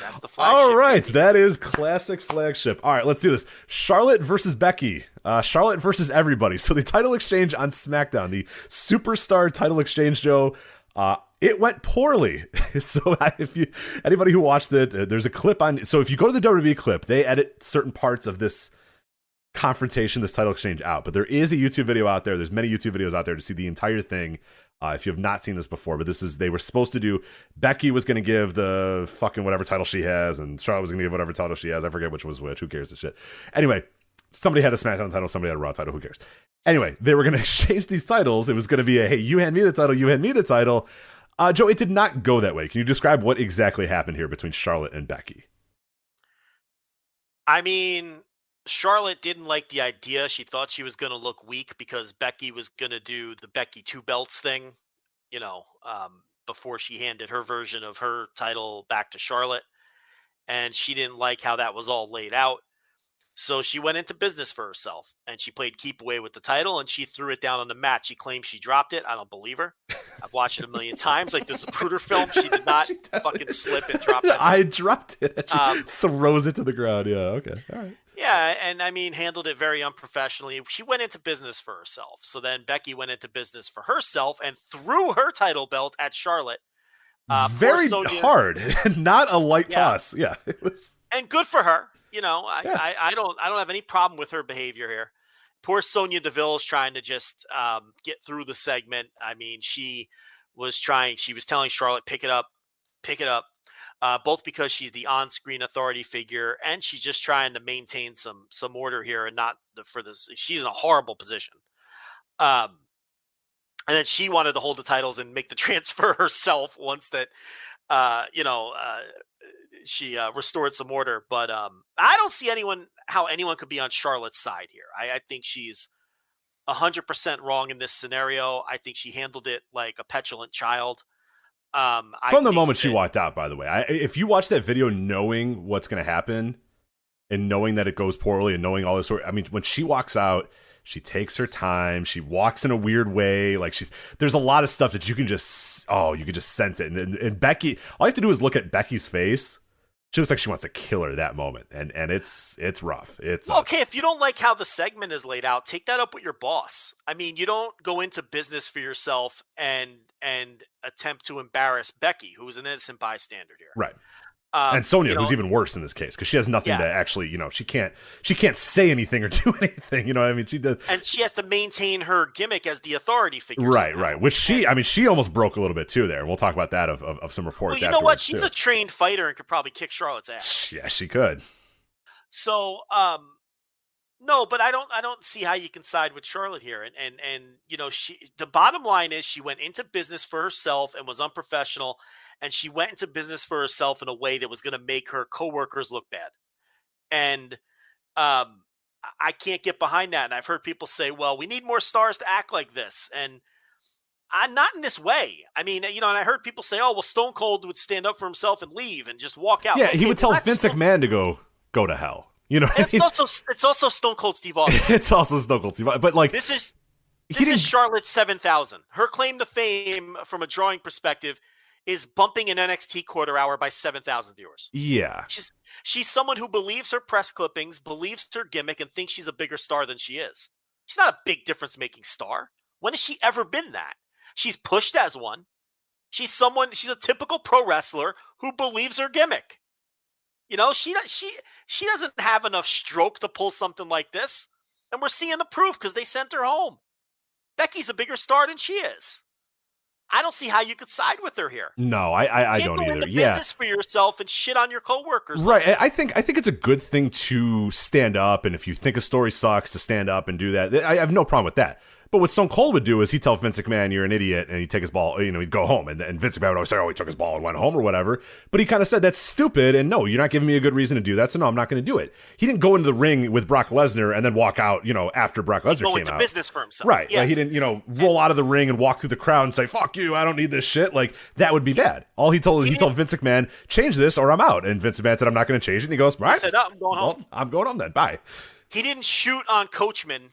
That's the flagship. All right, baby. that is classic flagship. All right, let's do this. Charlotte versus Becky. Charlotte versus everybody. So the title exchange on SmackDown, the Superstar title exchange, Joe, it went poorly. So if anybody who watched it, there's a clip on. So if you go to the WWE clip, they edit certain parts of this confrontation, this title exchange out. But there is a YouTube video out there. There's many YouTube videos out there to see the entire thing. If you have not seen this before, but they were supposed to do, Becky was going to give the fucking whatever title she has, and Charlotte was going to give whatever title she has. I forget which was which. Who cares the shit? Anyway, somebody had a SmackDown title, somebody had a Raw title. Who cares? Anyway, they were going to exchange these titles. It was going to be hey, you hand me the title, you hand me the title. Joe, it did not go that way. Can you describe what exactly happened here between Charlotte and Becky? I mean, Charlotte didn't like the idea. She thought she was going to look weak because Becky was going to do the Becky two belts thing, before she handed her version of her title back to Charlotte. And she didn't like how that was all laid out. So she went into business for herself and she played keep away with the title and she threw it down on the mat. She claims she dropped it. I don't believe her. I've watched it a million times. Like this Zapruder film. She did not fucking slip and drop it. I dropped it. She throws it to the ground. Yeah. Okay. All right. Yeah, and I mean, handled it very unprofessionally. She went into business for herself. So then Becky went into business for herself and threw her title belt at Charlotte. Very hard, not a light toss. Yeah, it was. And good for her. I don't have any problem with her behavior here. Poor Sonya Deville is trying to just get through the segment. I mean, she was telling Charlotte, pick it up. Both because she's the on-screen authority figure and she's just trying to maintain some order here and not for this. She's in a horrible position. And then she wanted to hold the titles and make the transfer herself once that, she restored some order. But I don't see how anyone could be on Charlotte's side here. I think she's 100% wrong in this scenario. I think she handled it like a petulant child. From the moment she walked out, by the way, if you watch that video knowing what's going to happen and knowing that it goes poorly and knowing all this sort, I mean, when she walks out, she takes her time. She walks in a weird way. Like there's a lot of stuff that you can just sense it. And Becky, all you have to do is look at Becky's face. She looks like she wants to kill her that moment. And it's rough. Okay. If you don't like how the segment is laid out, take that up with your boss. I mean, you don't go into business for yourself and attempt to embarrass Becky, who is an innocent bystander here. Right. And Sonya, who's even worse in this case, because she has nothing to actually, she can't say anything or do anything. You know what I mean? She does, and she has to maintain her gimmick as the authority figure. Right, right. Which she almost broke a little bit too there, and we'll talk about that of some reports. Well, you know what? She's a trained fighter and could probably kick Charlotte's ass. Yeah, she could. So, no, but I don't see how you can side with Charlotte here. And the bottom line is she went into business for herself and was unprofessional. And she went into business for herself in a way that was going to make her coworkers look bad. And I can't get behind that. And I've heard people say, well, we need more stars to act like this. And I'm not in this way. I mean, and I heard people say, oh, well, Stone Cold would stand up for himself and leave and just walk out. Yeah, okay, he would tell Vince McMahon to go to hell. It's also Stone Cold Steve Austin. It's also Stone Cold Steve Austin. But like this is Charlotte 7,000. Her claim to fame from a drawing perspective is bumping an NXT quarter hour by 7,000 viewers. Yeah. She's someone who believes her press clippings, believes her gimmick, and thinks she's a bigger star than she is. She's not a big difference-making star. When has she ever been that? She's pushed as one. She's a typical pro wrestler who believes her gimmick. She doesn't have enough stroke to pull something like this. And we're seeing the proof because they sent her home. Becky's a bigger star than she is. I don't see how you could side with her here. No, I don't either. Business for yourself and shit on your coworkers. Right. I think it's a good thing to stand up, and if you think a story sucks, to stand up and do that. I have no problem with that. But what Stone Cold would do is he'd tell Vince McMahon, you're an idiot, and he'd take his ball, he'd go home. And Vince McMahon would always say, oh, he took his ball and went home or whatever. But he kind of said, that's stupid, and no, you're not giving me a good reason to do that, so no, I'm not going to do it. He didn't go into the ring with Brock Lesnar and then walk out, after Brock Lesnar came out. He go into business for himself. Right. Yeah. Like he didn't, roll out of the ring and walk through the crowd and say, fuck you, I don't need this shit. Like, that would be bad. All he told Vince McMahon, change this or I'm out. And Vince McMahon said, I'm not going to change it. And he goes, right. He said, I'm going home. I'm going home then. Bye. He didn't shoot on Coachman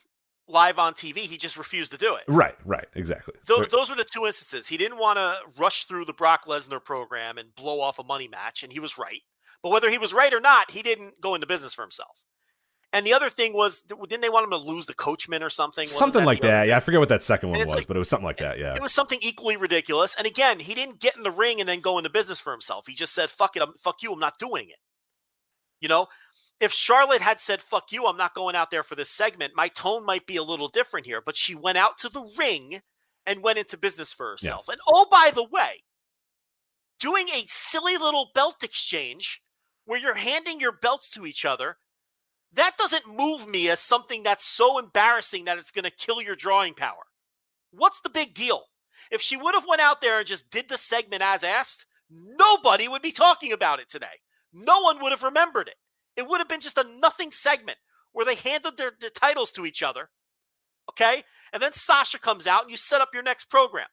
live on TV. He just refused to do it. Right, exactly. Those were the two instances. He didn't want to rush through the Brock Lesnar program and blow off a money match, and he was right. But whether he was right or not, he didn't go into business for himself. And the other thing was, didn't they want him to lose the coachman or something? Something like that. Yeah, I forget what that second one was, like, but it was something like that, yeah. It was something equally ridiculous. And again, he didn't get in the ring and then go into business for himself. He just said, fuck it, fuck you, I'm not doing it. You know? If Charlotte had said, fuck you, I'm not going out there for this segment, my tone might be a little different here. But she went out to the ring and went into business for herself. Yeah. And oh, by the way, doing a silly little belt exchange where you're handing your belts to each other, that doesn't move me as something that's so embarrassing that it's going to kill your drawing power. What's the big deal? If she would have went out there and just did the segment as asked, nobody would be talking about it today. No one would have remembered it. It would have been just a nothing segment where they handed their titles to each other, okay? And then Sasha comes out and you set up your next program,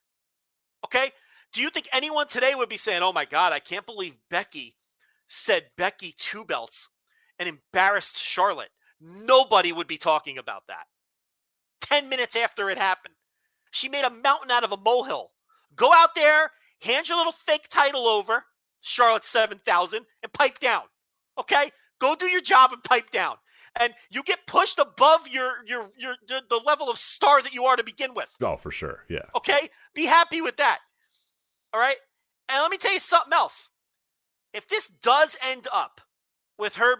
okay? Do you think anyone today would be saying, oh my God, I can't believe Becky said Becky 2 belts and embarrassed Charlotte? Nobody would be talking about that. 10 minutes after it happened, she made a mountain out of a molehill. Go out there, hand your little fake title over, Charlotte 7000, and pipe down, okay? Go do your job and pipe down. And you get pushed above the level of star that you are to begin with. Oh, for sure. Yeah. Okay? Be happy with that. All right? And let me tell you something else. If this does end up with her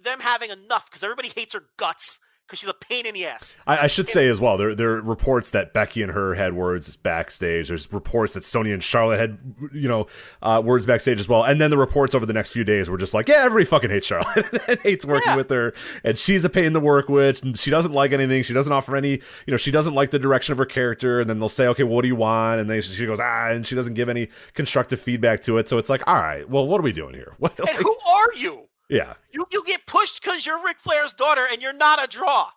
them having enough, because everybody hates her guts, because she's a pain in the ass. I should say as well, there are reports that Becky and her had words backstage. There's reports that Sonya and Charlotte had, words backstage as well. And then the reports over the next few days were just like, yeah, everybody fucking hates Charlotte and hates working with her. And she's a pain to work with. And she doesn't like anything. She doesn't offer any, she doesn't like the direction of her character. And then they'll say, okay, well, what do you want? And then she goes, and she doesn't give any constructive feedback to it. So it's like, all right, well, what are we doing here? And who are you? Yeah. You get pushed because you're Ric Flair's daughter and you're not a draw.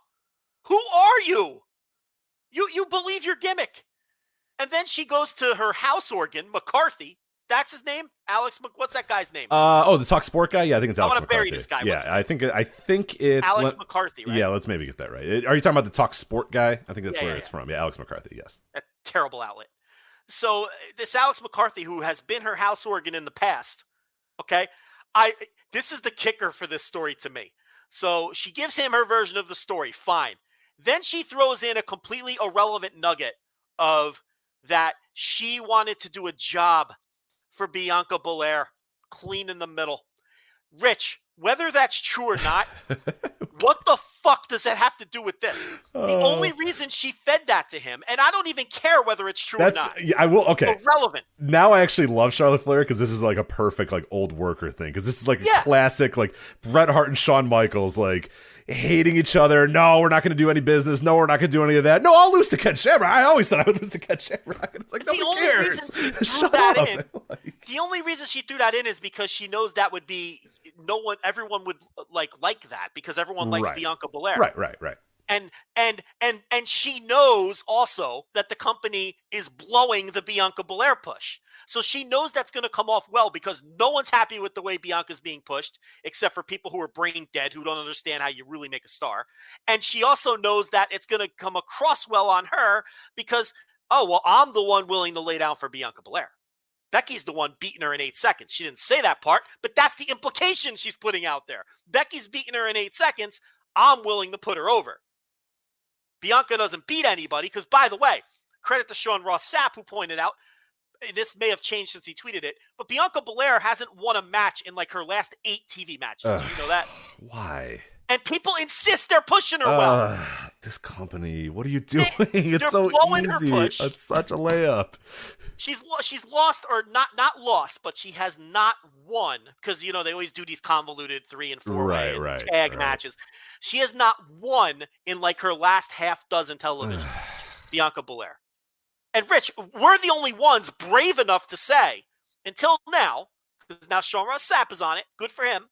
Who are you? You believe your gimmick. And then she goes to her house organ, McCarthy. That's his name? What's that guy's name? The Talk Sport guy? Yeah, I think it's Alex McCarthy. I want to bury this guy. Yeah, I think it's Alex McCarthy, right? Yeah, let's maybe get that right. Are you talking about the Talk Sport guy? I think that's where it's from. Yeah, Alex McCarthy, yes. A terrible outlet. So this Alex McCarthy, who has been her house organ in the past, okay? This is the kicker for this story to me. So she gives him her version of the story. Fine. Then she throws in a completely irrelevant nugget of that she wanted to do a job for Bianca Belair, clean in the middle. Rich, whether that's true or not, what the fuck does that have to do with this? The only reason she fed that to him, and I don't even care whether it's true or not. Yeah, I will. Okay, irrelevant. Now I actually love Charlotte Flair because this is like a perfect like old worker thing. Because this is like a classic like Bret Hart and Shawn Michaels like hating each other. No, we're not going to do any business. No, we're not going to do any of that. No, I'll lose to Ken Shamrock. I always thought I would lose to Ken Shamrock. It's like, nobody cares. The only reason she threw that in is because she knows that would be everyone would like that because everyone likes Bianca Belair. Right. And she knows also that the company is blowing the Bianca Belair push. So she knows that's going to come off well because no one's happy with the way Bianca's being pushed, except for people who are brain dead, who don't understand how you really make a star. And she also knows that it's going to come across well on her because, I'm the one willing to lay down for Bianca Belair. Becky's the one beating her in 8 seconds. She didn't say that part, but that's the implication she's putting out there. Becky's beating her in 8 seconds. I'm willing to put her over. Bianca doesn't beat anybody because, by the way, credit to Sean Ross Sapp, who pointed out, this may have changed since he tweeted it, but Bianca Belair hasn't won a match in like her last 8 TV matches. Do you know that? Why? And people insist they're pushing her well. This company, what are you doing? It's so easy. It's such a layup. She's lost or not lost, but she has not won because, they always do these convoluted 3 and 4 tag matches. She has not won in like her last half dozen television matches, Bianca Belair. And Rich, we're the only ones brave enough to say, until now, because now Sean Ross Sapp is on it, good for him,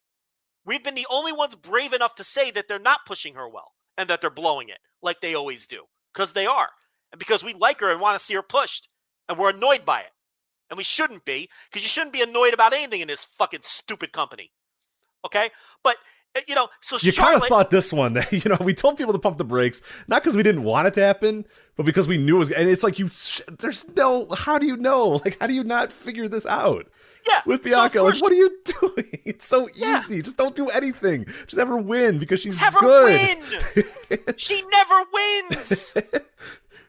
we've been the only ones brave enough to say that they're not pushing her well and that they're blowing it like they always do, because they are. And because we like her and want to see her pushed, and we're annoyed by it. And we shouldn't be, because you shouldn't be annoyed about anything in this fucking stupid company. Okay? But, so you kind of thought this one that, we told people to pump the brakes, not because we didn't want it to happen, but because we knew it was, and it's like how do you know? Like, how do you not figure this out? Yeah. with Bianca. So Like, what are you doing? It's so easy. Just don't do anything. Just have her win because she's have her good. win. She never wins.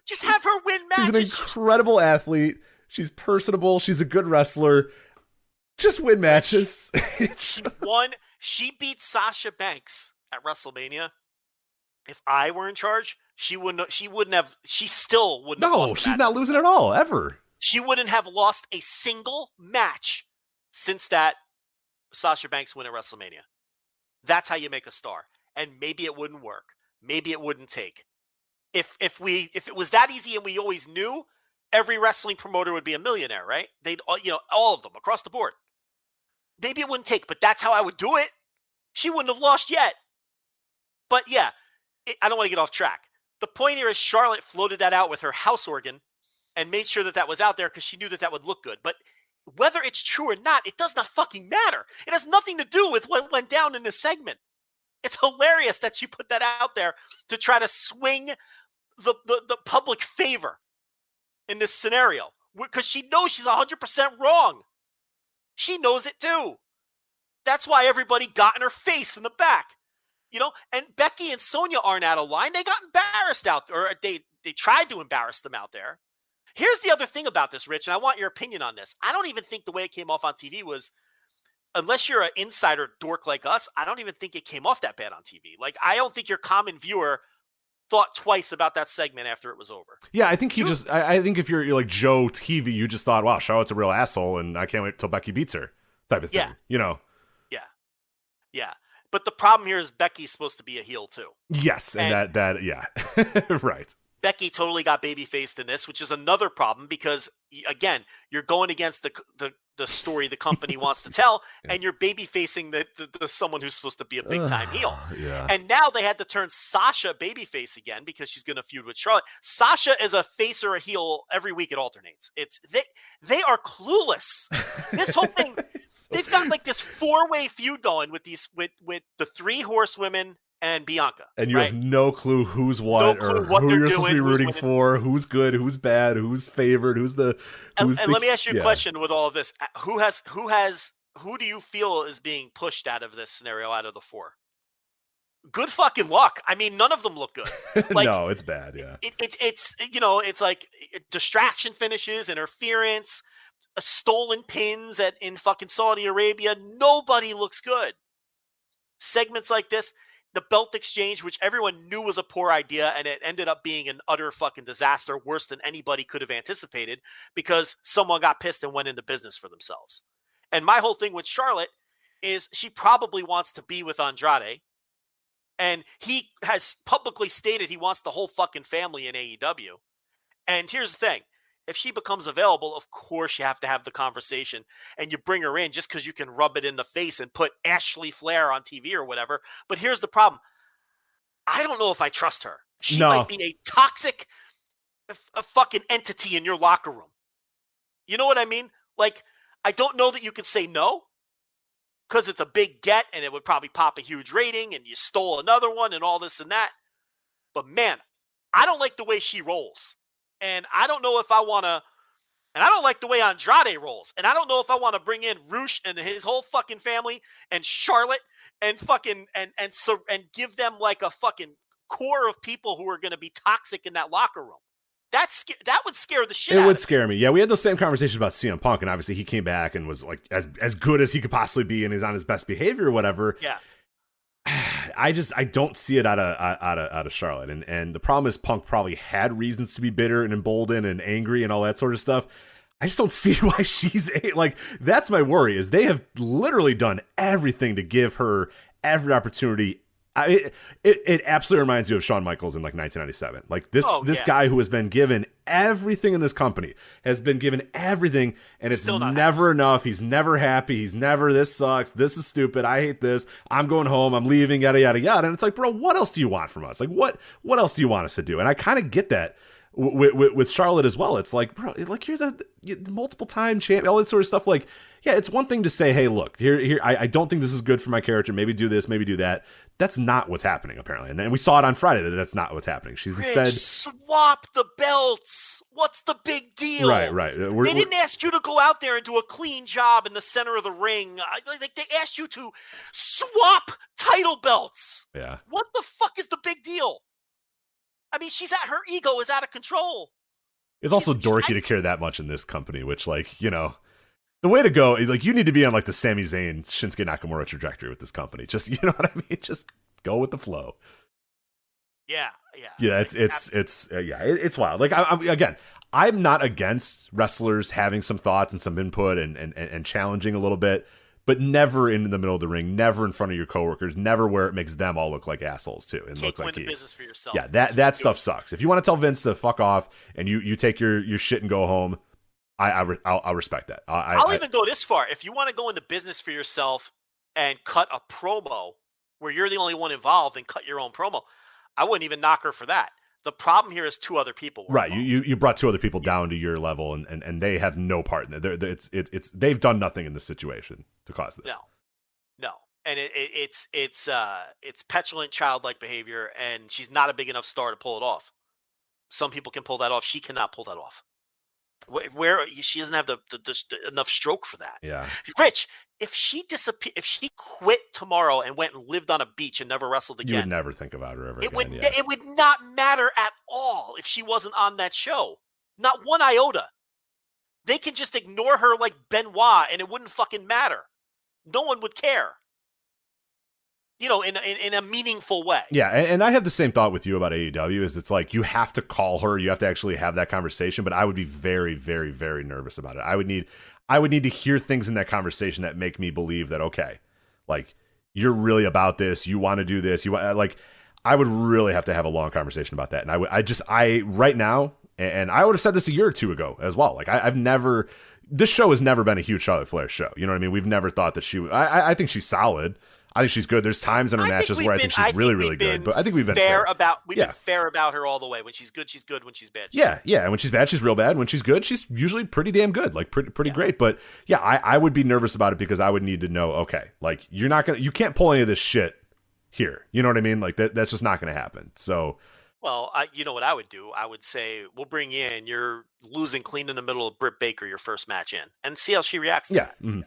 Just have her win matches. She's an incredible athlete. She's personable. She's a good wrestler. Just win matches. She won. She beat Sasha Banks at WrestleMania. If I were in charge, she still wouldn't have No, lost she's not losing at all, ever. She wouldn't have lost a single match since that Sasha Banks win at WrestleMania. That's how you make a star. And maybe it wouldn't work. Maybe it wouldn't take. If it was that easy and we always knew, every wrestling promoter would be a millionaire, right? They'd all of them across the board. Maybe it wouldn't take, but that's how I would do it. She wouldn't have lost yet. But yeah, I don't want to get off track. The point here is Charlotte floated that out with her house organ and made sure that was out there because she knew that would look good. But whether it's true or not, it does not fucking matter. It has nothing to do with what went down in this segment. It's hilarious that she put that out there to try to swing the public favor in this scenario because she knows she's 100% wrong. She knows it too. That's why everybody got in her face in the back. And Becky and Sonya aren't out of line. They got embarrassed out there, or they tried to embarrass them out there. Here's the other thing about this, Rich, and I want your opinion on this. I don't even think the way it came off on TV was, unless you're an insider dork like us, I don't even think it came off that bad on TV. Like, I don't think your common viewer thought twice about that segment after it was over. Yeah, I think I think if you're like Joe TV, you just thought, wow, Charlotte's a real asshole, and I can't wait till Becky beats her, type of thing. Yeah. Yeah. But the problem here is Becky's supposed to be a heel too. Yes, and that yeah. Right. Becky totally got baby-faced in this, which is another problem because, again, you're going against the story the company wants to tell, and you're baby-facing the someone who's supposed to be a big-time heel. Yeah. And now they had to turn Sasha babyface again because she's going to feud with Charlotte. Sasha is a face or a heel every week. It alternates. They are clueless. This whole thing, they've got like this 4-way feud going with the 3 horsewomen and Bianca. And you have no clue who's what, or who you're supposed to be rooting for, who's good, who's bad, who's favored, and let me ask you a question with all of this. Who do you feel is being pushed out of this scenario out of the 4? Good fucking luck. I mean, none of them look good. Like, no, it's bad, yeah. It's like distraction finishes, interference, stolen pins in fucking Saudi Arabia. Nobody looks good. Segments like this, the belt exchange, which everyone knew was a poor idea, and it ended up being an utter fucking disaster, worse than anybody could have anticipated, because someone got pissed and went into business for themselves. And my whole thing with Charlotte is she probably wants to be with Andrade, and he has publicly stated he wants the whole fucking family in AEW. And here's the thing. If she becomes available, of course you have to have the conversation, and you bring her in just because you can rub it in the face and put Ashley Flair on TV or whatever. But here's the problem. I don't know if I trust her. She might be a toxic a fucking entity in your locker room. You know what I mean? Like, I don't know that you can say no because it's a big get and it would probably pop a huge rating and you stole another one and all this and that. But man, I don't like the way she rolls. And I don't know if I want to, and I don't like the way Andrade rolls. And I don't know if I want to bring in Roosh and his whole fucking family and Charlotte and fucking, and give them like a fucking core of people who are going to be toxic in that locker room. That would scare the shit out of me. It would scare me. Yeah, we had those same conversations about CM Punk, and obviously he came back and was like as good as he could possibly be and is on his best behavior or whatever. Yeah. I don't see it out of Charlotte, and the problem is Punk probably had reasons to be bitter and emboldened and angry and all that sort of stuff. I just don't see why she's like. That's my worry. Is they have literally done everything to give her every opportunity. It absolutely reminds you of Shawn Michaels in like 1997. Like this guy who has been given everything in this company has been given everything, and it's never enough. He's never happy. He's never, this sucks. This is stupid. I hate this. I'm going home. I'm leaving. Yada yada yada. And it's like, bro, what else do you want from us? Like what else do you want us to do? And I kind of get that. with Charlotte as well. It's like, bro, like you're the multiple time champ, all that sort of stuff. Like, yeah, it's one thing to say, hey, look, here, I don't think this is good for my character. Maybe do this, maybe do that. That's not what's happening, apparently. And then we saw it on Friday that that's not what's happening. She's Rich, instead swap the belts. What's the big deal? Right. They didn't ask you to go out there and do a clean job in the center of the ring. Like they asked you to swap title belts. Yeah. What the fuck is the big deal? I mean, her ego is out of control. It's also dorky to care that much in this company, which, like, you know, the way to go is, like, you need to be on, like, the Sami Zayn, Shinsuke Nakamura trajectory with this company. Just, you know what I mean? Just go with the flow. Yeah. Yeah, it's wild. Like, I'm not against wrestlers having some thoughts and some input and challenging a little bit, but never in the middle of the ring, never in front of your coworkers, never where it makes them all look like assholes too. And look like the business for yourself. Yeah, that stuff sucks. If you want to tell Vince to fuck off and you take your shit and go home, I'll respect that. I'll even go this far. If you want to go into business for yourself and cut a promo where you're the only one involved and cut your own promo, I wouldn't even knock her for that. The problem here is two other people. Right, you brought two other people down to your level, and they have no part in it. They've done nothing in this situation to cause this. No, and it's petulant, childlike behavior, and she's not a big enough star to pull it off. Some people can pull that off. She cannot pull that off. Where she doesn't have the enough stroke for that. Yeah, Rich, if she quit tomorrow and went and lived on a beach and never wrestled again, you would never think about her ever again. It would not matter at all if she wasn't on that show. Not one iota. They can just ignore her like Benoit, and it wouldn't fucking matter. No one would care. You know, in a meaningful way. Yeah, and I have the same thought with you about AEW. Is it's like you have to call her, you have to actually have that conversation. But I would be very, very, very nervous about it. I would need to hear things in that conversation that make me believe that, okay, like, you're really about this, you want to do this, I would really have to have a long conversation about that. And I right now, and I would have said this a year or two ago as well. Like, this show has never been a huge Charlotte Flair show. You know what I mean? We've never thought that I think she's solid. I think she's good. There's times in her matches where I think she's really, really good. But I think we've been fair been fair about her all the way. When she's good, she's good. When she's bad, yeah. And when she's bad, she's real bad. When she's good, she's usually pretty damn good. Like pretty great. But yeah, I would be nervous about it because I would need to know, okay, like you can't pull any of this shit here. You know what I mean? Like that's just not going to happen. So. Well, you know what I would do? I would say, we'll bring you in. You're losing clean in the middle of Britt Baker your first match in, and see how she reacts to it. Mm-hmm.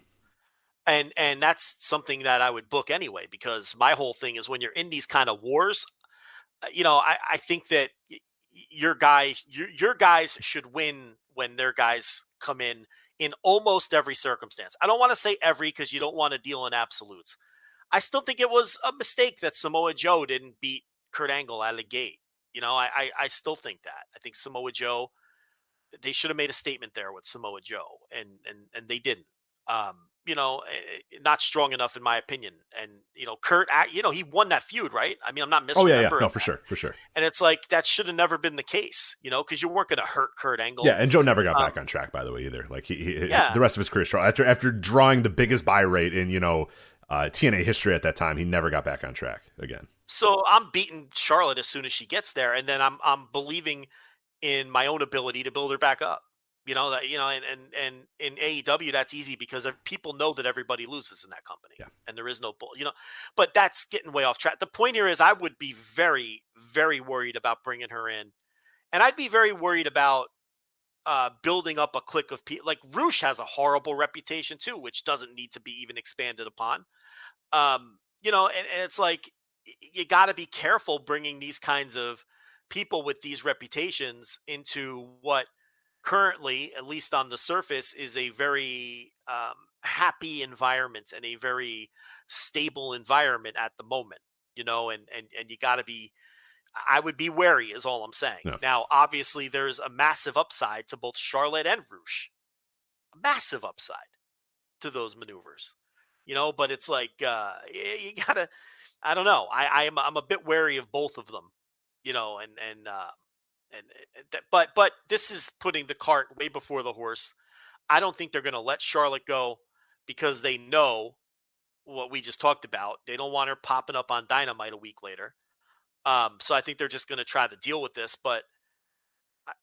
And that's something that I would book anyway, because my whole thing is when you're in these kind of wars, you know, I think that your guys should win when their guys come in almost every circumstance. I don't want to say every, because you don't want to deal in absolutes. I still think it was a mistake that Samoa Joe didn't beat Kurt Angle out of the gate. You know, I still think that. I think Samoa Joe, they should have made a statement there with Samoa Joe, and they didn't. You know, not strong enough in my opinion. And, you know, Kurt, you know, he won that feud, right? I mean, I'm not misremembering. Oh, yeah. No, for sure. And it's like, that should have never been the case, you know, because you weren't going to hurt Kurt Angle. Yeah, and Joe never got back on track, by the way, either. Like, the rest of his career, after drawing the biggest buy rate in, you know, TNA history at that time, he never got back on track again. So I'm beating Charlotte as soon as she gets there, and then I'm believing in my own ability to build her back up. You know that, you know, and in AEW that's easy because people know that everybody loses in that company, and there is no bull, you know. But that's getting way off track. The point here is I would be very, very worried about bringing her in, and I'd be very worried about building up a clique of people. Like Roosh has a horrible reputation too, which doesn't need to be even expanded upon. You know, and it's like you got to be careful bringing these kinds of people with these reputations into what currently, at least on the surface, is a very happy environment and a very stable environment at the moment, you know, and you got to be, I would be wary is all I'm saying. Yeah. Now, obviously there's a massive upside to both Charlotte and Roosh, a massive upside to those maneuvers, you know, but it's like, you gotta, I don't know. I'm a bit wary of both of them, you know, but this is putting the cart way before the horse. I don't think they're going to let Charlotte go because they know what we just talked about. They don't want her popping up on Dynamite a week later. So I think they're just going to try to deal with this. But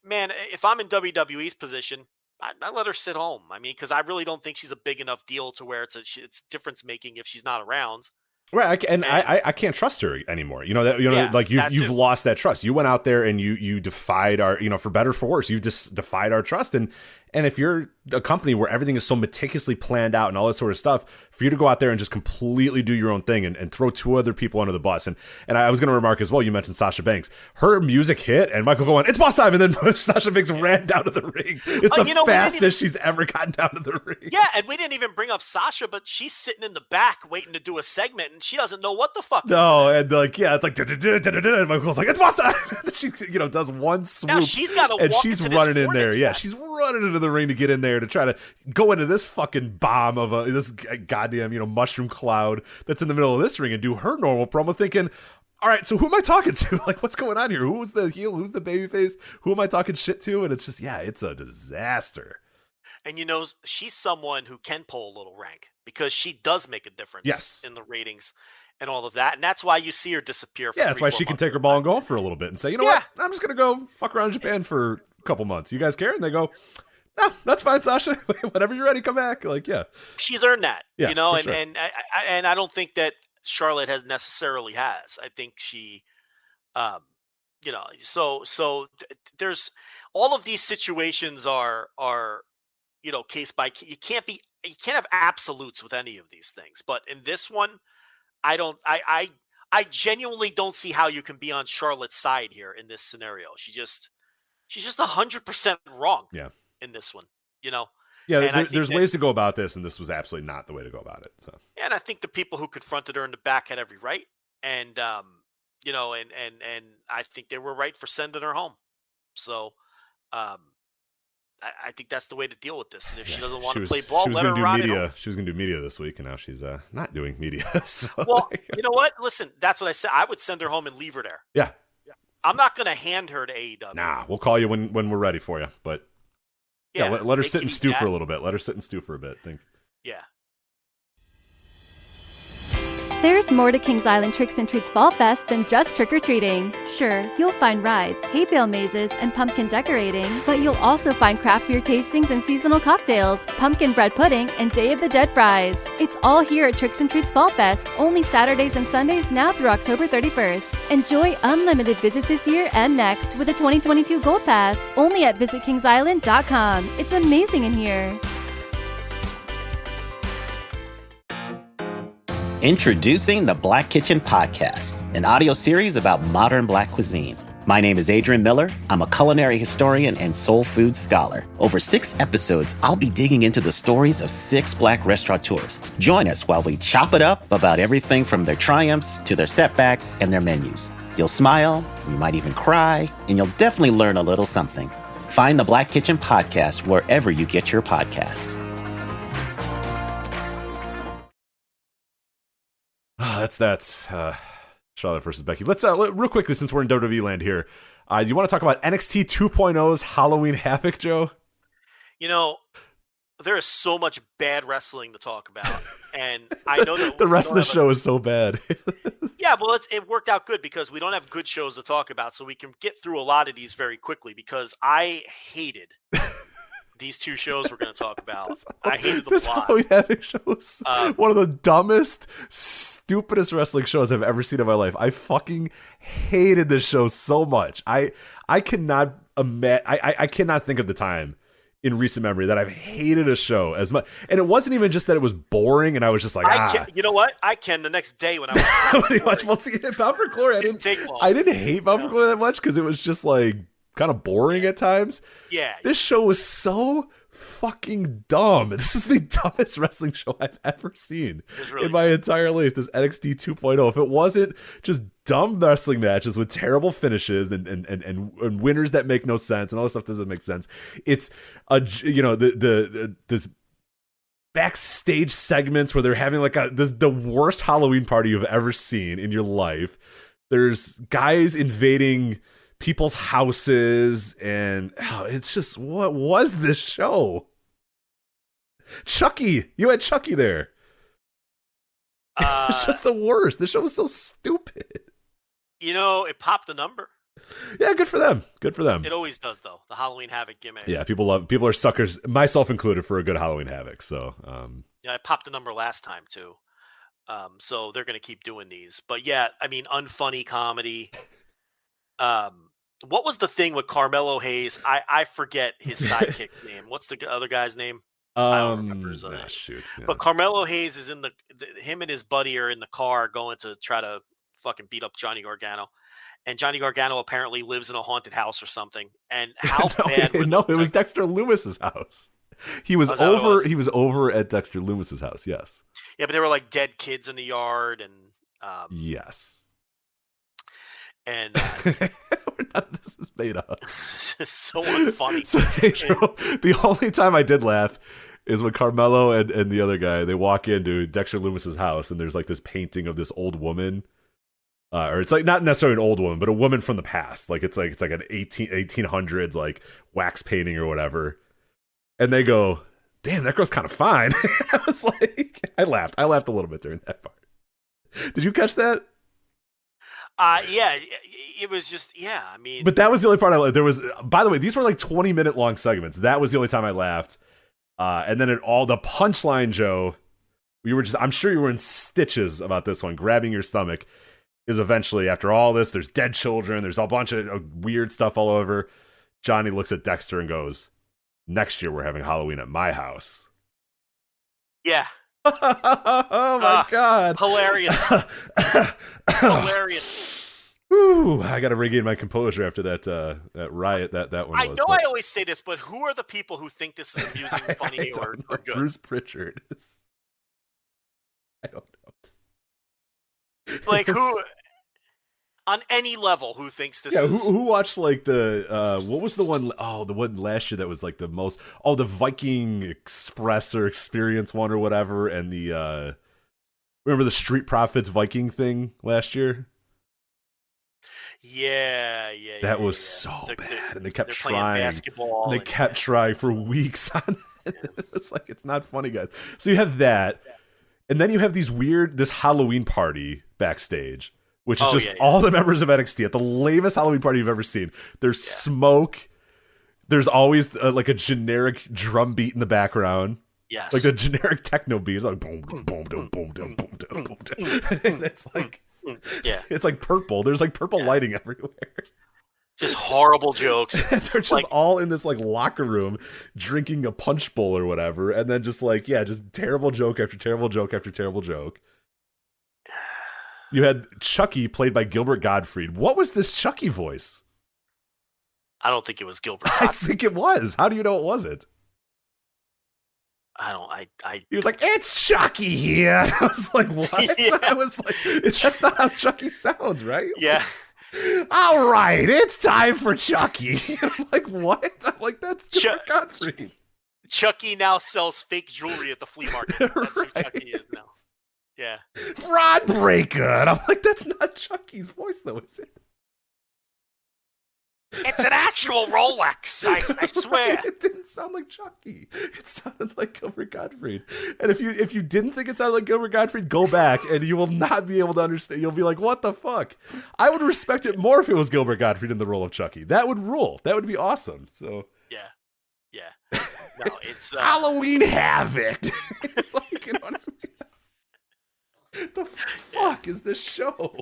Man, if I'm in WWE's position, I let her sit home. I mean, because I really don't think she's a big enough deal to where it's difference making if she's not around. Right, I can't trust her anymore. Like you've lost that trust. You went out there and you defied our, for better or for worse, you just defied our trust. And if you're a company where everything is so meticulously planned out and all that sort of stuff, for you to go out there and just completely do your own thing and throw two other people under the bus. And I was going to remark as well, you mentioned Sasha Banks. Her music hit and Michael going, "It's boss time." And then Sasha Banks ran down to the ring. It's the fastest she's ever gotten down to the ring. Yeah, and we didn't even bring up Sasha, but she's sitting in the back waiting to do a segment, and she doesn't know what the fuck. No, and it's like, and Michael's like, "It's boss time." She, does one swoop. Now she's got to and she's running in there. Yeah, she's running into the ring to get in there to try to go into this fucking bomb of this goddamn, mushroom cloud that's in the middle of this ring and do her normal promo, thinking, all right, so who am I talking to? Like, what's going on here? Who's the heel? Who's the babyface? Who am I talking shit to? And it's just, it's a disaster. And she's someone who can pull a little rank because she does make a difference in the ratings and all of that. And that's why you see her disappear. That's why she can take her ball and go for a little bit and say, what? I'm just going to go fuck around Japan for a couple months. You guys care? And they go, "No, that's fine, Sasha. Whenever you're ready, come back." Like, she's earned that, and I don't think that Charlotte necessarily has. I think she, so there's all of these situations are case by case. You can't have absolutes with any of these things. But in this one, I genuinely don't see how you can be on Charlotte's side here in this scenario. She's just 100% wrong. Yeah. In this one, there's ways to go about this, and this was absolutely not the way to go about it. So, and I think the people who confronted her in the back had every right, and and I think they were right for sending her home. So, I think that's the way to deal with this. And if she doesn't want to play ball, let her ride it. She was going to do media this week, and now she's not doing media. So. Well, you know what? Listen, that's what I said. I would send her home and leave her there. Yeah. I'm not going to hand her to AEW. Nah, we'll call you when we're ready for you, but. Yeah, let her sit and stew for a little bit. Let her sit and stew for a bit. Yeah. There's more to Kings Island Tricks and Treats Fall Fest than just trick-or-treating. Sure, you'll find rides, hay bale mazes, and pumpkin decorating, but you'll also find craft beer tastings and seasonal cocktails, pumpkin bread pudding, and Day of the Dead fries. It's all here at Tricks and Treats Fall Fest, only Saturdays and Sundays now through October 31st. Enjoy unlimited visits this year and next with a 2022 Gold Pass, only at visitkingsisland.com. It's amazing in here. Introducing the Black Kitchen Podcast, an audio series about modern Black cuisine. My name is Adrian Miller. I'm a culinary historian and soul food scholar. Over 6 episodes, I'll be digging into the stories of 6 Black restaurateurs. Join us while we chop it up about everything from their triumphs to their setbacks and their menus. You'll smile, you might even cry, and you'll definitely learn a little something. Find the Black Kitchen Podcast wherever you get your podcasts. That's Charlotte versus Becky. Let's real quickly, since we're in WWE land here, you want to talk about NXT 2.0's Halloween Havoc, Joe? There is so much bad wrestling to talk about, and I know that the rest of the show is so bad. Yeah, well, it worked out good because we don't have good shows to talk about, so we can get through a lot of these very quickly because I hated these 2 shows we're going to talk about. I hated them a lot. Halloween Havoc show was one of the dumbest, stupidest wrestling shows I've ever seen in my life. I fucking hated this show so much. I cannot I cannot think of the time in recent memory that I've hated a show as much. And it wasn't even just that it was boring and I was just like, you know what? I can the next day when I watch. Well, see, Bound for Glory, I didn't hate Bound for Glory that much because it was just like kind of boring at times. Yeah. This show was so fucking dumb. This is the dumbest wrestling show I've ever seen in my entire life, this NXT 2.0. If it wasn't just dumb wrestling matches with terrible finishes and winners that make no sense and all this stuff doesn't make sense. It's this backstage segments where they're having like the worst Halloween party you've ever seen in your life. There's guys invading people's houses, and it's just, what was this show? Chucky, you had Chucky there. It's just the worst. The show was so stupid. It popped a number. Yeah, good for them. Good for them. It always does, though. The Halloween Havoc gimmick. Yeah, people are suckers, myself included, for a good Halloween Havoc. So, Yeah, I popped a number last time too. So they're going to keep doing these. But yeah, I mean, unfunny comedy. What was the thing with Carmelo Hayes? I forget his sidekick's name. What's the other guy's name? I don't remember his other name. Shoot. Yeah. But Carmelo Hayes is in him and his buddy are in the car going to try to fucking beat up Johnny Gargano. And Johnny Gargano apparently lives in a haunted house or something. And how bad? No, it was Dexter Loomis's house. He was over. He was over at Dexter Loomis's house. Yes. Yeah, but there were like dead kids in the yard, and yes. And this is made up. This is so unfunny. So the only time I did laugh is when Carmelo and the other guy, they walk into Dexter Loomis's house, and there's like this painting of this old woman. Or it's like not necessarily an old woman, but a woman from the past. Like it's like an 1800s like wax painting or whatever. And they go, "Damn, that girl's kind of fine." I was like, I laughed a little bit during that part. Did you catch that? Yeah, it was just, yeah, I mean. But that was the only part I liked. There was, by the way, these were like 20-minute long segments. That was the only time I laughed. And then the punchline, Joe, I'm sure you were in stitches about this one, grabbing your stomach, is eventually, after all this, there's dead children, there's a bunch of weird stuff all over. Johnny looks at Dexter and goes, "Next year we're having Halloween at my house." Yeah. Oh my God. Hilarious. Hilarious. Whew, I got to regain my composure after that riot that one was. I know I always say this, but who are the people who think this is amusing, funny, or good? Bruce Pritchard. I don't know. Like who, on any level, who thinks this is... who watched like the, what was the one, the one last year that was like the most, the Viking Express or Experience one or whatever, and the, remember the Street Profits Viking thing last year? Yeah. That was so bad, and they kept playing trying. Basketball, and they kept trying for weeks on it. It's like, it's not funny, guys. So you have that, and then you have this Halloween party backstage, which is just all the members of NXT at the lamest Halloween party you've ever seen. There's smoke. There's always like a generic drum beat in the background. Yes. Like a generic techno beat. It's like boom, boom, boom, boom, boom, boom, boom, boom, boom. And it's like, it's like purple. There's like purple lighting everywhere. Just horrible jokes. They're just all in this like locker room drinking a punch bowl or whatever, and then just like, just terrible joke after terrible joke after terrible joke. You had Chucky played by Gilbert Gottfried. What was this Chucky voice? I don't think it was Gilbert Gottfried. I think it was. How do you know it wasn't? He was like, "It's Chucky here." I was like, "What?" Yeah. I was like, "That's not how Chucky sounds, right?" Yeah. All right, it's time for Chucky. I'm like, "What?" I'm like, "That's Gilbert Gottfried." Chucky now sells fake jewelry at the flea market. That's who Chucky is now. Yeah. Rod Breaker. And I'm like, that's not Chucky's voice, though, is it? It's an actual Rolex, I swear. It didn't sound like Chucky. It sounded like Gilbert Gottfried. And if you didn't think it sounded like Gilbert Gottfried, go back and you will not be able to understand. You'll be like, what the fuck? I would respect it more if it was Gilbert Gottfried in the role of Chucky. That would rule. That would be awesome. So Yeah. No, it's Halloween Havoc. It's like, you know what I mean? The fuck is this show?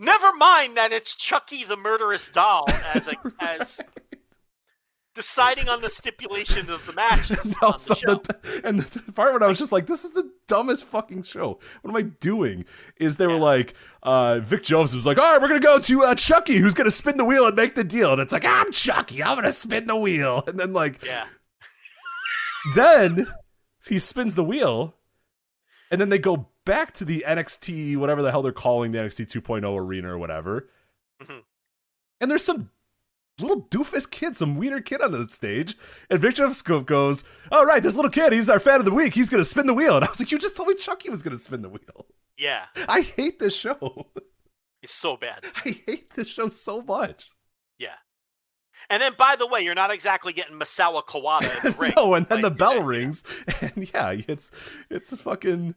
Never mind that it's Chucky the murderous doll as deciding on the stipulations of the matches. On the show. The part when I was just like, this is the dumbest fucking show. What am I doing? Is they were like, Vic Jones was like, all right, we're going to go to Chucky, who's going to spin the wheel and make the deal. And it's like, I'm Chucky, I'm going to spin the wheel. And then then he spins the wheel. And then they go back to the NXT, whatever the hell they're calling the NXT 2.0 arena or whatever. Mm-hmm. And there's some little doofus kid, some wiener kid on the stage. And Vic Jones goes, all right, this little kid, he's our fan of the week. He's going to spin the wheel. And I was like, you just told me Chucky was going to spin the wheel. Yeah. I hate this show. It's so bad. I hate this show so much. Yeah. And then, by the way, you're not exactly getting Misawa Kawada in the ring. No, and then the bell rings, and it's a fucking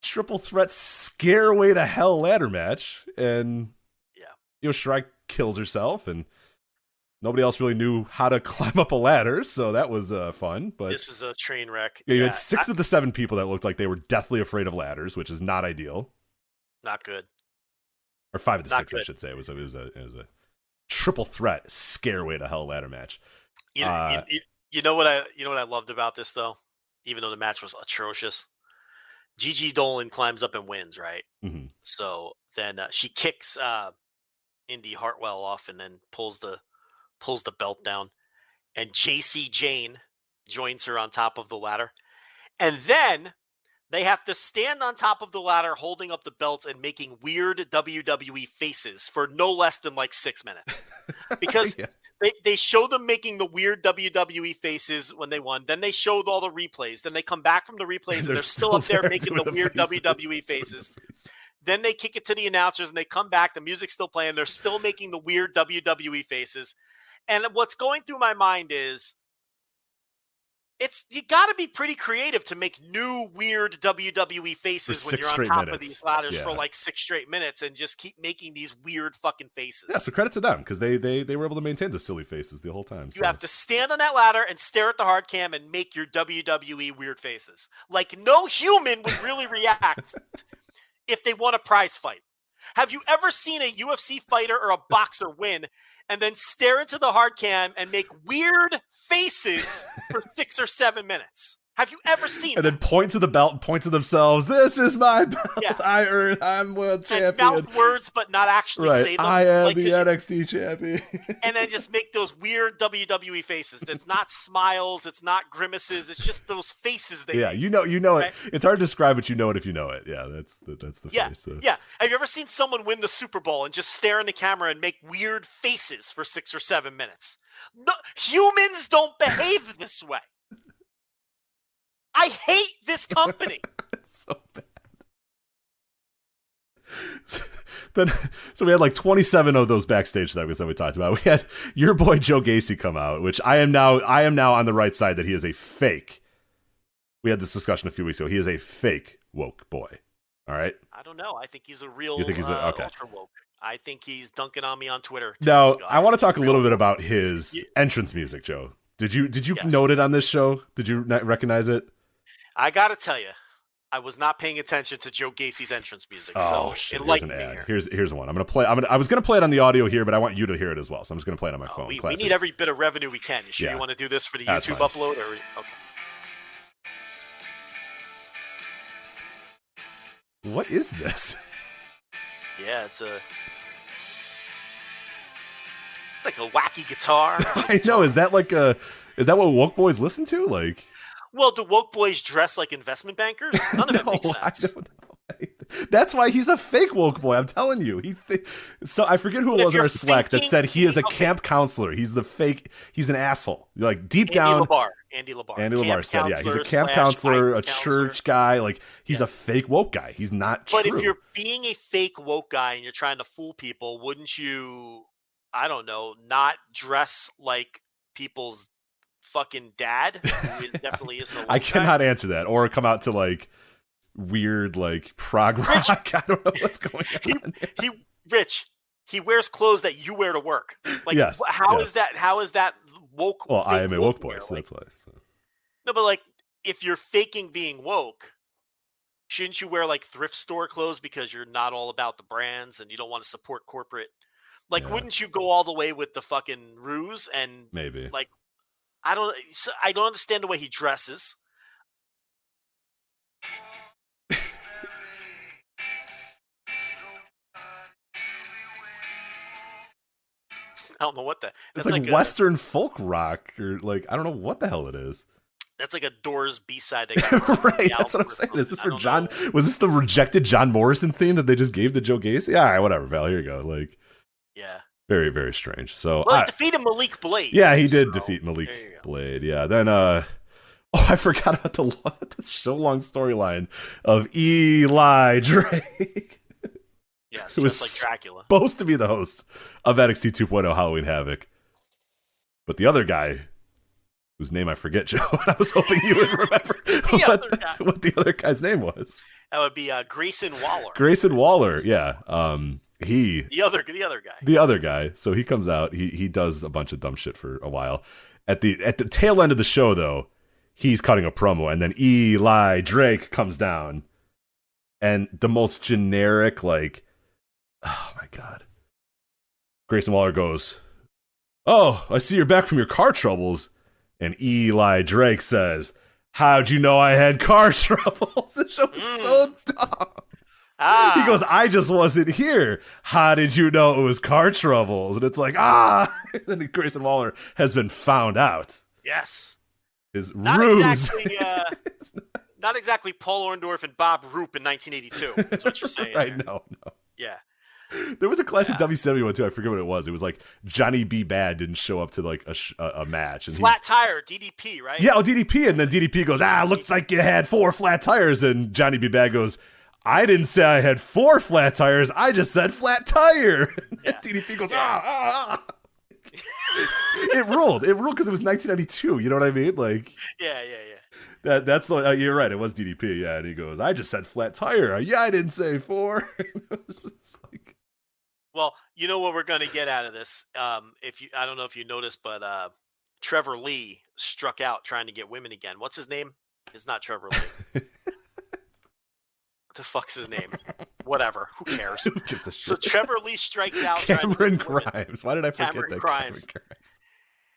triple threat scare away to hell ladder match, and Io Shirai kills herself, and nobody else really knew how to climb up a ladder, so that was fun. But this was a train wreck. Yeah, you had 6 of the 7 people that looked like they were deathly afraid of ladders, which is not ideal. Not good. Or 5 of the Not 6, good. I should say. It was a triple threat Scareway to Hell ladder match. You know what I loved about this though, even though the match was atrocious. Gigi Dolan climbs up and wins, right? Mm-hmm. So then she kicks Indy Hartwell off and then pulls the belt down, and JC Jane joins her on top of the ladder, and then they have to stand on top of the ladder holding up the belts and making weird WWE faces for no less than like 6 minutes. Because they show them making the weird WWE faces when they won. Then they showed all the replays. Then they come back from the replays and they're still up there making the weird WWE faces. Then they kick it to the announcers and they come back. The music's still playing. They're still making the weird WWE faces. And what's going through my mind is, you got to be pretty creative to make new weird WWE faces when you're on top of these ladders for like 6 straight minutes and just keep making these weird fucking faces. Yeah, so credit to them because they were able to maintain the silly faces the whole time. So. You have to stand on that ladder and stare at the hard cam and make your WWE weird faces. Like no human would really react if they won a prize fight. Have you ever seen a UFC fighter or a boxer win and then stare into the hard cam and make weird faces for 6 or 7 minutes? Have you ever seen and then point to the belt and point to themselves, this is my belt, Yeah. I'm world champion. And mouth words but not actually say them. I am like, the NXT champion. And then just make those weird WWE faces. It's not smiles, it's not grimaces, it's just those faces they make. You know right? it. It's hard to describe, but you know it if you know it. Yeah, that's the face. So. Yeah. Have you ever seen someone win the Super Bowl and just stare in the camera and make weird faces for 6 or 7 minutes? No, humans don't behave this way. I hate this company. It's so bad. So we had like 27 of those backstage segments that we talked about. We had your boy Joe Gacy come out, which I am now on the right side that he is a fake. We had this discussion a few weeks ago. He is a fake woke boy. All right. I don't know. I think he's a real You think he's okay. ultra woke. I think he's dunking on me on Twitter. Now, I want to talk a little bit about his entrance music, Joe. Did you Yes. note it on this show? Did you recognize it? I got to tell you, I was not paying attention to Joe Gacy's entrance music, so shit. enlighten me here. Here's one. I was gonna play it on the audio here, but I want you to hear it as well. So I'm just gonna play it on my phone. We need every bit of revenue we can. You sure you want to do this for the That's YouTube fine. upload? Or okay. What is this? Yeah, it's like a wacky guitar. I know. Is that what woke boys listen to? Like, Well, do woke boys dress like investment bankers? None of it makes I sense. don't know. That's why he's a fake woke boy. I'm telling you. So I forget who it was in our Slack that said he is a camp counselor. He's the fake. He's an asshole. Like deep down. Andy Labar. Andy Labar said, yeah, he's a camp counselor, a church guy. Like he's a fake woke guy. He's not true. But if you're being a fake woke guy and you're trying to fool people, wouldn't you, I don't know, not dress like people's fucking dad, who definitely isn't a woke I cannot guy? answer that, or come out to like weird like prog rock. I don't know what's going on. He wears clothes that you wear to work. Like, Yes, how yes. is that woke? Well, I fake am a woke boy, wear? so Like, that's why. So. no, but like, if you're faking being woke, shouldn't you wear like thrift store clothes because you're not all about the brands and you don't want to support corporate? Like, Yeah. wouldn't you go all the way with the fucking ruse and Maybe. like, I don't understand the way he dresses. I don't know what that. It's like Western folk rock, or like I don't know what the hell it is. That's like a Doors B-side. Right, that's what I'm saying. Is this for John? Was this the rejected John Morrison theme that they just gave to Joe Gacy? Yeah, all right, whatever, Val. Here you go. Like, yeah, very, very strange. So, well, he defeated Malik Blade. Yeah, he did defeat Malik Blade. Yeah, then I forgot about the so long storyline of Eli Drake. Yes, who just was like Dracula. Supposed to be the host of NXT 2.0 Halloween Havoc, but the other guy, whose name I forget, Joe, and I was hoping you would remember what the other guy's name was. That would be Grayson Waller. Grayson Waller, yeah. The other guy. The other guy. So he comes out. He does a bunch of dumb shit for a while. At the tail end of the show, though, he's cutting a promo, and then Eli Drake comes down, and the most generic, like, oh my god. Grayson Waller goes, "Oh, I see you're back from your car troubles," and Eli Drake says, "How'd you know I had car troubles?" The show is so dumb. He goes, "I just wasn't here. How did you know it was car troubles?" And it's like, and then Grayson Waller has been found out. Yes. His Not ruse. exactly, not exactly Paul Orndorff and Bob Roop in 1982. That's what you're saying. Right? There. No. Yeah. There was a classic WCW one too. I forget what it was. It was like Johnny B. Bad didn't show up to like a match. And Flat tire, DDP, right? Yeah, DDP. And then DDP goes, "Looks like you had 4 flat tires." And Johnny B. Bad goes, "I didn't say I had 4 flat tires. I just said flat tire." Yeah. DDP goes, It ruled. It ruled because it was 1992. You know what I mean? Like, Yeah. that's you're right. It was DDP. Yeah, and he goes, "I just said flat tire. Yeah, I didn't say 4." It was just like, Well, you know what we're going to get out of this. I don't know if you noticed, but Trevor Lee struck out trying to get women again. What's his name? It's not Trevor Lee. What the fuck's his name? Whatever. Who cares? who gives a shit? So Trevor Lee strikes out. Cameron trying to get women. Grimes. Why did I forget Cameron that? Grimes. Cameron Grimes.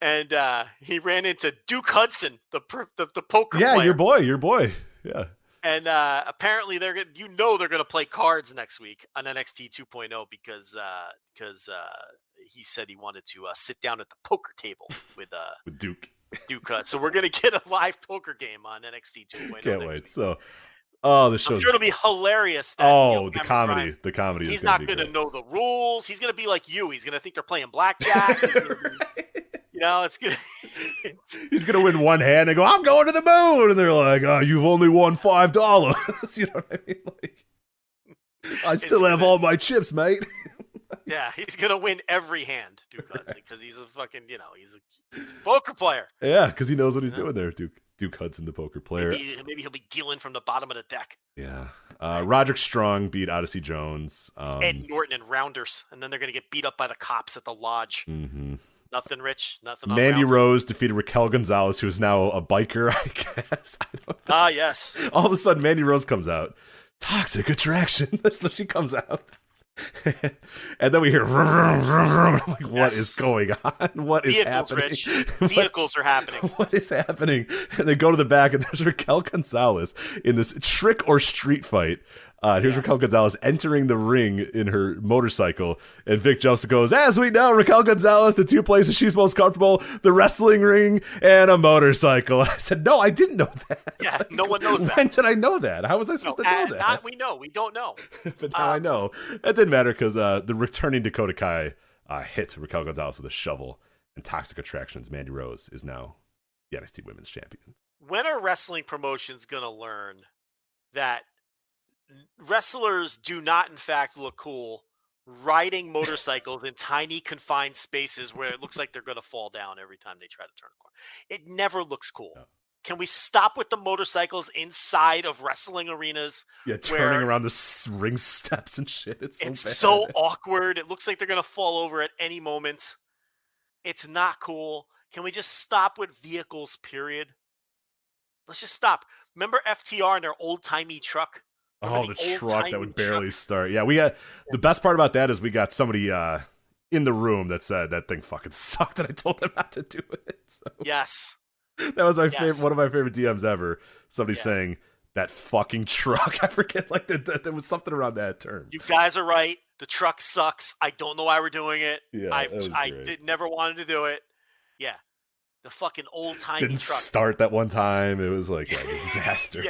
And he ran into Duke Hudson, the poker Yeah, player. your boy. Yeah. And apparently they're gonna play cards next week on NXT 2.0 because he said he wanted to sit down at the poker table with Duke. So we're gonna get a live poker game on NXT 2.0. Can't next wait. week. So, the I'm show's sure it'll be hilarious. That, the Cameron comedy. Grimes, The comedy. he's is gonna not be gonna great. know the rules. He's gonna be like you. He's gonna think they're playing blackjack. It's gonna. He's gonna win one hand and go, "I'm going to the moon," and they're like, "Oh, you've only won $5." You know what I mean? Like, I still have all my chips, mate. Yeah, he's gonna win every hand, Duke Hudson, because he's a fucking, he's a poker player. Yeah, because he knows what he's doing there. Duke Hudson, the poker player. Maybe he'll be dealing from the bottom of the deck. Yeah. Roderick Strong beat Odyssey Jones. Ed Norton and Rounders, and then they're gonna get beat up by the cops at the lodge. Mm-hmm. Nothing, Rich. Nothing. On Mandy Rounders. Rose defeated Raquel Gonzalez, who is now a biker, I guess. I don't know. Yes. All of a sudden, Mandy Rose comes out. Toxic attraction. So she comes out. And then we hear, vroom, vroom, vroom. I'm like, what is going on? What is Vehicles, happening? Rich. Vehicles are happening. What is happening? And they go to the back, and there's Raquel Gonzalez in this trick or street fight. Here's Raquel Gonzalez entering the ring in her motorcycle, and Vic Joseph goes, "As we know, Raquel Gonzalez, the 2 places she's most comfortable, the wrestling ring and a motorcycle." I said, "No, I didn't know that." Yeah, no one knows that. When did I know that? How was I supposed to know that? We know. We don't know. But now I know. It didn't matter because the returning Dakota Kai hit Raquel Gonzalez with a shovel, and Toxic Attractions Mandy Rose is now the NXT Women's Champion. When are wrestling promotions gonna learn that wrestlers do not, in fact, look cool riding motorcycles in tiny confined spaces where it looks like they're going to fall down every time they try to turn a corner? It never looks cool. No. Can we stop with the motorcycles inside of wrestling arenas? Yeah, turning around the ring steps and shit. It's so awkward. It looks like they're going to fall over at any moment. It's not cool. Can we just stop with vehicles, period? Let's just stop. Remember FTR and their old-timey truck? Remember the truck that would barely start. Yeah, we got the best part about that is we got somebody in the room that said that thing fucking sucked, and I told them not to do it. So. Yes, that was my favorite. One of my favorite DMs ever. Somebody saying that fucking truck. I forget, like there was something around that term. You guys are right. The truck sucks. I don't know why we're doing it. Yeah, I never wanted to do it. Yeah. The fucking old timey truck. Didn't start that one time. It was like a disaster.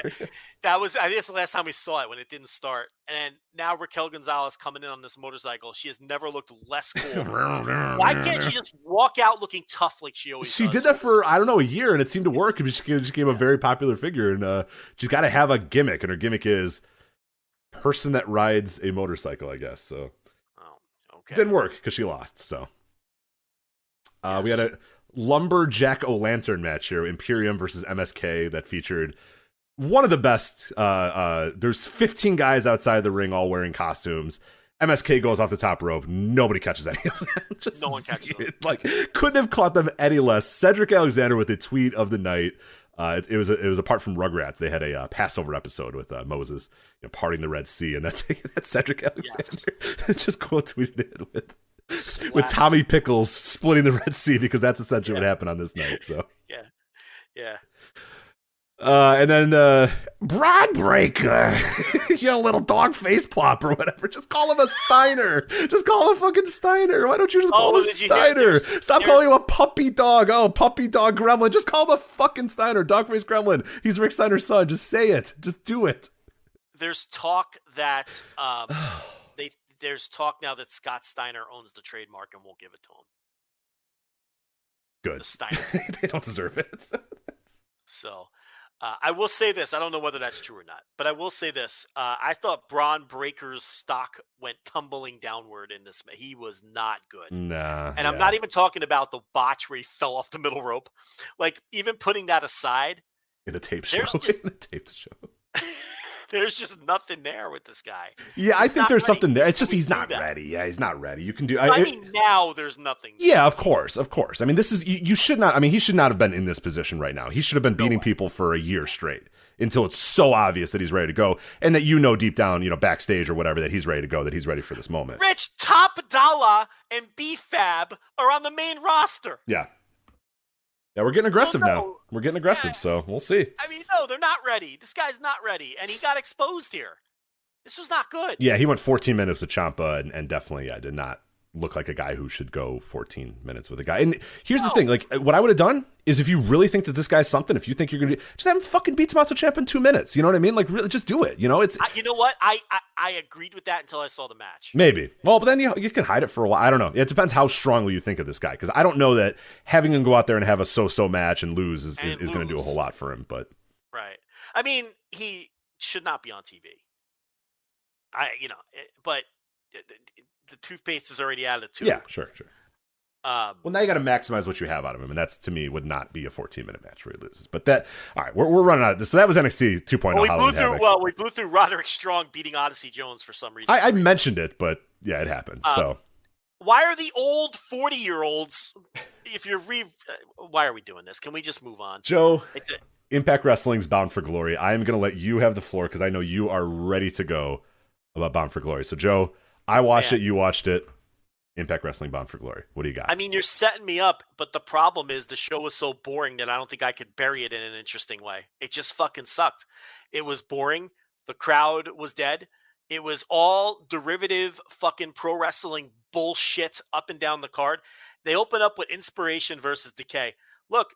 That was, I guess, the last time we saw it when it didn't start. And now Raquel Gonzalez coming in on this motorcycle. She has never looked less cool. Why can't she just walk out looking tough like she always does? She did that for, I don't know, a year, and it seemed to work. She became a very popular figure, and she's got to have a gimmick, and her gimmick is person that rides a motorcycle, I guess. So, okay. Didn't work because she lost. So, we had a Lumberjack O'Lantern match here, Imperium versus MSK, that featured one of the best. There's 15 guys outside the ring all wearing costumes, MSK goes off the top rope. Nobody catches any of that. Just No one catches them. Like, couldn't have caught them any less. Cedric Alexander with the tweet of the night. It was apart from Rugrats. They had a Passover episode with Moses, parting the Red Sea, and that's Cedric Alexander. Just quote tweeted it with Tommy Pickles splitting the Red Sea, because that's essentially what happened on this night. So yeah. And then Broad Breaker, you little dog face plop or whatever. Just call him a Steiner. Just call him a fucking Steiner. Why don't you just call him a Steiner? Stop calling him a puppy dog. Oh, puppy dog gremlin. Just call him a fucking Steiner. Dog face gremlin. He's Rick Steiner's son. Just say it. Just do it. There's talk that there's talk now that Scott Steiner owns the trademark and won't give it to him. Good. The Steiner. They don't deserve it. So. I will say this. I don't know whether that's true or not, but I will say this. I thought Braun Breaker's stock went tumbling downward in this. He was not good. Nah. And I'm not even talking about the botch where he fell off the middle rope. Like, even putting that aside. In a tape show. Just, in a taped show. There's just nothing there with this guy. Yeah, I think there's something there. It's just Can we he's do not that? ready. Yeah, he's not ready. You can do. I mean, now there's nothing. Yeah, of course. I mean, this is you should not. I mean, he should not have been in this position right now. He should have been beating people for a year straight until it's so obvious that he's ready to go, and that deep down, backstage or whatever, that he's ready to go, that he's ready for this moment. Rich, Top Dollar and B-Fab are on the main roster. Yeah, we're getting aggressive So, no. now. We're getting aggressive, so we'll see. I mean, no, they're not ready. This guy's not ready, and he got exposed here. This was not good. Yeah, he went 14 minutes with Ciampa, and definitely, did not look like a guy who should go 14 minutes with a guy. And here's the thing, like, what I would have done is, if you really think that this guy's something, if you think you're going to just have him fucking beat Tommaso Ciampa in 2 minutes. You know what I mean? Like, really, just do it. It's. You know what? I agreed with that until I saw the match. Maybe. Well, but then you can hide it for a while. I don't know. It depends how strongly you think of this guy, because I don't know that having him go out there and have a so-so match and lose is going to do a whole lot for him. But right. I mean, he should not be on TV. But the toothpaste is already out of the tube. Yeah, sure. Well, now you got to maximize what you have out of him, and that's, to me, would not be a 14-minute match where he loses. But that, all right, we're running out of this. So that was NXT 2.0 Halloween Havoc. We blew through Roderick Strong beating Odyssey Jones for some reason. I mentioned it, but yeah, it happened. So why are the old 40-year-olds? Why are we doing this? Can we just move on, Joe? Impact Wrestling's Bound for Glory. I am going to let you have the floor, because I know you are ready to go about Bound for Glory. So, Joe, I watched it. You watched it. Impact Wrestling Bound for Glory. What do you got? I mean, you're setting me up, but the problem is the show was so boring that I don't think I could bury it in an interesting way. It just fucking sucked. It was boring. The crowd was dead. It was all derivative fucking pro wrestling bullshit up and down the card. They open up with Inspiration versus Decay. Look,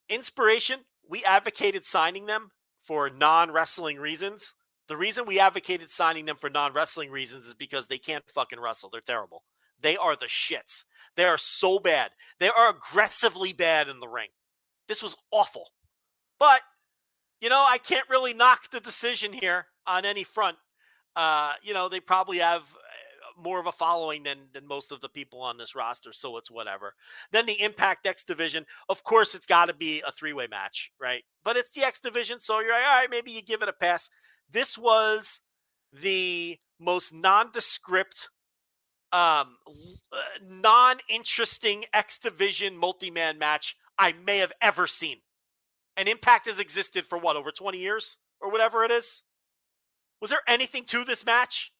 Inspiration, we advocated signing them for non-wrestling reasons. The reason we advocated signing them for non-wrestling reasons is because they can't fucking wrestle. They're terrible. They are the shits. They are so bad. They are aggressively bad in the ring. This was awful. But, I can't really knock the decision here on any front. They probably have more of a following than most of the people on this roster, so it's whatever. Then the Impact X Division, of course, it's got to be a three-way match, right? But it's the X Division, so you're like, all right, maybe you give it a pass. This was the most nondescript, non-interesting X Division multi-man match I may have ever seen. And Impact has existed for over 20 years or whatever it is. Was there anything to this match?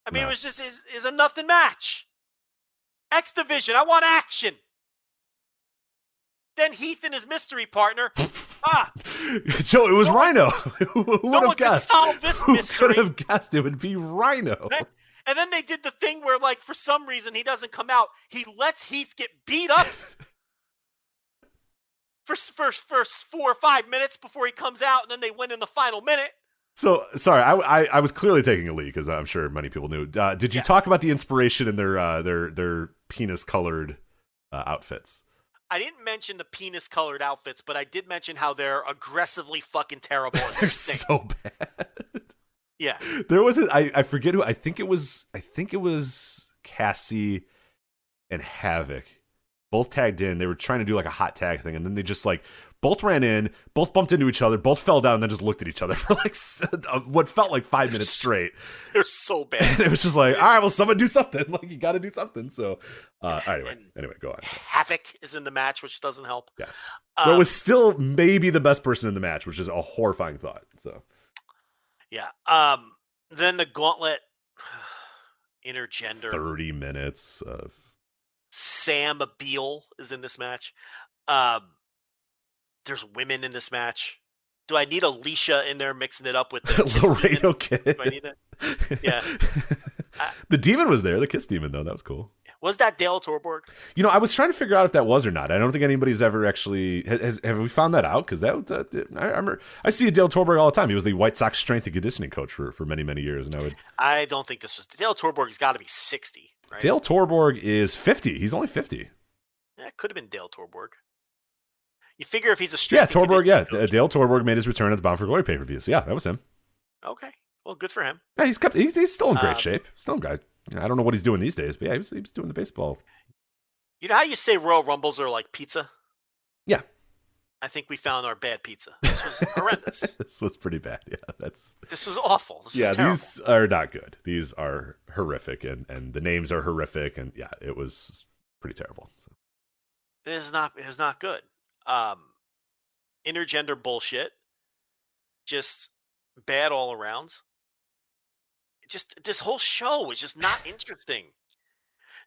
I mean, no. It was just is a nothing match. X Division, I want action. Then Heath and his mystery partner. Joe, it was Rhino. Who would have guessed? Solve this mystery. Who could have guessed it would be Rhino? Right? And then they did the thing where, like, for some reason, he doesn't come out. He lets Heath get beat up for 4 or 5 minutes before he comes out, and then they win in the final minute. So, sorry, I was clearly taking a lead, because I'm sure many people knew. Did you talk about the Inspiration and their penis-colored outfits? I didn't mention the penis-colored outfits, but I did mention how they're aggressively fucking terrible. And they're so bad. Yeah, there was I forget who. I think it was Cassie and Havoc both tagged in. They were trying to do like a hot tag thing, and then they just like both ran in, both bumped into each other, both fell down, and then just looked at each other for like what felt like 5 minutes straight. They're so bad. And it was just like, all right, well, someone do something. Like, you got to do something. So, anyway, go on. Havoc is in the match, which doesn't help. Yes. So it was still maybe the best person in the match, which is a horrifying thought. So, yeah. Then the gauntlet, intergender. 30 minutes of Sam Beal is in this match. There's women in this match. Do I need Alicia in there mixing it up with the Kiss Laredo Demon? Kid? Do I need that? Yeah. The demon was there. The Kiss Demon, though. That was cool. Was that Dale Torborg? You know, I was trying to figure out if that was or not. I don't think anybody's ever actually have we found that out? Because I see a Dale Torborg all the time. He was the White Sox strength and conditioning coach for many, many years. And I don't think this was Dale Torborg's got to be 60. Right? Dale Torborg is 50. He's only 50. Yeah, it could have been Dale Torborg. You figure if he's a strength. Yeah, Torborg. Yeah, Dale Torborg made his return at the Bound for Glory pay-per-view. So yeah, that was him. Okay, well, good for him. Yeah, he's still in great shape. Still a guy. I don't know what he's doing these days, but yeah, he was doing the baseball. You know how you say Royal Rumbles are like pizza? Yeah. I think we found our bad pizza. This was horrendous. This was pretty bad. Yeah, This was awful. This was terrible. These are not good. These are horrific, and the names are horrific, and yeah, it was pretty terrible. So. It is not good. Intergender bullshit. Just bad all around. Just this whole show is just not interesting.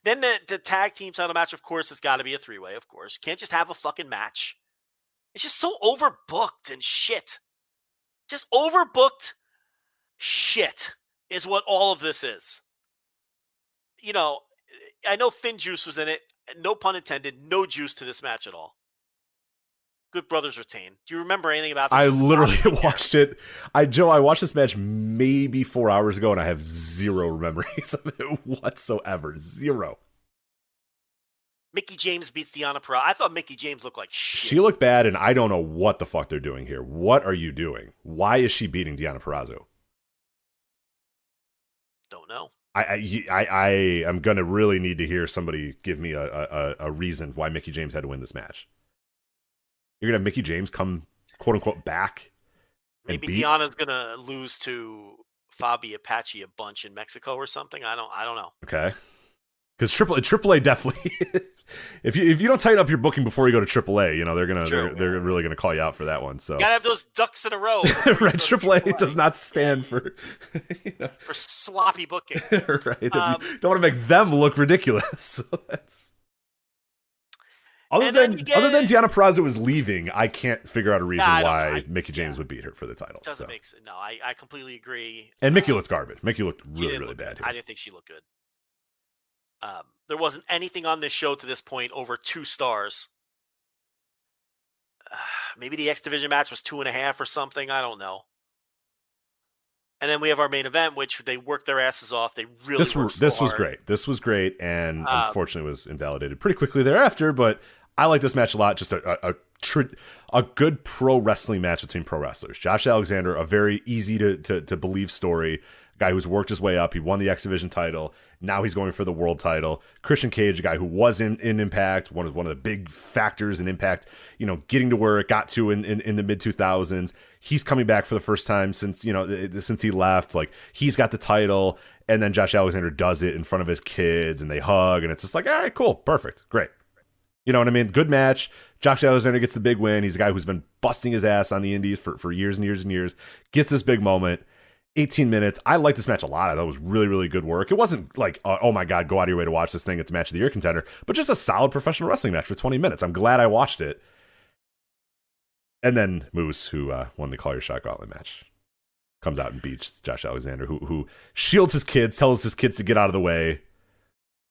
Then the tag team title match, of course, it's got to be a 3-way, of course. Can't just have a fucking match. It's just so overbooked and shit. Just overbooked shit is what all of this is. You know, I know Finn Juice was in it. No pun intended. No juice to this match at all. Good brothers retain. Do you remember anything about this? I literally watched it. I watched this match maybe 4 hours ago, and I have zero memories of it whatsoever. Zero. Mickey James beats Deonna Purrazzo. I thought Mickey James looked like shit. She looked bad, and I don't know what the fuck they're doing here. What are you doing? Why is she beating Deonna Purrazzo? Don't know. I am going to really need to hear somebody give me a reason why Mickey James had to win this match. You're going to have Mickey James come, quote-unquote, back and Maybe Deanna's going to lose to Fabi Apache a bunch in Mexico or something. I don't know. Okay. Because AAA definitely, if you don't tighten up your booking before you go to AAA, you know they're really gonna call you out for that one. So gotta have those ducks in a row. Right, AAA does not stand for for sloppy booking. Right, you don't want to make them look ridiculous. So that's other than Deonna Purrazzo was leaving, I can't figure out a reason why Mickey James would beat her for the title. Doesn't make sense. No, I completely agree. And Mickey looked garbage. Mickey looked really bad here. I didn't think she looked good. There wasn't anything on this show to this point over 2 stars. Maybe the X Division match was 2.5 or something. I don't know. And then we have our main event, which they worked their asses off. They really this was great. This was great, and unfortunately was invalidated pretty quickly thereafter. But I like this match a lot. Just a good pro wrestling match between pro wrestlers. Josh Alexander, a very easy to believe story. Guy who's worked his way up. He won the X Division title. Now he's going for the world title. Christian Cage, a guy who was in Impact, one of the big factors in Impact, you know, getting to where it got to in the mid 2000s. He's coming back for the first time since he left. Like, he's got the title, and then Josh Alexander does it in front of his kids, and they hug, and it's just like, all right, cool, perfect, great. You know what I mean? Good match. Josh Alexander gets the big win. He's a guy who's been busting his ass on the indies for years and years and years. Gets this big moment. 18 minutes. I like this match a lot. I thought it was really, really good work. It wasn't like, oh my God, go out of your way to watch this thing. It's a match of the year contender, but just a solid professional wrestling match for 20 minutes. I'm glad I watched it. And then Moose, who won the Call Your Shot Gauntlet match, comes out and beats Josh Alexander, who shields his kids, tells his kids to get out of the way,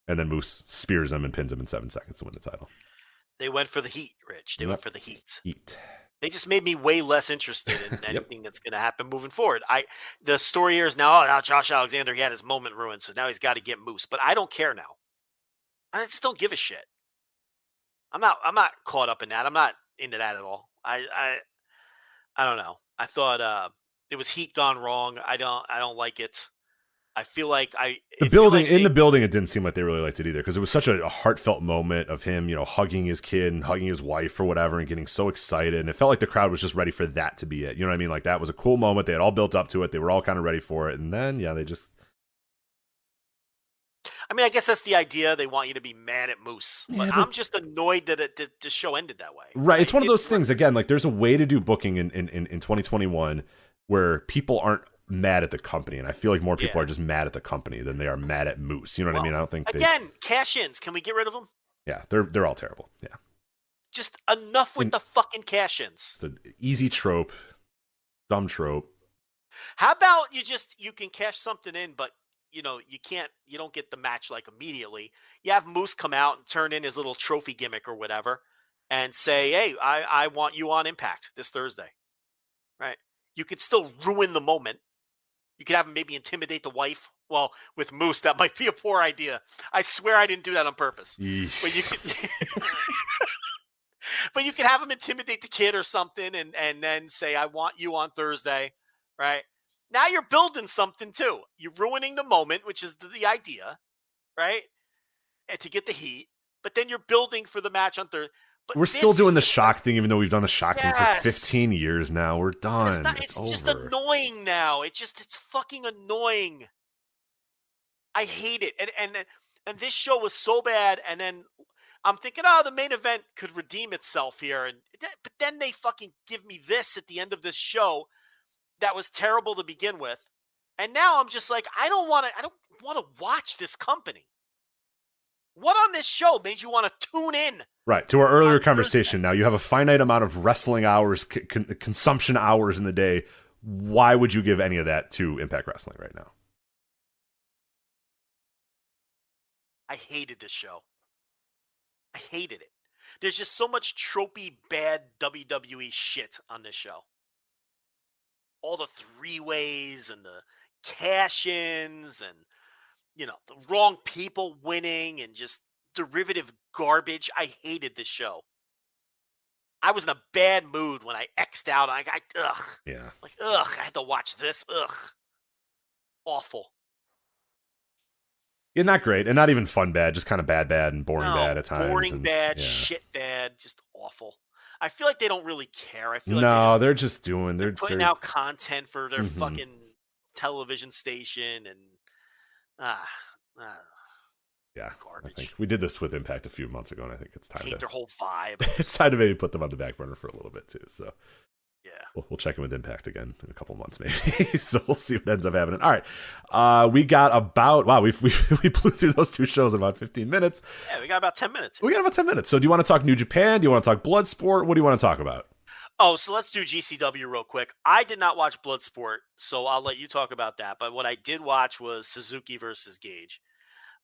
and then Moose spears him and pins him in 7 seconds to win the title. They went for the heat, Rich. They went for the heat. Heat. They just made me way less interested in anything that's going to happen moving forward. The story here is now Josh Alexander, he had his moment ruined, so now he's got to get Moose. But I don't care now. I just don't give a shit. I'm not caught up in that. I'm not into that at all. I don't know. I thought it was heat gone wrong. I don't like it. I feel like the building it didn't seem like they really liked it either, because it was such a heartfelt moment of him, hugging his kid and hugging his wife or whatever and getting so excited, and it felt like the crowd was just ready for that to be it. You know what I mean? Like, that was a cool moment. They had all built up to it. They were all kind of ready for it, and then they just. I mean, I guess that's the idea. They want you to be mad at Moose. But I'm just annoyed that the show ended that way. Right. It's one of those things, again, like, there's a way to do booking in 2021 where people aren't mad at the company, and I feel like more people are just mad at the company than they are mad at Moose. You know what I mean? I don't think cash-ins. Can we get rid of them? Yeah, they're all terrible. Yeah. Just enough with the fucking cash-ins. It's an easy trope, dumb trope. How about you can cash something in, but you don't get the match like immediately. You have Moose come out and turn in his little trophy gimmick or whatever and say, hey, I want you on Impact this Thursday. Right? You could still ruin the moment. You could have him maybe intimidate the wife. Well, with Moose, that might be a poor idea. I swear I didn't do that on purpose. But you could but you could have him intimidate the kid or something and then say, I want you on Thursday. Right? Now you're building something too. You're ruining the moment, which is the idea, right? And to get the heat, but then you're building for the match on Thursday. But we're still doing the shock thing, even though we've done the shock thing for 15 years now. We're done. It's just annoying now. It's fucking annoying. I hate it. And this show was so bad. And then I'm thinking, the main event could redeem itself here. But then they fucking give me this at the end of this show that was terrible to begin with. And now I'm just like, I don't want to watch this company. What on this show made you want to tune in? Right. To our earlier conversation, now you have a finite amount of wrestling hours, consumption hours in the day. Why would you give any of that to Impact Wrestling right now? I hated this show. I hated it. There's just so much tropey, bad WWE shit on this show. All the three-ways and the cash-ins and the wrong people winning and just derivative garbage. I hated this show. I was in a bad mood when I X'd out. I had to watch this. Ugh. Awful. Yeah, not great. And not even fun bad. Just kind of bad and boring bad at times. Boring bad, shit bad. Just awful. I feel like they don't really care. I feel like they're putting out content for their fucking television station and garbage. I think we did this with Impact a few months ago, and I think it's time their whole vibe. It's time to maybe put them on the back burner for a little bit too. So yeah, we'll check in with Impact again in a couple months maybe. So we'll see what ends up happening. All right, we got about we blew through those two shows in about 15 minutes. Yeah, we got about 10 minutes. So do you want to talk New Japan? Do you want to talk Bloodsport? What do you want to talk about? Oh, so let's do GCW real quick. I did not watch Bloodsport, so I'll let you talk about that. But what I did watch was Suzuki versus Gage.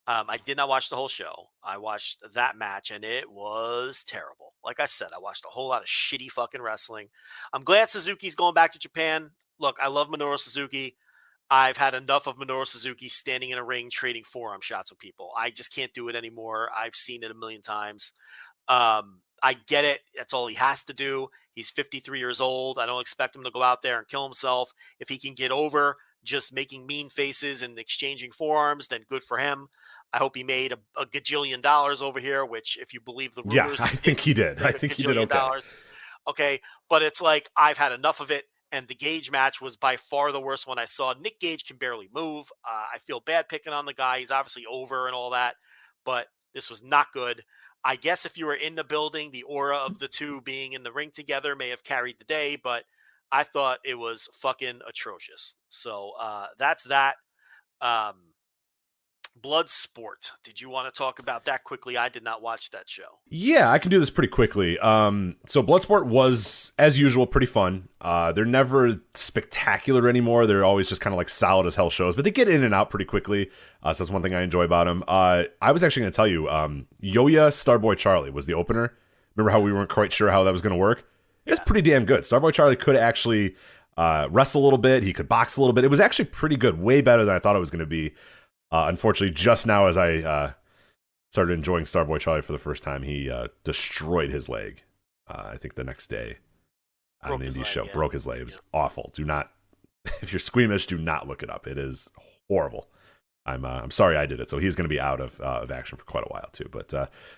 I did not watch the whole show. I watched that match, and it was terrible. Like I said, I watched a whole lot of shitty fucking wrestling. I'm glad Suzuki's going back to Japan. Look, I love Minoru Suzuki. I've had enough of Minoru Suzuki standing in a ring trading forearm shots with people. I just can't do it anymore. I've seen it a million times. I get it. That's all he has to do. He's 53 years old. I don't expect him to go out there and kill himself. If he can get over just making mean faces and exchanging forearms, then good for him. I hope he made a gajillion dollars over here, which if you believe the rumors. Yeah, I think he did. I think he did okay. Okay, but it's like I've had enough of it. And the Gage match was by far the worst one I saw. Nick Gage can barely move. I feel bad picking on the guy. He's obviously over and all that. But this was not good. I guess if you were in the building, the aura of the two being in the ring together may have carried the day. But I thought it was fucking atrocious. So that's that. Bloodsport. Did you want to talk about that quickly? I did not watch that show. Yeah, I can do this pretty quickly. So Bloodsport was, as usual, pretty fun. They're never spectacular anymore. They're always just kind of like solid as hell shows, but they get in and out pretty quickly. So that's one thing I enjoy about them. I was actually going to tell you, Yoya Starboy Charlie was the opener. Remember how we weren't quite sure how that was going to work? It was pretty damn good. Starboy Charlie could actually wrestle a little bit. He could box a little bit. It was actually pretty good, way better than I thought it was going to be. Unfortunately, just now as I started enjoying Starboy Charlie for the first time, he destroyed his leg. I think the next day on an indie show. Broke his leg. It was awful. Do not, if you're squeamish, do not look it up. It is horrible. I'm sorry I did it. So he's going to be out of action for quite a while too. But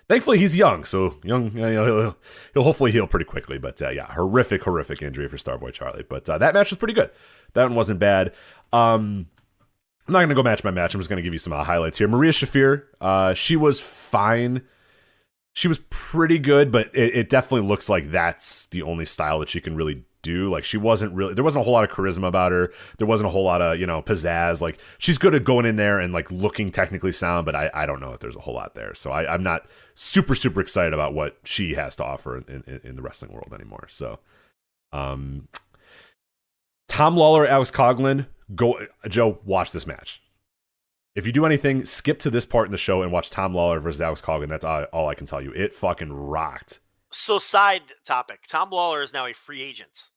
thankfully he's young, so he'll hopefully heal pretty quickly. But yeah, horrific injury for Starboy Charlie. But that match was pretty good. That one wasn't bad. I'm not going to go match by match. I'm just going to give you some highlights here. Maria Shafir, she was fine. She was pretty good, but it definitely looks like that's the only style that she can really do. Like there wasn't a whole lot of charisma about her. There wasn't a whole lot of, pizzazz. Like she's good at going in there and like looking technically sound, but I don't know if there's a whole lot there. So I'm not super excited about what she has to offer in the wrestling world anymore. So, Tom Lawler, Alex Coughlin, Joe, watch this match. If you do anything, skip to this part in the show and watch Tom Lawler versus Alex Coughlin. That's all I can tell you. It fucking rocked. So side topic, Tom Lawler is now a free agent.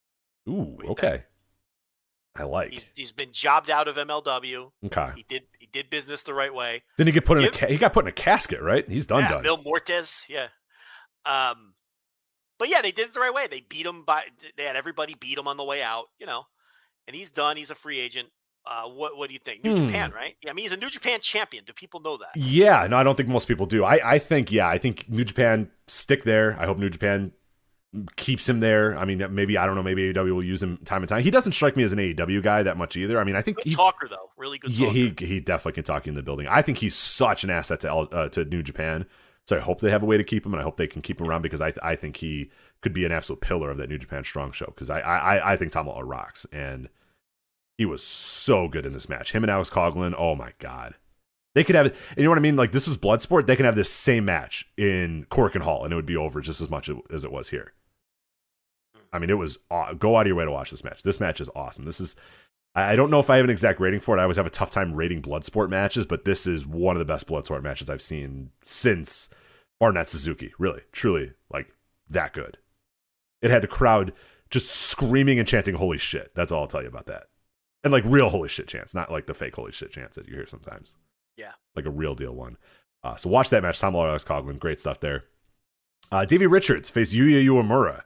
Ooh, okay. I like. He's been jobbed out of MLW. Okay. He did business the right way. Didn't he get put he got put in a casket, right? He's done. Bill Mortez, yeah. But yeah, they did it the right way. They beat him they had everybody beat him on the way out, and he's done. He's a free agent. What do you think? New Japan, right? Yeah, I mean, he's a New Japan champion. Do people know that? Yeah, no, I don't think most people do. I think New Japan stick there. I hope New Japan keeps him there. I mean, maybe AEW will use him time and time. He doesn't strike me as an AEW guy that much either. I mean, I think good talker though, really good talker. Yeah, he definitely can talk in the building. I think he's such an asset to New Japan. So I hope they have a way to keep him, and I hope they can keep him around because I think he could be an absolute pillar of that New Japan Strong show because I think Tom Lawler rocks, and he was so good in this match. Him and Alex Coughlin, oh my god. They could have, and you know what I mean? Like, this is Bloodsport. They can have this same match in Cork and Hall, and it would be over just as much as it was here. I mean, it was, go out of your way to watch this match. This match is awesome. This is, I don't know if I have an exact rating for it. I always have a tough time rating Bloodsport matches, but this is one of the best Bloodsport matches I've seen since Barnett Suzuki. Really, truly, like, that good. It had the crowd just screaming and chanting, holy shit. That's all I'll tell you about that. And like real holy shit chants, not like the fake holy shit chants that you hear sometimes. Yeah. Like a real deal one. So watch that match. Tom Lawler, Alex Coughlin, great stuff there. Davey Richards faced Yuya Uemura.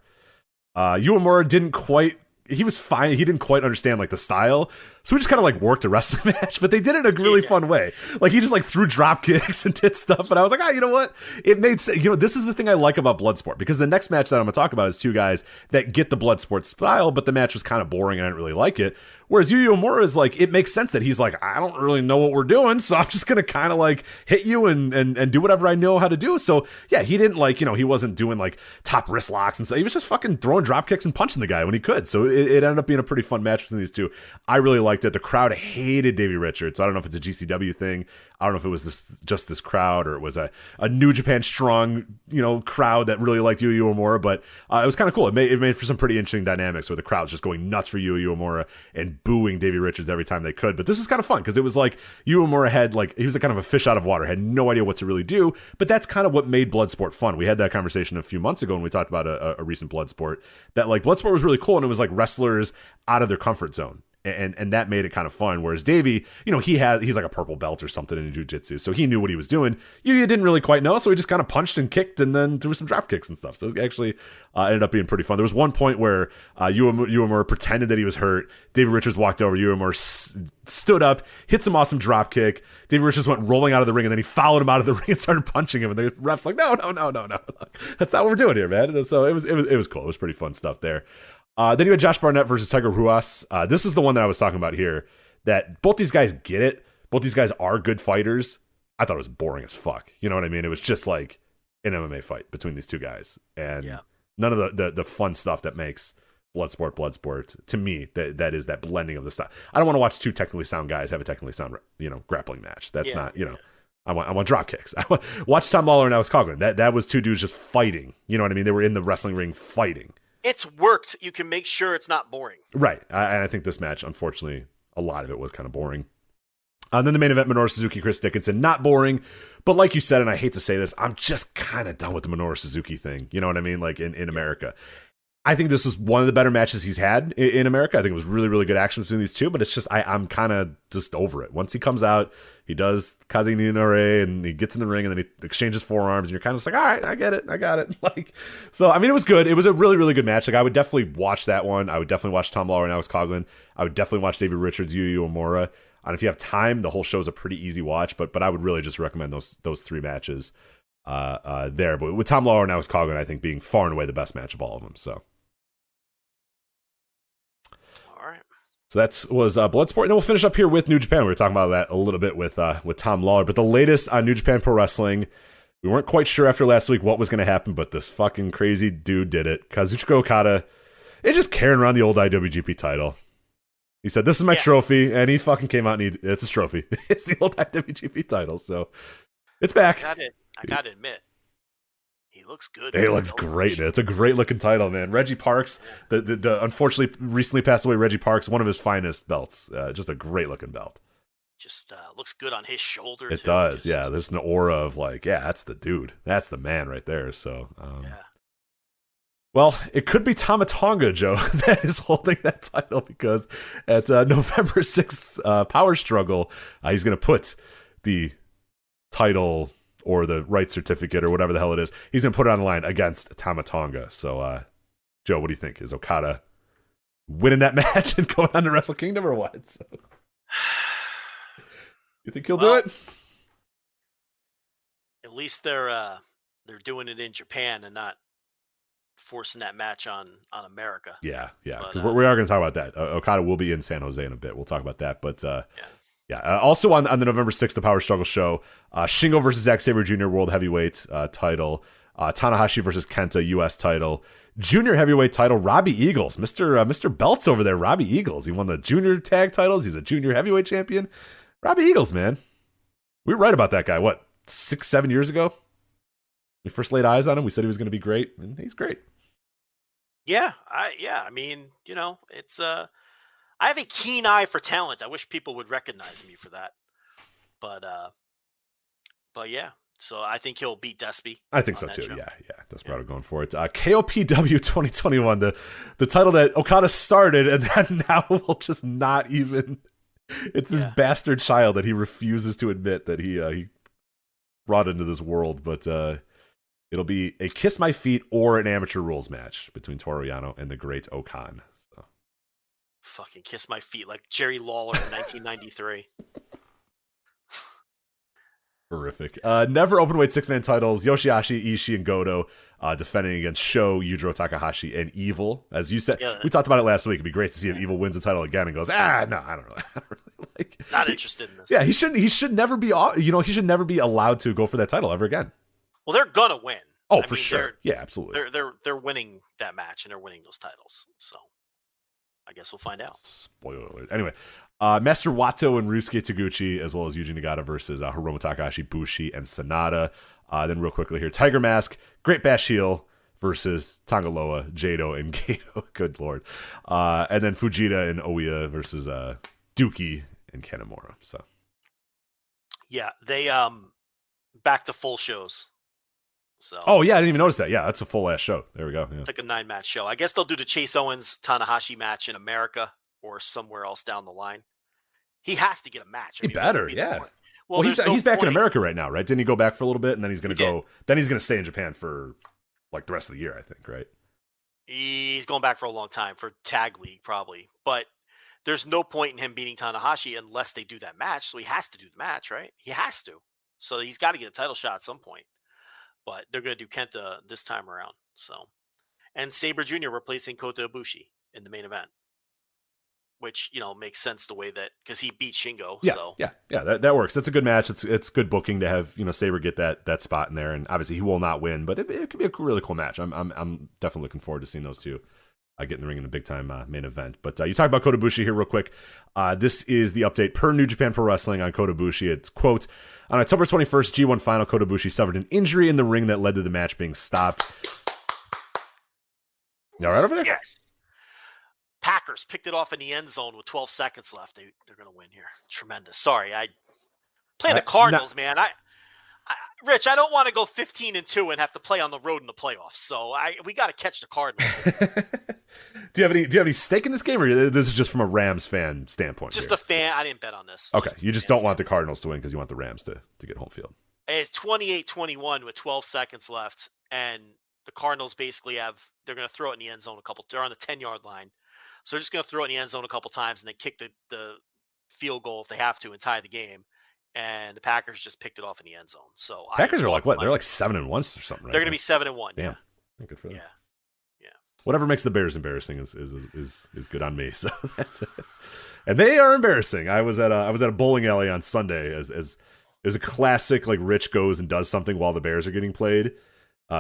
Uemura he was fine. He didn't quite understand like the style. So we just kind of like worked a wrestling match, but they did it in a really fun way. Like he just like threw drop kicks and did stuff. And I was like, you know what? It made sense. This is the thing I like about Bloodsport, because the next match that I'm going to talk about is two guys that get the Bloodsport style, but the match was kind of boring and I didn't really like it. Whereas Yuya Uemura is like, it makes sense that he's like, I don't really know what we're doing, so I'm just going to kind of like hit you and do whatever I know how to do. So yeah, he didn't like, he wasn't doing like top wrist locks and stuff. He was just fucking throwing drop kicks and punching the guy when he could. So it ended up being a pretty fun match between these two. I really liked it. The crowd hated Davey Richards. I don't know if it's a GCW thing. I don't know if it was this crowd or it was a New Japan Strong, crowd that really liked Yuya Uemura, but it was kind of cool. It made for some pretty interesting dynamics where the crowd's just going nuts for Yuya Uemura and booing Davey Richards every time they could. But this was kind of fun because it was like Yuya Uemura had he was a kind of a fish out of water, had no idea what to really do. But that's kind of what made Bloodsport fun. We had that conversation a few months ago when we talked about a recent Bloodsport, that like Bloodsport was really cool and it was like wrestlers out of their comfort zone. And that made it kind of fun. Whereas Davey, he's like a purple belt or something in jiu-jitsu, so he knew what he was doing. Yuya didn't really quite know, so he just kind of punched and kicked and then threw some drop kicks and stuff. So it actually ended up being pretty fun. There was one point where Uemura pretended that he was hurt. Davey Richards walked over. Uemura stood up, hit some awesome drop kick. Davey Richards went rolling out of the ring, and then he followed him out of the ring and started punching him. And the ref's like, no. That's not what we're doing here, man. So it was cool. It was pretty fun stuff there. Then you had Josh Barnett versus Tiger Ruas. This is the one that I was talking about here, that both these guys get it. Both these guys are good fighters. I thought it was boring as fuck. You know what I mean? It was just like an MMA fight between these two guys. And none of the fun stuff that makes Bloodsport, to me, that is that blending of the stuff. I don't want to watch two technically sound guys have a technically sound, grappling match. That's not, I want drop kicks. Watch Tom Lawler and Alex Coughlin. That was two dudes just fighting. You know what I mean? They were in the wrestling ring fighting. It's worked. You can make sure it's not boring. Right. And I think this match, unfortunately, a lot of it was kind of boring. Then the main event, Minoru Suzuki, Chris Dickinson, not boring. But like you said, and I hate to say this, I'm just kind of done with the Minoru Suzuki thing. You know what I mean? Like in America. I think this is one of the better matches he's had in America. I think it was really, really good action between these two, but it's just, I'm kind of just over it. Once he comes out, he does Kaze ni Nare and he gets in the ring and then he exchanges forearms and you're kind of just like, all right, I get it. I got it. So, I mean, it was good. It was a really, really good match. I would definitely watch that one. I would definitely watch Tom Lawler and Alex Coughlin. I would definitely watch Davey Richards, Yuya Uemura. And if you have time, the whole show's a pretty easy watch. But I would really just recommend those 3 matches there. But with Tom Lawler and Alex Coughlin, I think being far and away the best match of all of them. So. So that was Bloodsport. And then we'll finish up here with New Japan. We were talking about that a little bit with Tom Lawler. But the latest on New Japan Pro Wrestling, we weren't quite sure after last week what was going to happen, but this fucking crazy dude did it. Kazuchika Okada is just carrying around the old IWGP title. He said, "This is my trophy," and he fucking came out and it's his trophy. It's the old IWGP title, so it's back. I gotta admit, he looks good. He looks great, man. It's a great looking title, man. Reggie Parks, the unfortunately recently passed away Reggie Parks, one of his finest belts. Just a great looking belt. Just looks good on his shoulder. It does, yeah. There's an aura of like, yeah, that's the dude. That's the man right there. So, Well, it could be Tama Tonga, Joe, that is holding that title because at November 6th Power Struggle, he's going to put the title or the right certificate or whatever the hell it is. He's going to put it on the line against Tama Tonga. So, Joe, what do you think? Is Okada winning that match and going on to Wrestle Kingdom or what? So, you think he'll do it? At least they're doing it in Japan and not forcing that match on America. Yeah, because we are going to talk about that. Okada will be in San Jose in a bit. We'll talk about that, but also on the November 6th, the Power Struggle show, Shingo versus Zack Sabre Jr. World Heavyweight title, Tanahashi versus Kenta U.S. title, Junior Heavyweight title, Robbie Eagles, Mr. Belts over there, Robbie Eagles. He won the Junior Tag titles. He's a Junior Heavyweight champion. Robbie Eagles, man. We were right about that guy, 6-7 years ago? We first laid eyes on him. We said he was going to be great, and he's great. Yeah, I mean, it's I have a keen eye for talent. I wish people would recognize me for that. But yeah. So I think he'll beat Despy. I think so too. Show. Yeah. Desperado going for it. KOPW 2021, the title that Okada started and then now will just not even. It's this bastard child that he refuses to admit that he brought into this world. But it'll be a Kiss My Feet or an Amateur Rules match between Toru Yano and the Great Okan. So. Fucking Kiss My Feet like Jerry Lawler in 1993. Horrific. Never openweight 6-man titles. Yoshihashi, Ishii, and Goto defending against Sho, Yujiro Takahashi, and Evil. As you said, we talked about it last week. It'd be great to see if Evil wins the title again and goes, no, I don't really like. Not interested in this. Yeah, he should never be. He should never be allowed to go for that title ever again. Well, they're gonna win. Oh, for sure. Yeah, absolutely. They're winning that match and they're winning those titles. So I guess we'll find out. Spoiler alert. Anyway, Master Wato and Ryusuke Taguchi, as well as Yuji Nagata versus Hiromu Takahashi, Bushi, and Sanada. Then real quickly here, Tiger Mask, Great Bash Heel versus Tangaloa, Jado, and Gato. Good lord. And then Fujita and Oiya versus Dookie and Kanemaru. So yeah, they back to full shows. So I didn't even notice that. Yeah, that's a full ass show. There we go. Yeah. It's like a 9-match show. I guess they'll do the Chase Owens Tanahashi match in America or somewhere else down the line. He has to get a match. He better, yeah. Well, he's back in America right now, right? Didn't he go back for a little bit and then he's going to go? Then he's going to stay in Japan for like the rest of the year, I think, right? He's going back for a long time for Tag League probably, but there's no point in him beating Tanahashi unless they do that match. So he has to do the match, right? He has to. So he's got to get a title shot at some point. But they're going to do Kenta this time around. So, and Sabre Jr. replacing Kota Ibushi in the main event, which makes sense the way that because he beat Shingo. Yeah, so. yeah, that works. That's a good match. It's good booking to have Sabre get that spot in there, and obviously he will not win, but it could be a really cool match. I'm definitely looking forward to seeing those two get in the ring in a big time main event. But you talk about Kota Ibushi here real quick. This is the update per New Japan Pro Wrestling on Kota Ibushi. It's quote. On October 21st, G1 final, Kota Ibushi suffered an injury in the ring that led to the match being stopped. You all right over there? Yes. Packers picked it off in the end zone with 12 seconds left. They're going to win here. Tremendous. Sorry, I play the Cardinals, man. Rich, I don't want to go 15-2 and have to play on the road in the playoffs. So we got to catch the Cardinals. Do you have any stake in this game, or this is just from a Rams fan standpoint? Just a fan. I didn't bet on this. Okay, you just don't want the Cardinals to win because you want the Rams to get home field. It's 28-21 with 12 seconds left, and the Cardinals basically they're going to throw it in the end zone they're on the 10-yard line. So they're just going to throw it in the end zone a couple times and then kick the field goal if they have to and tie the game. And the Packers just picked it off in the end zone. So Packers are like what? They're like 7-1 or something, right? They're going to be 7-1. Damn. Yeah. Good for them. Yeah. Whatever makes the Bears embarrassing is good on me. So that's it. And they are embarrassing. I was at a bowling alley on Sunday as a classic, like Rich goes and does something while the Bears are getting played.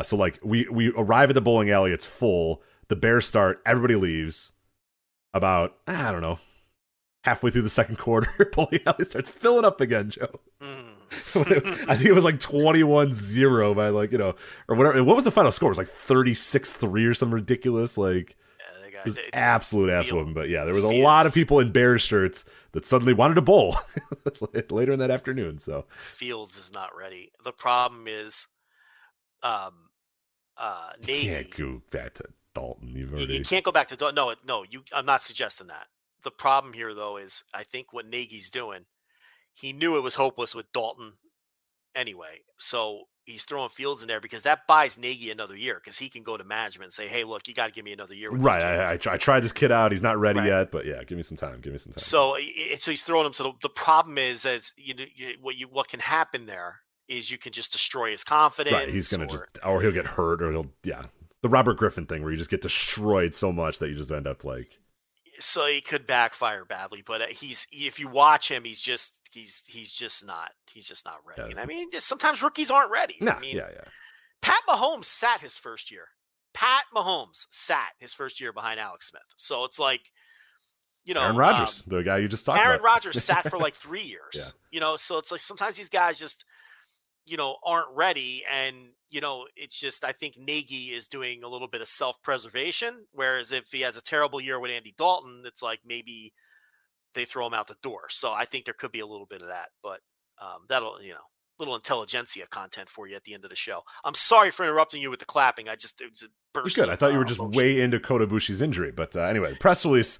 So like we arrive at the bowling alley, it's full. The Bears start, everybody leaves. About, I don't know, halfway through the second quarter, bowling alley starts filling up again, Joe. I think it was like 21-0 by like, or whatever. What was the final score? It was like 36-3 or something ridiculous. Like, it was absolute ass whooping. But yeah, there was a lot of people in Bears shirts that suddenly wanted to bowl later in that afternoon. So Fields is not ready. The problem is, Nagy. You can't go back to Dalton. You can't go back to Dalton. No. I'm not suggesting that. The problem here, though, is I think what Nagy's doing, he knew it was hopeless with Dalton anyway. So he's throwing Fields in there because that buys Nagy another year because he can go to management and say, hey, look, you got to give me another year. With right. I tried this kid out. He's not ready yet, but yeah, give me some time. So he's throwing him. So the problem is, what can happen there is you can just destroy his confidence. Right. He's going to or he'll get hurt or the Robert Griffin thing where you just get destroyed so much that you just end up like. So he could backfire badly, but if you watch him, he's just not ready. Yeah. And I mean, just sometimes rookies aren't ready. Nah, I mean, yeah. Pat Mahomes sat his first year. Behind Alex Smith. So it's like, Aaron Rodgers, the guy you just talked about. Aaron Rodgers sat for like 3 years. Yeah. So it's like sometimes these guys just aren't ready. And, it's just, I think Nagy is doing a little bit of self-preservation. Whereas if he has a terrible year with Andy Dalton, it's like maybe they throw him out the door. So I think there could be a little bit of that, but that'll, little intelligentsia content for you at the end of the show. I'm sorry for interrupting you with the clapping. It was a burst. Good. I thought you were just way into Kota Ibushi's injury. But anyway, the press release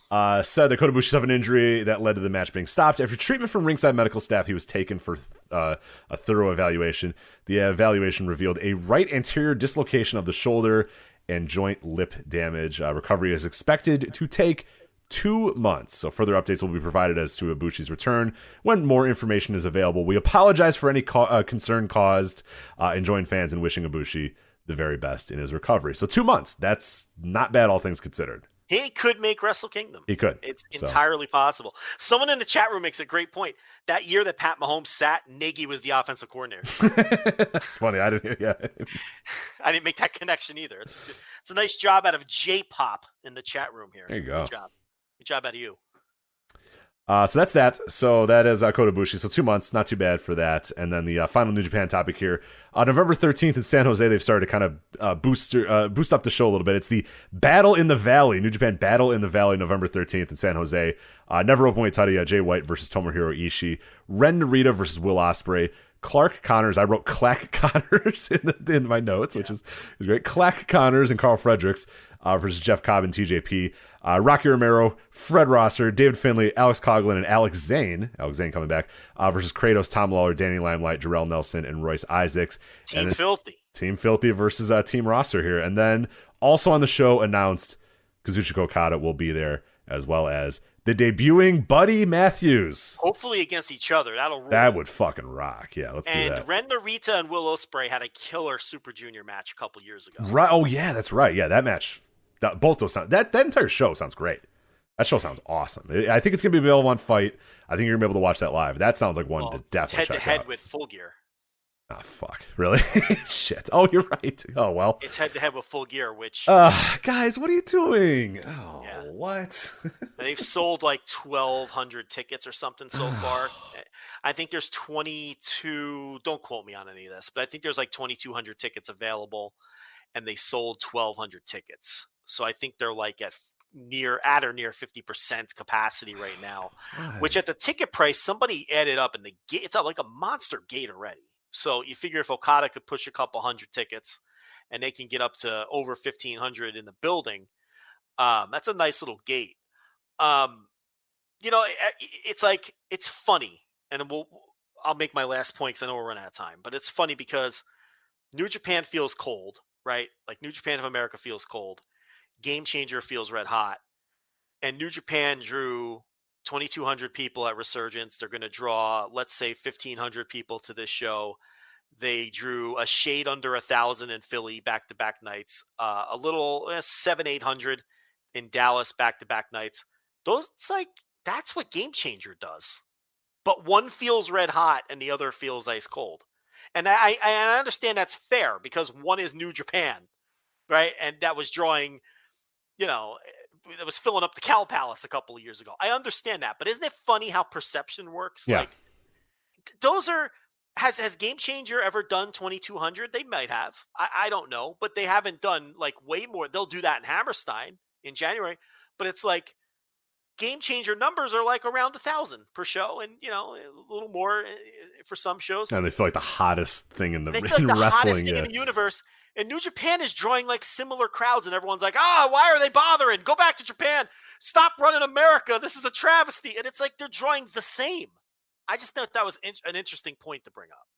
said that Kota Ibushi suffered an injury that led to the match being stopped. After treatment from ringside medical staff, he was taken for a thorough evaluation. The evaluation revealed a right anterior dislocation of the shoulder and joint lip damage. Recovery is expected to take 2 months. So further updates will be provided as to Ibushi's return when more information is available. We apologize for any concern caused and join fans in wishing Ibushi the very best in his recovery. So 2 months. That's not bad, all things considered. He could make Wrestle Kingdom. He could. It's entirely possible. Someone in the chat room makes a great point. That year that Pat Mahomes sat, Nagy was the offensive coordinator. It's funny. I didn't make that connection either. It's a nice job out of J-Pop in the chat room here. There you go. Good job out of you. So that's that. So that is Kota Ibushi. So 2 months, not too bad for that. And then the final New Japan topic here. November 13th in San Jose, they've started to kind of boost up the show a little bit. It's the Battle in the Valley, New Japan Battle in the Valley, November 13th in San Jose. Never openweight title, Jay White versus Tomohiro Ishii. Ren Narita versus Will Ospreay. Clark Connors. I wrote Clack Connors in my notes, which is great. Clack Connors and Carl Fredericks versus Jeff Cobb and TJP. Rocky Romero, Fred Rosser, David Finlay, Alex Coughlin, and Alex Zane coming back, versus Kratos, Tom Lawler, Danny Limelight, Jarrell Nelson, and Royce Isaacs. Team Filthy versus Team Rosser here. And then also on the show announced Kazuchika Okada will be there, as well as the debuting Buddy Matthews. Hopefully against each other. That'll rule. That would fucking rock. Yeah, let's do that. And Ren Narita and Will Ospreay had a killer Super Junior match a couple years ago. Right. Oh, yeah, that's right. Yeah, that match. Both those sound that entire show sounds great. That show sounds awesome. I think it's gonna be available on Fight. I think you're gonna be able to watch that live. That sounds like one to definitely check out. Head to head with Full Gear. Oh fuck! Really? Shit. Oh, you're right. Oh well. It's head to head with Full Gear, which. Guys, what are you doing? Oh, yeah. What? They've sold like 1,200 tickets or something so far. I think there's 22. Don't quote me on any of this, but I think there's like 2,200 tickets available, and they sold 1,200 tickets. So I think they're like at or near 50% capacity right now, which at the ticket price, somebody added up and it's like a monster gate already. So you figure if Okada could push a couple hundred tickets and they can get up to over 1,500 in the building, that's a nice little gate. It's like, it's funny. And I'll make my last point because I know we're running out of time, but it's funny because New Japan feels cold, right? Like New Japan of America feels cold. Game Changer feels red hot. And New Japan drew 2,200 people at Resurgence. They're going to draw, let's say, 1,500 people to this show. They drew a shade under 1,000 in Philly back-to-back nights, a little 700-800 in Dallas back-to-back nights. That's what Game Changer does. But one feels red hot and the other feels ice cold. And I understand that's fair because one is New Japan, right? And that was drawing, it was filling up the Cow Palace a couple of years ago. I understand that, but isn't it funny how perception works? Yeah. Like, those are. Has Game Changer ever done 2,200? They might have. I don't know, but they haven't done like way more. They'll do that in Hammerstein in January, but it's like Game Changer numbers are like around 1,000 per show, and a little more for some shows. And they feel like the hottest thing in the They feel like the wrestling. hottest thing in the universe. And New Japan is drawing like similar crowds, and everyone's like, why are they bothering? Go back to Japan. Stop running America. This is a travesty. And it's like they're drawing the same. I just thought that was an interesting point to bring up.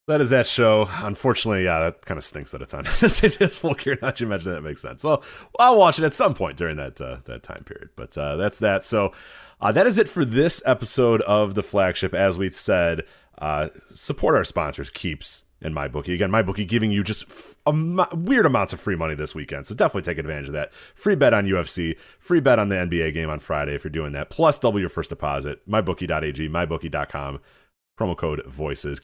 That is that show. Unfortunately, yeah, that kind of stinks that it's on just full gear. Not you mentioned that makes sense. Well, I'll watch it at some point during that time period. But that's that. So that is it for this episode of the Flagship. As we said, support our sponsors, Keeps and MyBookie. Again, MyBookie giving you just weird amounts of free money this weekend. So definitely take advantage of that. Free bet on UFC, free bet on the NBA game on Friday if you're doing that. Plus double your first deposit. MyBookie.ag, MyBookie.com. Promo code VOICES.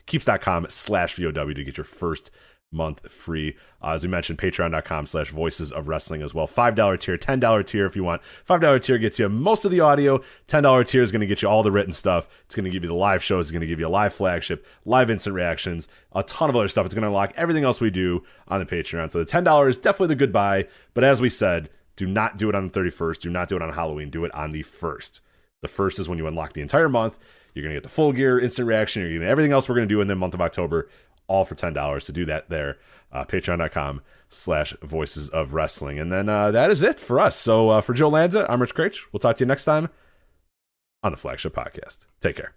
Keeps.com/VOW to get your first month free. As we mentioned, patreon.com/voices of wrestling as well. $5 tier, $10 tier if you want. $5 tier gets you most of the audio. $10 tier is going to get you all the written stuff. It's going to give you the live shows. It's going to give you a live flagship, live instant reactions, a ton of other stuff. It's going to unlock everything else we do on the Patreon. So the $10 is definitely the good buy. But as we said, do not do it on the 31st. Do not do it on Halloween. Do it on the 1st. The 1st is when you unlock the entire month. You're going to get the full gear, instant reaction. You're going to get everything else we're going to do in the month of October, all for $10. To do that there, patreon.com/voices of wrestling. And then that is it for us. So for Joe Lanza, I'm Rich Craich. We'll talk to you next time on the Flagship Podcast. Take care.